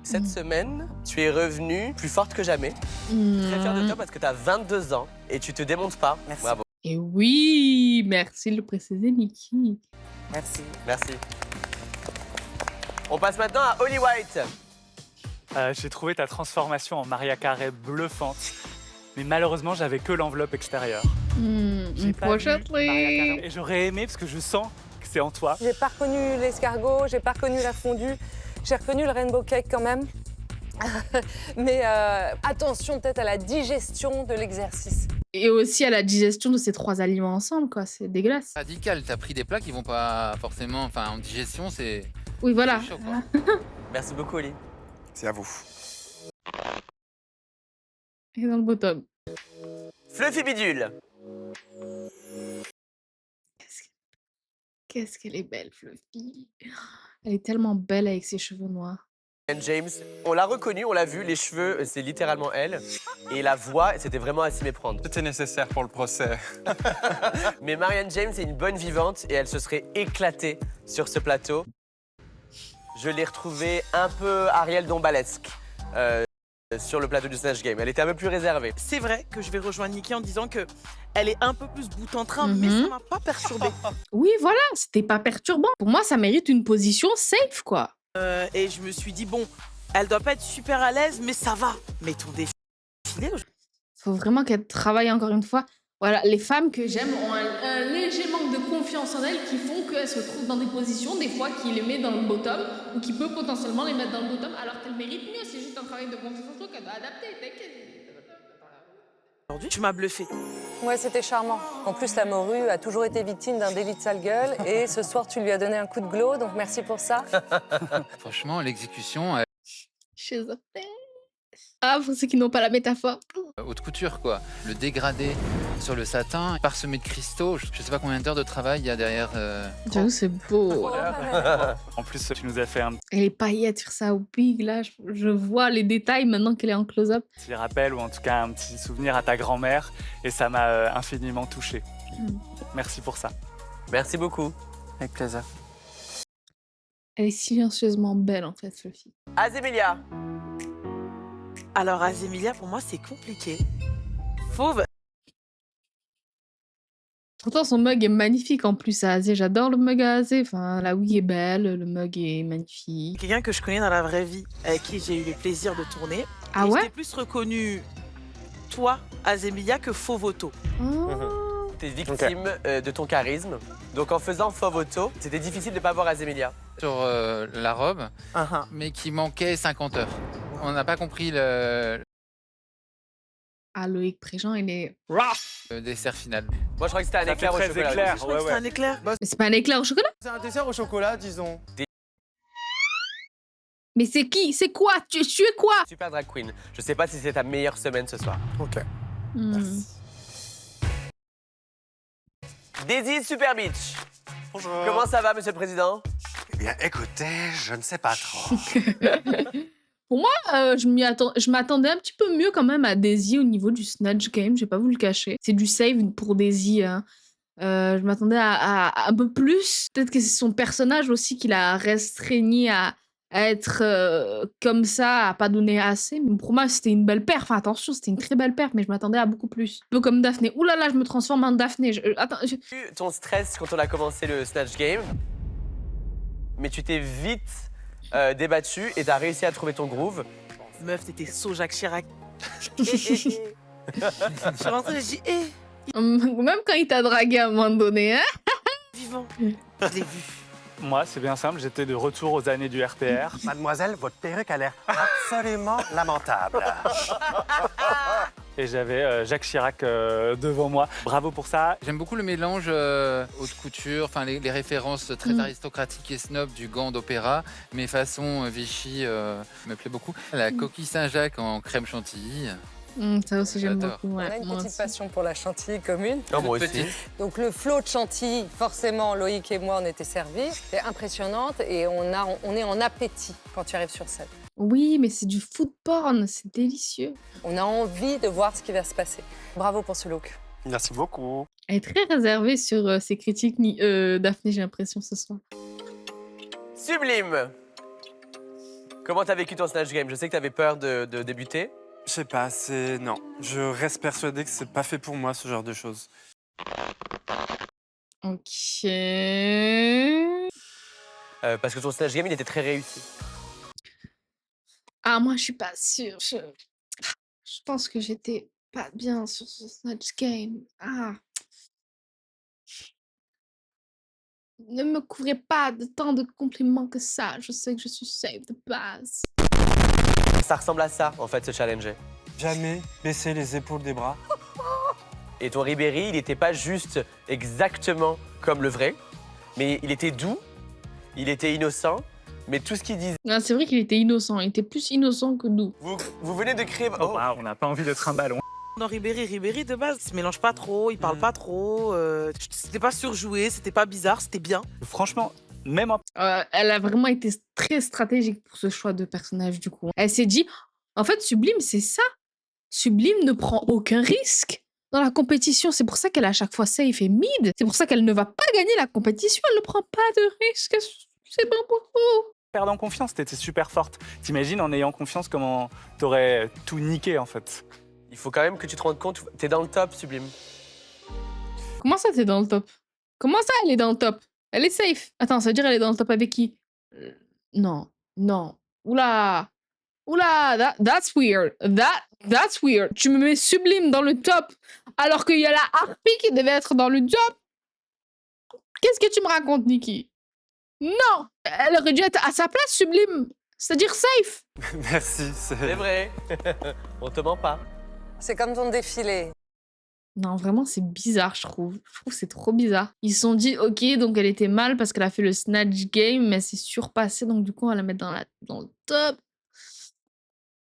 I: Cette semaine, tu es revenue plus forte que jamais. Très fière de toi parce que tu as 22 ans et tu te démontes pas.
Q: Merci.
I: Bravo.
B: Et oui, merci de le préciser, Niki.
Q: Merci.
I: Merci. On passe maintenant à Holly White.
R: J'ai trouvé ta transformation en Maria Carey bluffante. Mais malheureusement, j'avais que l'enveloppe extérieure. J'ai pas vu Maria Carey. Et j'aurais aimé parce que je sens que c'est en toi.
Q: J'ai pas reconnu l'escargot, j'ai pas reconnu la fondue, j'ai reconnu le rainbow cake quand même. Mais attention peut-être à la digestion de l'exercice.
B: Et aussi à la digestion de ces 3 aliments ensemble, quoi. C'est dégueulasse.
T: Radical, t'as pris des plats qui vont pas forcément... Enfin, en digestion, c'est...
B: Oui, voilà.
T: c'est chaud, quoi.
I: Merci beaucoup, Holly.
A: C'est à vous.
B: Et dans le bottom.
I: Fluffy Bidule.
B: Qu'est-ce qu'elle est belle, Fluffy. Elle est tellement belle avec ses cheveux noirs.
I: Marianne James, on l'a reconnue, on l'a vu, les cheveux, c'est littéralement elle. Et la voix, c'était vraiment à s'y méprendre.
E: C'était nécessaire pour le procès.
I: Mais Marianne James est une bonne vivante et elle se serait éclatée sur ce plateau. Je l'ai retrouvée un peu Ariel Dombalesque sur le plateau du Snatch Game. Elle était un peu plus réservée.
M: C'est vrai que je vais rejoindre Niki en disant que elle est un peu plus bout en train, mais ça m'a pas perturbée.
B: Oui, voilà, c'était pas perturbant. Pour moi, ça mérite une position safe, quoi.
M: Et je me suis dit, bon, elle doit pas être super à l'aise, mais ça va. Mais ton défilé...
B: Faut vraiment qu'elle travaille encore une fois. Voilà, les femmes que j'aime ont un léger manque de confiance en elles qui font qu'elles se trouvent dans des positions, des fois, qui les met dans le bottom ou qui peut potentiellement les mettre dans le bottom alors qu'elles méritent mieux. C'est juste un travail de confiance en soi qu'elle doit adapter, t'inquiète.
M: Aujourd'hui, tu m'as bluffé.
Q: Ouais, c'était charmant. En plus, la morue a toujours été victime d'un délit de sale gueule et ce soir, tu lui as donné un coup de glow, donc merci pour ça.
T: Franchement, l'exécution,
B: Schizophrène. Ah, pour ceux qui n'ont pas la métaphore.
T: haute couture, quoi. Le dégradé sur le satin, parsemé de cristaux. Je sais pas combien d'heures de travail il y a derrière.
B: J'avoue, c'est beau.
R: En plus, tu nous as fait un
B: Et les paillettes sur sa wig, là, je vois les détails maintenant qu'elle est en close-up.
R: petit rappel ou en tout cas un petit souvenir à ta grand-mère et ça m'a infiniment touché. Merci pour ça.
I: Merci beaucoup.
E: Avec plaisir.
B: Elle est silencieusement belle, en fait, Fluffy.
I: Azemilia.
M: Alors, Azemilia, pour moi, c'est compliqué. Fauve.
B: Pourtant, son mug est magnifique en plus à Azé. J'adore le mug à Azé. Enfin, la wig est belle, le mug est magnifique.
M: Quelqu'un que je connais dans la vraie vie, avec qui j'ai eu le plaisir de tourner.
B: Ah
M: et
B: ouais?
M: j'ai plus reconnu toi, Azemilia, que Fauvoto.
I: T'es victime de ton charisme. Donc en faisant Fauvoto, c'était difficile de ne pas voir Azemilia.
T: Sur la robe, mais qui manquait 50 heures. On n'a pas compris le
B: Ah, Loïc Préjean, il est...
T: dessert final.
I: Moi, je crois que c'était un
R: Ça
I: éclair
R: fait
I: au
R: très
I: chocolat.
R: éclair,
M: Je crois que c'est un éclair.
B: Mais c'est pas un éclair au chocolat?
O: C'est un dessert au chocolat, disons.
B: Mais c'est qui? C'est quoi? Tu es quoi?
I: Super drag queen. Je sais pas si c'est ta meilleure semaine ce soir.
A: Ok.
I: Daisy Super Beach.
N: Bonjour.
I: Comment ça va, monsieur le président?
N: Eh bien, écoutez, je ne sais pas trop.
B: Pour moi, je m'attendais un petit peu mieux quand même à Daisy au niveau du Snatch Game, je vais pas vous le cacher. C'est du save pour Daisy. Hein. Je m'attendais à un peu plus. Peut-être que c'est son personnage aussi qui l'a restreigni à être comme ça, à pas donner assez. Mais pour moi, c'était une belle perf. Enfin, attention, c'était une très belle perf, mais je m'attendais à beaucoup plus. Un peu comme Daphné. Ouh là là, je me transforme en Daphné.
I: Ton stress quand on a commencé le Snatch Game, mais tu t'es vite débattu et t'as réussi à trouver ton groove.
M: Meuf, t'étais so Jacques Chirac. Je suis rentrée, j'ai dit,
B: Même quand il t'a dragué à un moment donné, hein.
M: Vivant. Je l'ai vu.
R: Moi, c'est bien simple, j'étais de retour aux années du RPR.
N: Mademoiselle, votre perruque a l'air absolument lamentable.
R: Et j'avais Jacques Chirac devant moi. Bravo pour ça.
T: J'aime beaucoup le mélange haute couture, enfin les références très aristocratiques et snob du gant d'opéra, mais façon Vichy me plaît beaucoup. La coquille Saint-Jacques en crème chantilly.
B: Ça aussi, j'aime
T: J'adore.
B: beaucoup.
Q: On
B: Ouais,
Q: a une
B: moi
Q: petite
B: aussi.
Q: passion pour la chantilly commune.
I: Non, moi aussi.
T: Petite.
Q: Donc le flot de chantilly, forcément, Loïc et moi, on était servis. C'est impressionnante et on est en appétit quand tu arrives sur scène.
B: Oui, mais c'est du food porn, c'est délicieux.
Q: On a envie de voir ce qui va se passer. Bravo pour ce look.
K: Merci beaucoup.
B: Elle est très réservée sur ses critiques, Daphné, j'ai l'impression, ce soir.
I: Sublime. Comment t'as vécu ton Snatch Game? Je sais que t'avais peur de débuter.
H: Je sais pas, non. Je reste persuadé que c'est pas fait pour moi, ce genre de choses.
B: Ok.
I: Parce que ton Snatch Game, il était très réussi.
B: Ah, moi, je suis pas sûre. Je pense que j'étais pas bien sur ce Snatch Game. Ah. Ne me couvrez pas de tant de compliments que ça. Je sais que je suis safe de base.
I: Ça ressemble à ça, en fait, ce challenge.
H: Jamais baisser les épaules des bras.
I: Et ton Ribéry, il n'était pas juste exactement comme le vrai, mais il était doux, il était innocent, mais tout ce qu'il disait...
B: Non, c'est vrai qu'il était innocent. Il était plus innocent que nous.
I: Vous venez de créer...
R: Oh, wow, on n'a pas envie d'être un ballon.
M: Non, Ribéry de base, il se mélange pas trop, il parle pas trop, c'était pas surjoué, c'était pas bizarre, c'était bien.
R: Franchement, même en...
B: Elle a vraiment été très stratégique pour ce choix de personnage, du coup. Elle s'est dit, en fait, Sublime, c'est ça. Sublime ne prend aucun risque dans la compétition. C'est pour ça qu'elle est à chaque fois safe et mid. C'est pour ça qu'elle ne va pas gagner la compétition. Elle ne prend pas de risque. C'est bon pour vous.
R: Perdre en confiance, t'étais super forte. T'imagines en ayant confiance comment t'aurais tout niqué, en fait.
I: Il faut quand même que tu te rendes compte, t'es dans le top, Sublime.
B: Comment ça, t'es dans le top? Comment ça, elle est dans le top? Elle est safe. Attends, ça veut dire elle est dans le top avec qui? Non, non. Oula. Oula, that's weird. That's weird. Tu me mets Sublime dans le top alors qu'il y a la Harpie qui devait être dans le top. Qu'est-ce que tu me racontes, Nikki? Non, elle aurait dû être à sa place, Sublime. C'est-à-dire safe.
H: Merci,
I: C'est vrai. On te ment pas.
Q: C'est comme ton défilé.
B: Non, vraiment, c'est bizarre, je trouve. Je trouve que c'est trop bizarre. Ils se sont dit, ok, donc elle était mal parce qu'elle a fait le Snatch Game, mais elle s'est surpassée, donc du coup, on va la mettre dans le top.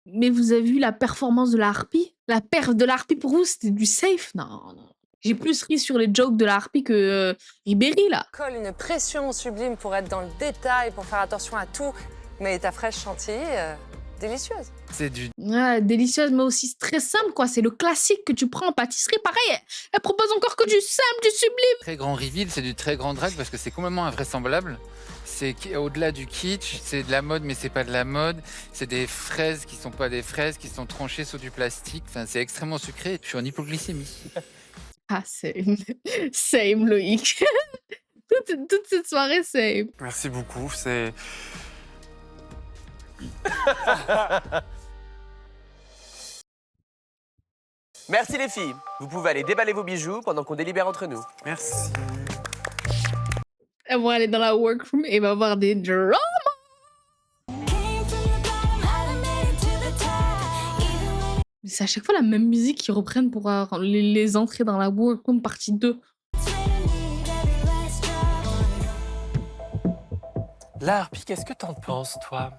B: Mais vous avez vu la performance de la Harpie? La perf de la Harpie, pour vous, c'était du safe? Non, non. J'ai plus ri sur les jokes de la Harpie que Ribéry, là.
Q: Colle une pression Sublime pour être dans le détail, pour faire attention à tout. Mais ta fraîche chantilly, délicieuse.
T: C'est du...
B: Ouais, délicieuse, mais aussi très simple, quoi. C'est le classique que tu prends en pâtisserie. Pareil, elle propose encore que du simple, du sublime.
T: Très grand reveal, c'est du très grand drag parce que c'est complètement invraisemblable. C'est au-delà du kitsch, c'est de la mode, mais c'est pas de la mode. C'est des fraises qui sont pas des fraises, qui sont tranchées sur du plastique. Enfin, c'est extrêmement sucré. Je suis en hypoglycémie.
B: Ah, same, Loïc. toute cette soirée, same.
H: Merci beaucoup, c'est...
I: Merci les filles. Vous pouvez aller déballer vos bijoux pendant qu'on délibère entre nous.
H: Merci.
B: Elles vont aller dans la workroom et va avoir des dramas. C'est à chaque fois la même musique qu'ils reprennent pour les entrées dans la workroom partie 2.
C: La Harpie, qu'est-ce que t'en penses, toi?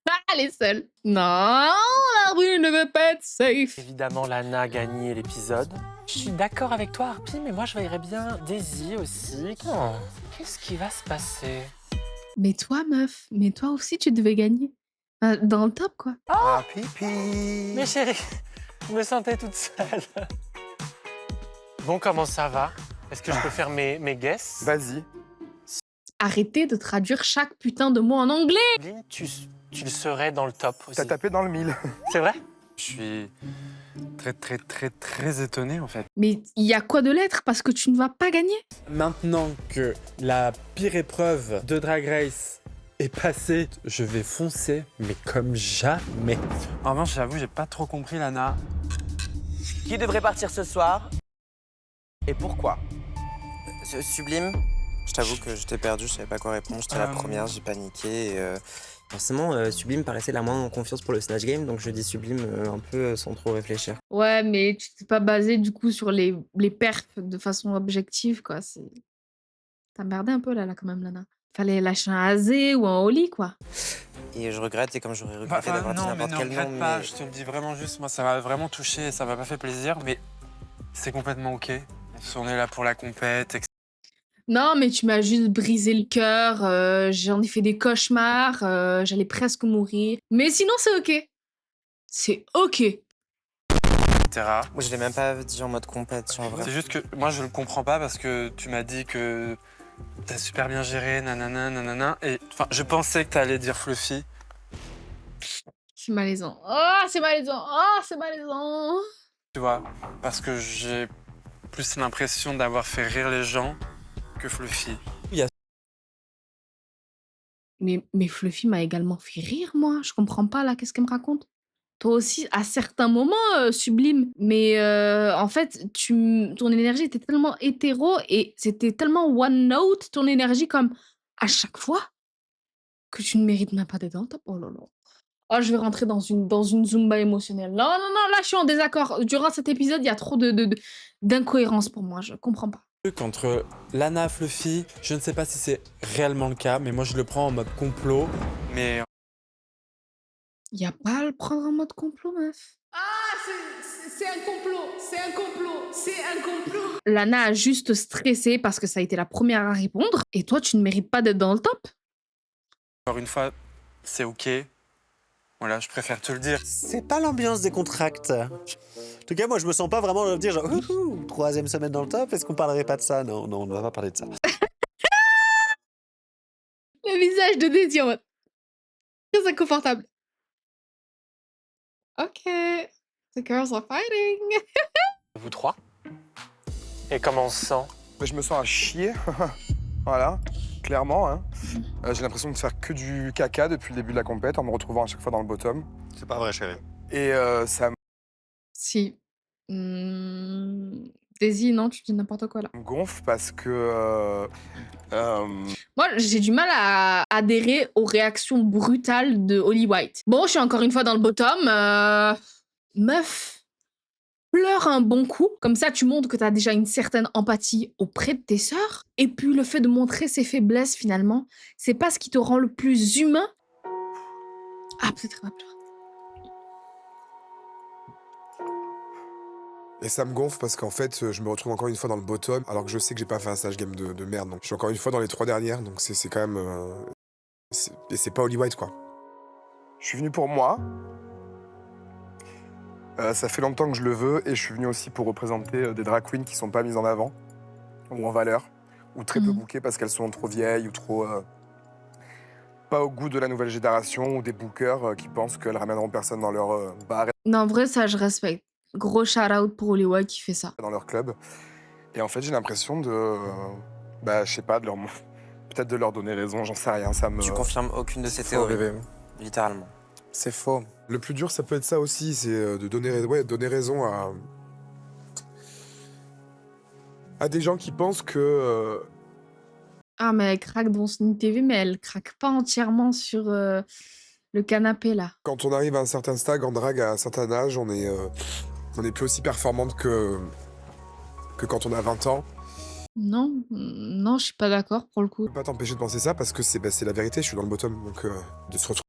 B: Ah, elle est seule. Non, la rue ne veut pas être safe.
C: Évidemment, Lana a gagné l'épisode. Je suis d'accord avec toi, Harpie, mais moi, je verrais bien Daisy aussi. Oh, qu'est-ce qui va se passer?
B: Mais toi, meuf, mais toi aussi, tu devais gagner. Dans le top, quoi.
C: Oh, pipi. Mais chérie, je me sentais toute seule. Bon, comment ça va? Est-ce que je peux faire mes guesses?
O: Vas-y.
B: Arrêtez de traduire chaque putain de mot en anglais.
C: Lynn, tu le serais dans le top aussi.
O: T'as tapé dans le 1000.
C: C'est vrai?
H: Je suis très étonné, en fait.
B: Mais il y a quoi de l'être parce que tu ne vas pas gagner?
G: Maintenant que la pire épreuve de Drag Race est passée, je vais foncer, mais comme jamais.
H: En revanche, j'avoue, j'ai pas trop compris, Lana.
I: Qui devrait partir ce soir? Et pourquoi?
D: Sublime, je t'avoue que j'étais perdu, je savais pas quoi répondre. J'étais la première, j'ai paniqué. Et, forcément, Sublime paraissait la moins en confiance pour le Snatch Game, donc je dis Sublime un peu sans trop réfléchir.
B: Ouais, mais tu t'es pas basé du coup sur les perfs de façon objective, quoi. T'as merdé un peu là quand même, Lana. Fallait lâcher un Azé ou un Oli, quoi.
D: Et je regrette, et comme j'aurais regretté d'avoir dit n'importe quel nom.
H: Non, regrette pas, je te le dis vraiment juste, moi ça m'a vraiment touché, ça m'a pas fait plaisir, mais c'est complètement ok. On est là pour la compète, etc.
B: Non, mais tu m'as juste brisé le cœur, j'en ai fait des cauchemars, j'allais presque mourir. Mais sinon, c'est ok. C'est ok.
D: Moi, je l'ai même pas dit en mode compète, en vrai.
H: C'est juste que moi, je le comprends pas parce que tu m'as dit que t'as super bien géré, nanana, nanana. Et enfin, je pensais que t'allais dire Fluffy.
B: C'est malaisant. Oh, c'est malaisant. Oh, c'est malaisant.
H: Tu vois, parce que j'ai plus l'impression d'avoir fait rire les gens que Fluffy.
B: Mais Fluffy m'a également fait rire, moi. Je comprends pas, là. Qu'est-ce qu'elle me raconte? Toi aussi, à certains moments, Sublime. Mais en fait, ton énergie était tellement hétéro et c'était tellement one note, ton énergie, comme à chaque fois, que tu ne mérites même pas d'être dans le top. Oh là là. Oh, je vais rentrer dans une Zumba émotionnelle. Non, non, non, là, je suis en désaccord. Durant cet épisode, il y a trop d'incohérences pour moi. Je comprends pas.
G: Entre Lana, Fluffy, je ne sais pas si c'est réellement le cas, mais moi je le prends en mode complot.
H: Mais
B: Il n'y a pas à le prendre en mode complot, meuf. Ah, c'est un complot, c'est un complot, c'est un complot. Lana a juste stressé parce que ça a été la première à répondre. Et toi, tu ne mérites pas d'être dans le top.
H: encore une fois, c'est OK. Voilà, je préfère te le dire.
K: C'est pas l'ambiance des contracts. En tout cas, moi, je me sens pas vraiment de dire genre, ouhou, 3e semaine dans le top, est-ce qu'on parlerait pas de ça? Non, non, on ne va pas parler de ça.
B: Le visage de Daisy en mode très inconfortable. Ok, the girls are fighting.
C: Vous trois. Et comment on se sent?
A: Je me sens à chier. Voilà, clairement. Hein. J'ai l'impression de faire que du caca depuis le début de la compète en me retrouvant à chaque fois dans le bottom.
K: C'est pas vrai, chérie.
A: Et ça
B: Si. Daisy, non, tu dis n'importe quoi là.
A: me gonfle parce que...
B: Moi, j'ai du mal à adhérer aux réactions brutales de Holly White. Bon, je suis encore une fois dans le bottom. Meuf, pleure un bon coup. Comme ça, tu montres que tu as déjà une certaine empathie auprès de tes sœurs. Et puis, le fait de montrer ses faiblesses, finalement, c'est pas ce qui te rend le plus humain. Ah, peut-être elle va pleurer.
A: Et ça me gonfle parce qu'en fait, je me retrouve encore une fois dans le bottom, alors que je sais que j'ai pas fait un stage game de merde. Donc je suis encore une fois dans les 3 dernières, donc c'est quand même... Et c'est pas Holly White, quoi. Je suis venu pour moi. Ça fait longtemps que je le veux, et je suis venu aussi pour représenter des drag queens qui sont pas mises en avant, ou en valeur, ou très peu bookées parce qu'elles sont trop vieilles, ou trop... pas au goût de la nouvelle génération, ou des bookers qui pensent qu'elles ramèneront personne dans leur bar.
B: Non, en vrai, ça, je respecte. Gros shout-out pour Holly White qui fait ça.
A: Dans leur club. Et en fait, j'ai l'impression de... je sais pas, peut-être de leur donner raison, j'en sais rien, ça me...
D: Tu confirmes aucune de ces théories, littéralement.
A: C'est faux. Le plus dur, ça peut être ça aussi, c'est de donner raison à des gens qui pensent que...
B: Ah, mais elle craque dans son TV, mais elle craque pas entièrement sur le canapé, là.
A: Quand on arrive à un certain stade en drague, à un certain âge, on est plus aussi performante que quand on a 20 ans.
B: Non, non, je suis pas d'accord pour le coup.
A: Je peux pas t'empêcher de penser ça parce que c'est la vérité, je suis dans le bottom, donc de se retrouver.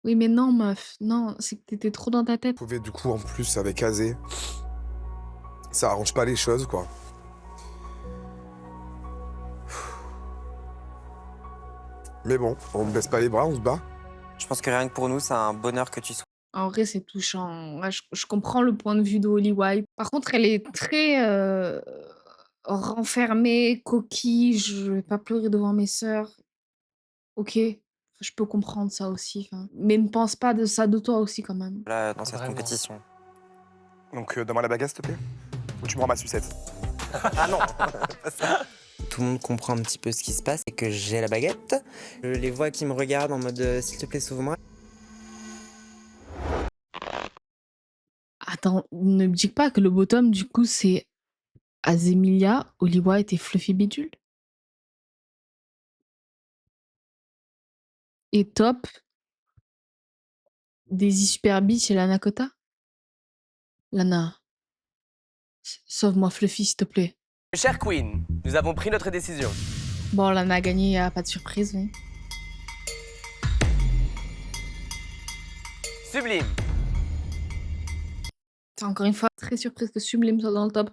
B: Oui, mais non, meuf, non, c'est que t'étais trop dans ta tête.
A: Du coup, en plus, avec Azé, ça arrange pas les choses, quoi. Mais bon, on ne baisse pas les bras, on se bat.
D: Je pense que rien que pour nous, c'est un bonheur que tu sois.
B: En vrai, c'est touchant. Ouais, je comprends le point de vue de Holly White. Par contre, elle est très renfermée, coquille. Je vais pas pleurer devant mes sœurs. Ok, je peux comprendre ça aussi. Mais ne pense pas de ça de toi aussi, quand même.
D: Là, dans cette compétition.
A: Donc, donne-moi la baguette, s'il te plaît. Ou tu me rends ma sucette.
D: Ah non. Tout le monde comprend un petit peu ce qui se passe et que j'ai la baguette. Je les vois qui me regardent en mode s'il te plaît, sauve-moi.
B: Attends, ne me dis pas que le bottom, du coup, c'est Azemilia, Holly White et Fluffy Bidule. Et top, Daisy Super Beach et Lana Kota. Lana, sauve-moi Fluffy, s'il te plaît.
I: Chère Queen, nous avons pris notre décision.
B: Bon, Lana a gagné, y a pas de surprise, oui.
I: Sublime.
B: C'est encore une fois très surprise que Sublime soit dans le top.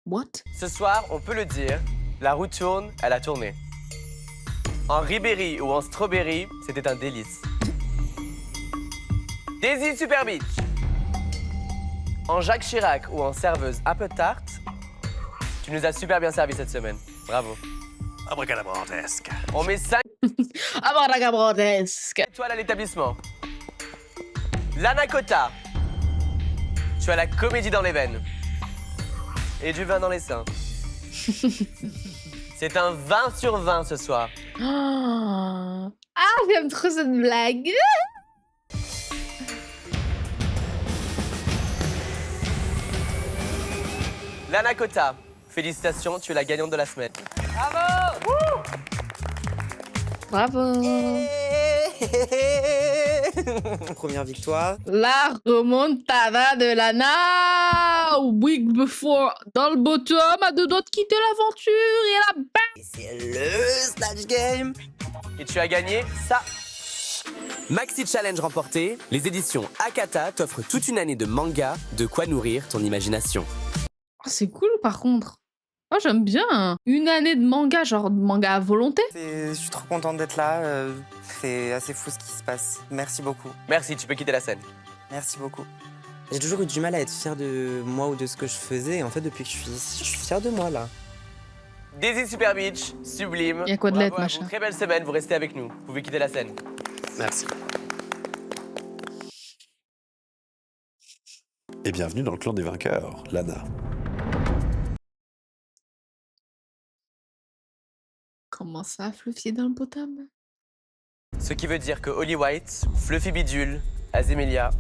B: What?
I: Ce soir, on peut le dire, la roue tourne, elle a tourné. En Ribéry ou en Strawberry, c'était un délice. Daisy Super Beach. En Jacques Chirac ou en serveuse un peu tarte, tu nous as super bien servi cette semaine. Bravo.
K: Abracadabrantesque.
I: On met 5
B: Abracadabrantesque.
I: étoiles à l'établissement. Lana Kota, tu as la comédie dans les veines. Et du vin dans les seins. C'est un 20 sur 20 ce soir.
B: Ah, j'aime trop cette blague.
I: Lana Kota, félicitations, tu es la gagnante de la semaine.
B: Bravo.
L: Première victoire.
B: La remontada de Lana. Week before dans le bottom, à deux doigts de quitter l'aventure et la bang.
L: C'est le Snatch Game.
I: Et tu as gagné ça. Maxi Challenge remporté, les éditions Akata t'offrent toute une année de manga, de quoi nourrir ton imagination.
B: Oh, c'est cool par contre. Oh, j'aime bien. Une année de manga, genre de manga à volonté.
L: Je suis trop contente d'être là. C'est assez fou ce qui se passe. Merci beaucoup.
I: Merci, tu peux quitter la scène.
L: Merci beaucoup. J'ai toujours eu du mal à être fière de moi ou de ce que je faisais. Et en fait, depuis que je suis fière de moi, là.
I: Daisy Super Beach, sublime.
B: Y a quoi de
I: Bravo
B: l'être,
I: à
B: machin.
I: vous. Très belle semaine, vous restez avec nous. Vous pouvez quitter la scène.
K: Merci. Et bienvenue dans le clan des vainqueurs, Lana.
B: Comment ça, Fluffy dans le bottom?
I: Ce qui veut dire que Holly White, Fluffy Bidule, Azémélia,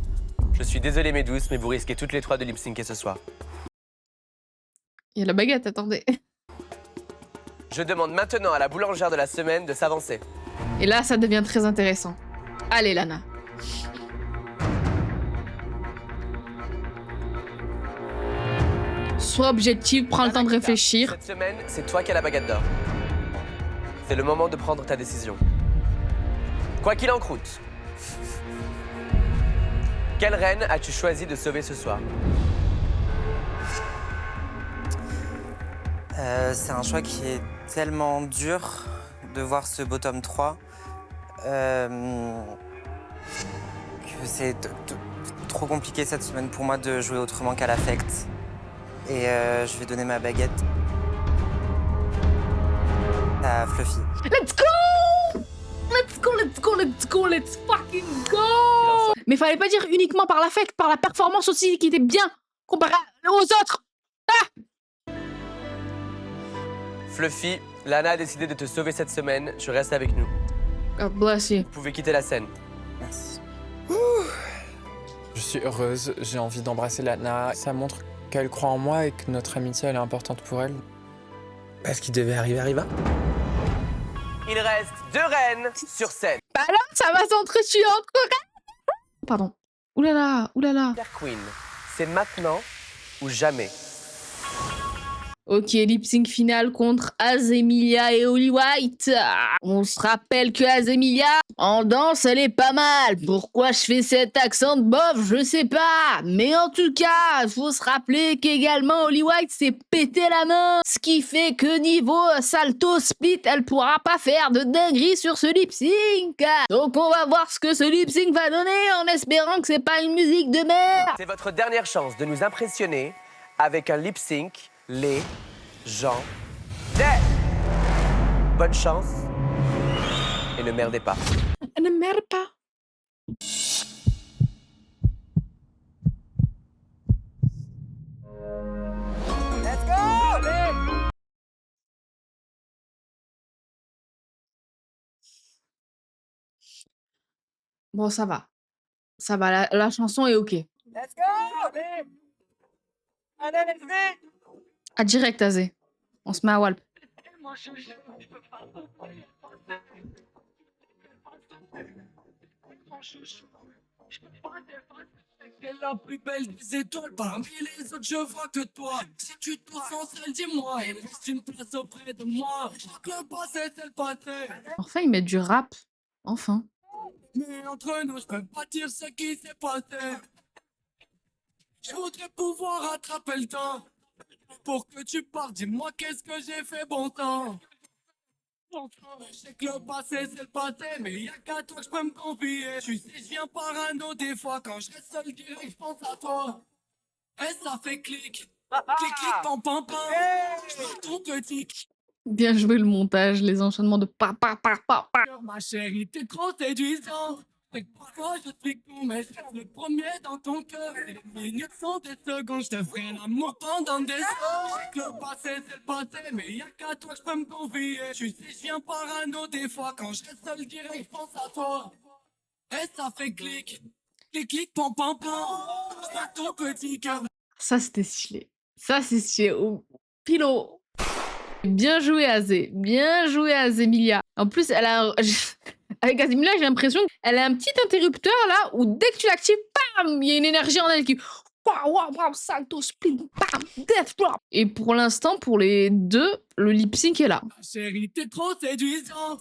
I: je suis désolé mes douces, mais vous risquez toutes les trois de lip-syncer ce soir.
B: Il y a la baguette, attendez.
I: Je demande maintenant à la boulangère de la semaine de s'avancer.
B: Et là, ça devient très intéressant. Allez, Lana. Sois objectif, prends le temps de réfléchir.
I: Cette semaine, c'est toi qui as la baguette d'or. C'est le moment de prendre ta décision. Quoi qu'il en coûte. Quelle reine as-tu choisi de sauver ce soir?
L: C'est un choix qui est tellement dur de voir ce bottom 3 que c'est trop compliqué cette semaine pour moi de jouer autrement qu'à l'affect. Et je vais donner ma baguette à Fluffy.
B: Let's go! Let's go, let's go, let's go, let's fucking go! Mais fallait pas dire uniquement par l'affect, par la performance aussi qui était bien comparée aux autres. Ah!
I: Fluffy, Lana a décidé de te sauver cette semaine. Tu restes avec nous.
B: God bless you.
I: Vous pouvez quitter la scène.
L: Merci.
H: Je suis heureuse, j'ai envie d'embrasser Lana. Ça montre qu'elle croit en moi et que notre amitié elle est importante pour elle.
P: Parce qu'il devait arriva.
I: Il reste 2 reines sur scène.
B: Bah là, ça va s'entretuer encore. Pardon. Oulala, oulala.
I: Queen, c'est maintenant ou jamais.
B: Ok, lip sync final contre Azémélia et Holly White. On se rappelle que Azémélia, en danse, elle est pas mal. Pourquoi je fais cet accent de bof, je sais pas. Mais en tout cas, faut se rappeler qu'également Holly White s'est pété la main. Ce qui fait que niveau salto split, elle pourra pas faire de dinguerie sur ce lip sync. Donc on va voir ce que ce lip sync va donner en espérant que c'est pas une musique de merde.
I: C'est votre dernière chance de nous impressionner avec un lip sync légendaire. Bonne chance et ne merdez pas.
B: Ne merde pas.
L: Let's go!
B: Bon, ça va. Ça va, la chanson est ok.
L: Let's go! Allez, les filles!
B: Ah, direct, Azé. On se met à Walp.
U: T'es la plus belle des étoiles, parmi les autres je vois que toi. Si tu te sens seul, dis-moi, il me reste une place auprès de moi. Que le passé c'est le passé.
B: Enfin, ils mettent du rap. Enfin.
U: Mais entre nous, je peux pas dire ce qui s'est passé. Je voudrais pouvoir rattraper le temps. Pour que tu parles, dis-moi qu'est-ce que j'ai fait bon temps. Je sais que le passé c'est le passé, mais il y a qu'à toi que je peux me confier. Tu sais, je viens parano des fois, quand je reste seul direct, je pense à toi. Et ça fait clic. Clic, clic, pam, pam, pam. Je veux ton petit
B: Bien joué le montage, les enchaînements de pa pa pa pa pa.
U: cœur, ma chérie, t'es trop séduisant. Et parfois je suis con, mais je reste le premier dans ton cœur. Les minutes sont des secondes, je te ferai l'amour pendant des heures. Le passé, c'est le passé, mais y'a qu'à toi que je peux me confier. Tu sais, je viens parano des fois, quand je reste seul direct, je pense à toi. Et ça fait clic, clic, clic, pam, pam, pam. Je veux ton petit cœur.
B: Ça, c'était stylé. Ça, c'est stylé. Oh, Pilo. Bien joué, Azé. Bien joué, Azémilia. En plus, elle a... Avec Azémilia, j'ai l'impression qu'elle a un petit interrupteur, là, où dès que tu l'actives, bam, il y a une énergie en elle qui... Waouh, waouh, waouh, salto, split, bam, death drop. Et pour l'instant, pour les deux, le lip sync est là.
U: Ma chérie, t'es trop séduisante.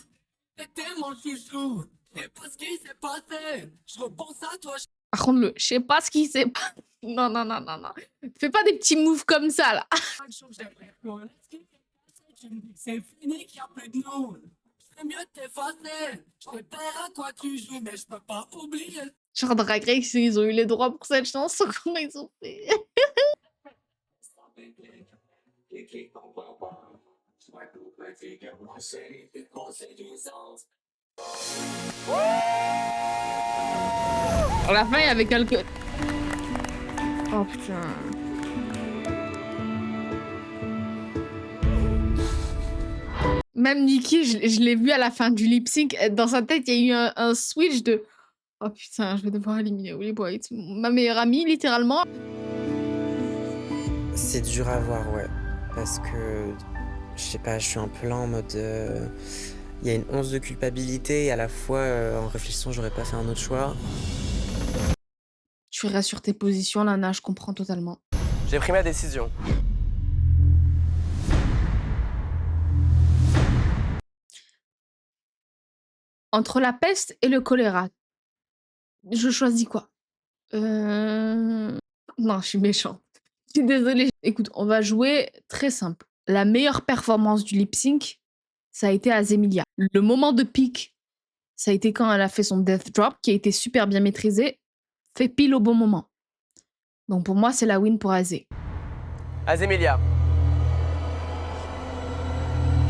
U: T'étais mon chouchou. Je sais pas ce qui s'est passé. Je repense à toi.
B: Par contre, le... Je sais pas ce qui s'est... Non, non, non, non, non. Fais pas des petits moves comme ça, là.
U: Tu me dis que c'est fini, qu'il n'y a plus de nous. Je ferais mieux de t'effacer. Je te perds à quoi tu joues, mais je peux pas oublier.
B: Genre Drag Race, ils ont eu les droits pour cette chanson, comment ils ont fait? À la fin, il y avait quelques... Oh putain... Même Nikki, je l'ai vu à la fin du lip sync, dans sa tête, il y a eu un switch de oh putain, je vais devoir éliminer Willy White, ma meilleure amie, littéralement.
P: C'est dur à voir, ouais. Parce que, je sais pas, je suis un peu là en mode... Il y a une once de culpabilité et à la fois, en réfléchissant, j'aurais pas fait un autre choix.
B: Tu restes sur tes positions, Lana, je comprends totalement.
I: J'ai pris ma décision.
B: Entre la peste et le choléra, je choisis quoi? Non, je suis méchante. Je suis désolée. Écoute, on va jouer très simple. La meilleure performance du lip sync, ça a été Azémilia. Le moment de pic, ça a été quand elle a fait son death drop, qui a été super bien maîtrisé, fait pile au bon moment. Donc pour moi, c'est la win pour Azé.
I: Azémilia.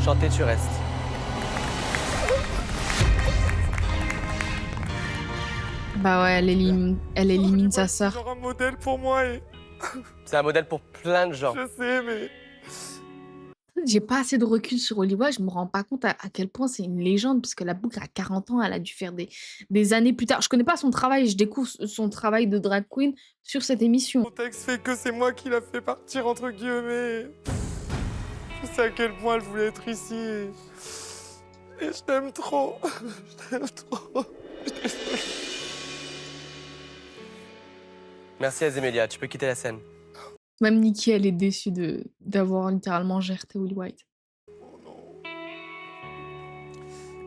I: Chanter, tu restes.
B: Bah ouais, elle élimine sa sœur.
A: C'est genre un modèle pour moi et...
I: C'est un modèle pour plein de gens.
A: Je sais, mais...
B: J'ai pas assez de recul sur Oliva, je me rends pas compte à quel point c'est une légende, parce que la boucle à 40 ans, elle a dû faire des années plus tard. Je connais pas son travail, je découvre son travail de drag queen sur cette émission.
A: Le contexte fait que c'est moi qui l'a fait partir, entre guillemets. Je sais à quel point elle voulait être ici. Et je t'aime trop. Je t'aime trop.
I: Merci Azémilia, tu peux quitter la scène.
B: Même Nikki, elle est déçue d'avoir littéralement gerté Willy White.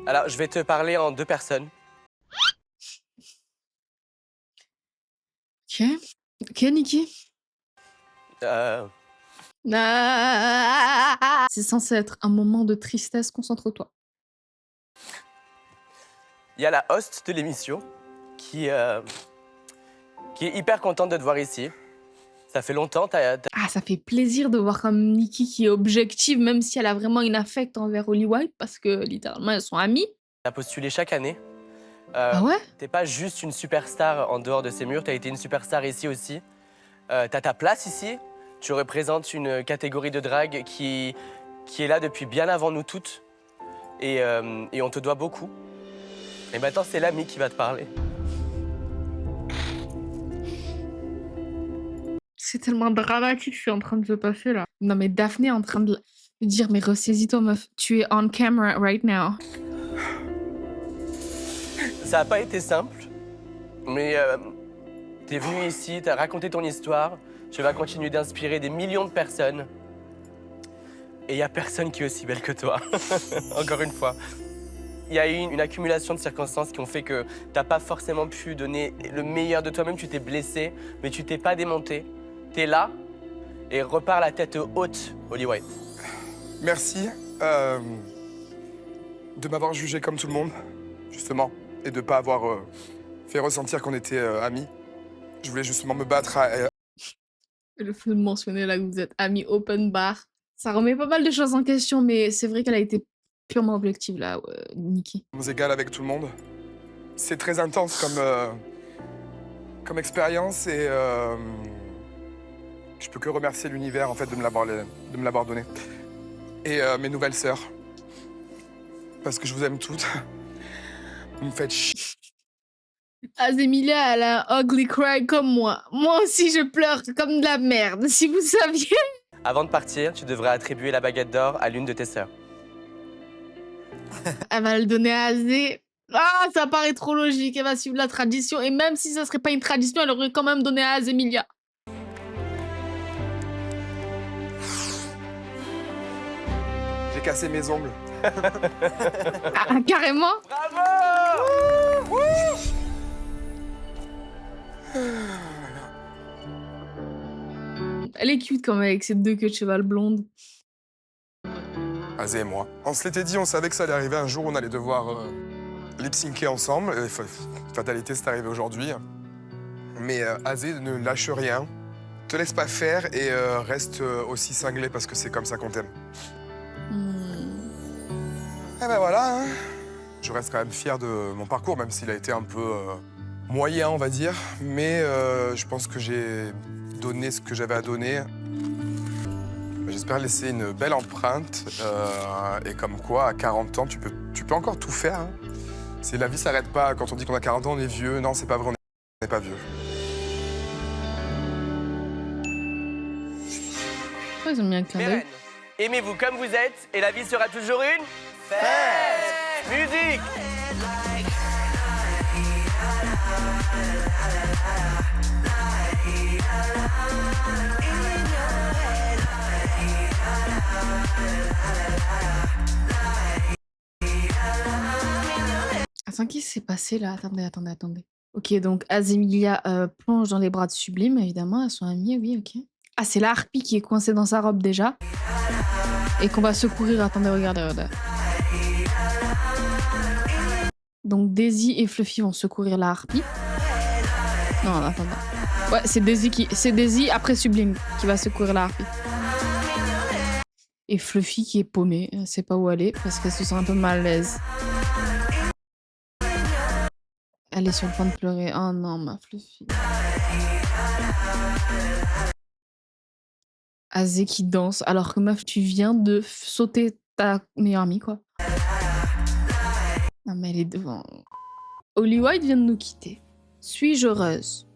I: Alors, je vais te parler en deux personnes.
B: Ok. Ok, Nikki. C'est censé être un moment de tristesse, concentre-toi.
I: Il y a la host de l'émission qui est hyper contente de te voir ici. Ça fait longtemps,
B: Ah, ça fait plaisir de voir comme Nikki qui est objective, même si elle a vraiment une affect envers Holly White, parce que littéralement, elles sont amies.
I: T'as postulé chaque année.
B: Ah ouais?
I: T'es pas juste une superstar en dehors de ces murs, t'as été une superstar ici aussi. T'as ta place ici. Tu représentes une catégorie de drague qui est là depuis bien avant nous toutes. Et on te doit beaucoup. Et maintenant, c'est l'ami qui va te parler.
B: C'est tellement dramatique ce qui est en train de se passer là. Non mais Daphné est en train de dire mais ressaisis-toi meuf, tu es on camera right now.
I: Ça n'a pas été simple, mais t'es venu ici, t'as raconté ton histoire, tu vas continuer d'inspirer des millions de personnes. Et il n'y a personne qui est aussi belle que toi, encore une fois. Il y a eu une accumulation de circonstances qui ont fait que t'as pas forcément pu donner le meilleur de toi-même, tu t'es blessé, mais tu t'es pas démonté. T'es là et repars la tête haute, Holly White.
A: Merci de m'avoir jugé comme tout le monde, justement, et de pas avoir fait ressentir qu'on était amis. Je voulais justement me battre
B: Le fait de mentionner là que vous êtes amis open bar, ça remet pas mal de choses en question, mais c'est vrai qu'elle a été purement objective là, Nikki.
A: Nous égale avec tout le monde. C'est très intense comme expérience et je peux que remercier l'univers en fait de me l'avoir donné. Et mes nouvelles sœurs. Parce que je vous aime toutes. Vous me faites chier.
B: Azemilia, elle a un ugly cry comme moi. Moi aussi, je pleure comme de la merde, si vous saviez.
I: Avant de partir, tu devrais attribuer la baguette d'or à l'une de tes sœurs.
B: Elle va le donner à Azé. Ah, ça paraît trop logique. Elle va suivre la tradition. Et même si ça serait pas une tradition, elle aurait quand même donné à Azemilia.
A: J'ai cassé mes ongles.
B: Ah, carrément.
I: Bravo.
B: Elle est cute quand même avec ses 2 queues de cheval blondes.
A: Azé et moi. On se l'était dit, on savait que ça allait arriver un jour, on allait devoir lip-syncer ensemble. Fatalité, c'est arrivé aujourd'hui. Mais Azé, ne lâche rien, te laisse pas faire et reste aussi cinglé parce que c'est comme ça qu'on t'aime. Et ben voilà, hein. Je reste quand même fier de mon parcours, même s'il a été un peu moyen, on va dire. Mais je pense que j'ai donné ce que j'avais à donner. J'espère laisser une belle empreinte. Et comme quoi, à 40 ans, tu peux encore tout faire. Hein. La vie s'arrête pas. Quand on dit qu'on a 40 ans, on est vieux. Non, c'est pas vrai, on n'est pas vieux.
B: Ils ont mis un clin d'œil.
I: Aimez-vous comme vous êtes et la vie sera toujours une fête. Musique.
B: Attends, qu'est-ce qui s'est passé là? Attendez. Ok, donc Azemilia plonge dans les bras de Sublime, évidemment, à son ami, oui, ok. Ah, c'est la harpie qui est coincée dans sa robe déjà. Et qu'on va secourir. Attendez, regardez. Donc Daisy et Fluffy vont secourir la harpie. Non, attends. Ouais, c'est Daisy après Sublime qui va secourir la harpie. Et Fluffy qui est paumée, elle sait pas où aller parce qu'elle se sent un peu mal à l'aise. Elle est sur le point de pleurer. Oh non, ma Fluffy. Azé qui danse alors que meuf, tu viens de sauter ta meilleure amie, quoi. Non, mais elle est devant. Holly White vient de nous quitter. Suis-je heureuse?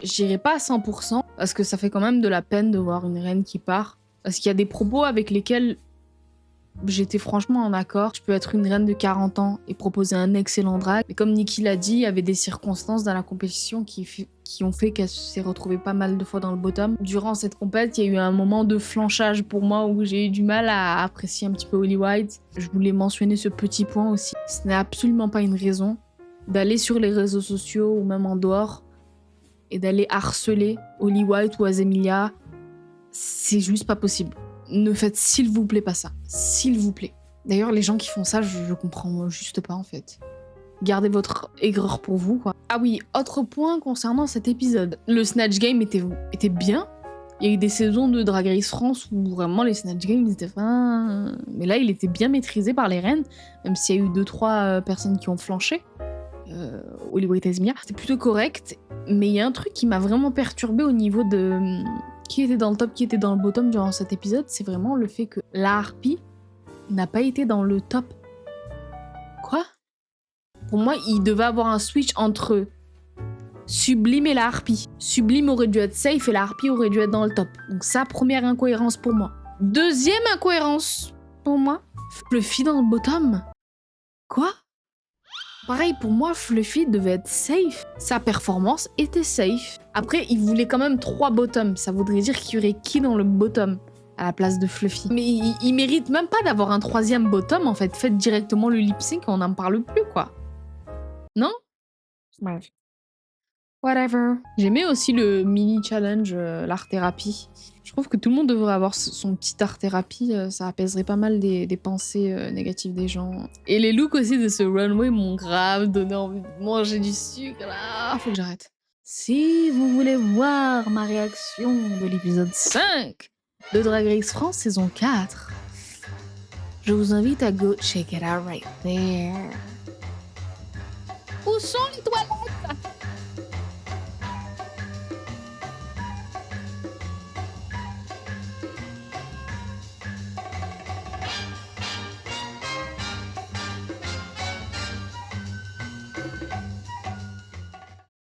B: J'irai pas à 100% parce que ça fait quand même de la peine de voir une reine qui part. Parce qu'il y a des propos avec lesquels j'étais franchement en accord. Je peux être une reine de 40 ans et proposer un excellent drag. Mais comme Nikki l'a dit, il y avait des circonstances dans la compétition qui ont fait qu'elle s'est retrouvée pas mal de fois dans le bottom. Durant cette compète, il y a eu un moment de flanchage pour moi où j'ai eu du mal à apprécier un petit peu Holly White. Je voulais mentionner ce petit point aussi. Ce n'est absolument pas une raison d'aller sur les réseaux sociaux ou même en dehors et d'aller harceler Holly White ou Azemilia. C'est juste pas possible. Ne faites s'il vous plaît pas ça. S'il vous plaît. D'ailleurs, les gens qui font ça, je comprends juste pas en fait. Gardez votre aigreur pour vous, quoi. Ah oui, autre point concernant cet épisode. Le Snatch Game était bien. Il y a eu des saisons de Drag Race France où vraiment les Snatch Games étaient fin. Mais là, il était bien maîtrisé par les reines, même s'il y a eu 2-3 personnes qui ont flanché. Holly White et Azemilia. C'était plutôt correct. Mais il y a un truc qui m'a vraiment perturbée au niveau de qui était dans le top, qui était dans le bottom durant cet épisode, c'est vraiment le fait que la harpie n'a pas été dans le top. Quoi? Pour moi, il devait avoir un switch entre Sublime et la harpie. Sublime aurait dû être safe et la harpie aurait dû être dans le top. Donc ça, première incohérence pour moi. Deuxième incohérence pour moi, Fluffy dans le bottom. Quoi? Pareil, pour moi, Fluffy devait être safe. Sa performance était safe. Après, il voulait quand même 3 bottoms. Ça voudrait dire qu'il y aurait qui dans le bottom à la place de Fluffy. Mais il mérite même pas d'avoir un 3e bottom, en fait. Faites directement le lip sync et on n'en parle plus, quoi. Non? Bref. Whatever. J'aimais aussi le mini challenge, l'art thérapie. Je trouve que tout le monde devrait avoir son petit art thérapie, ça apaiserait pas mal des pensées négatives des gens. Et les looks aussi de ce runway m'ont grave donné envie de manger du sucre. Là, faut que j'arrête. Si vous voulez voir ma réaction de l'épisode 5 de Drag Race France saison 4, je vous invite à go check it out right there. Où sont les toilettes?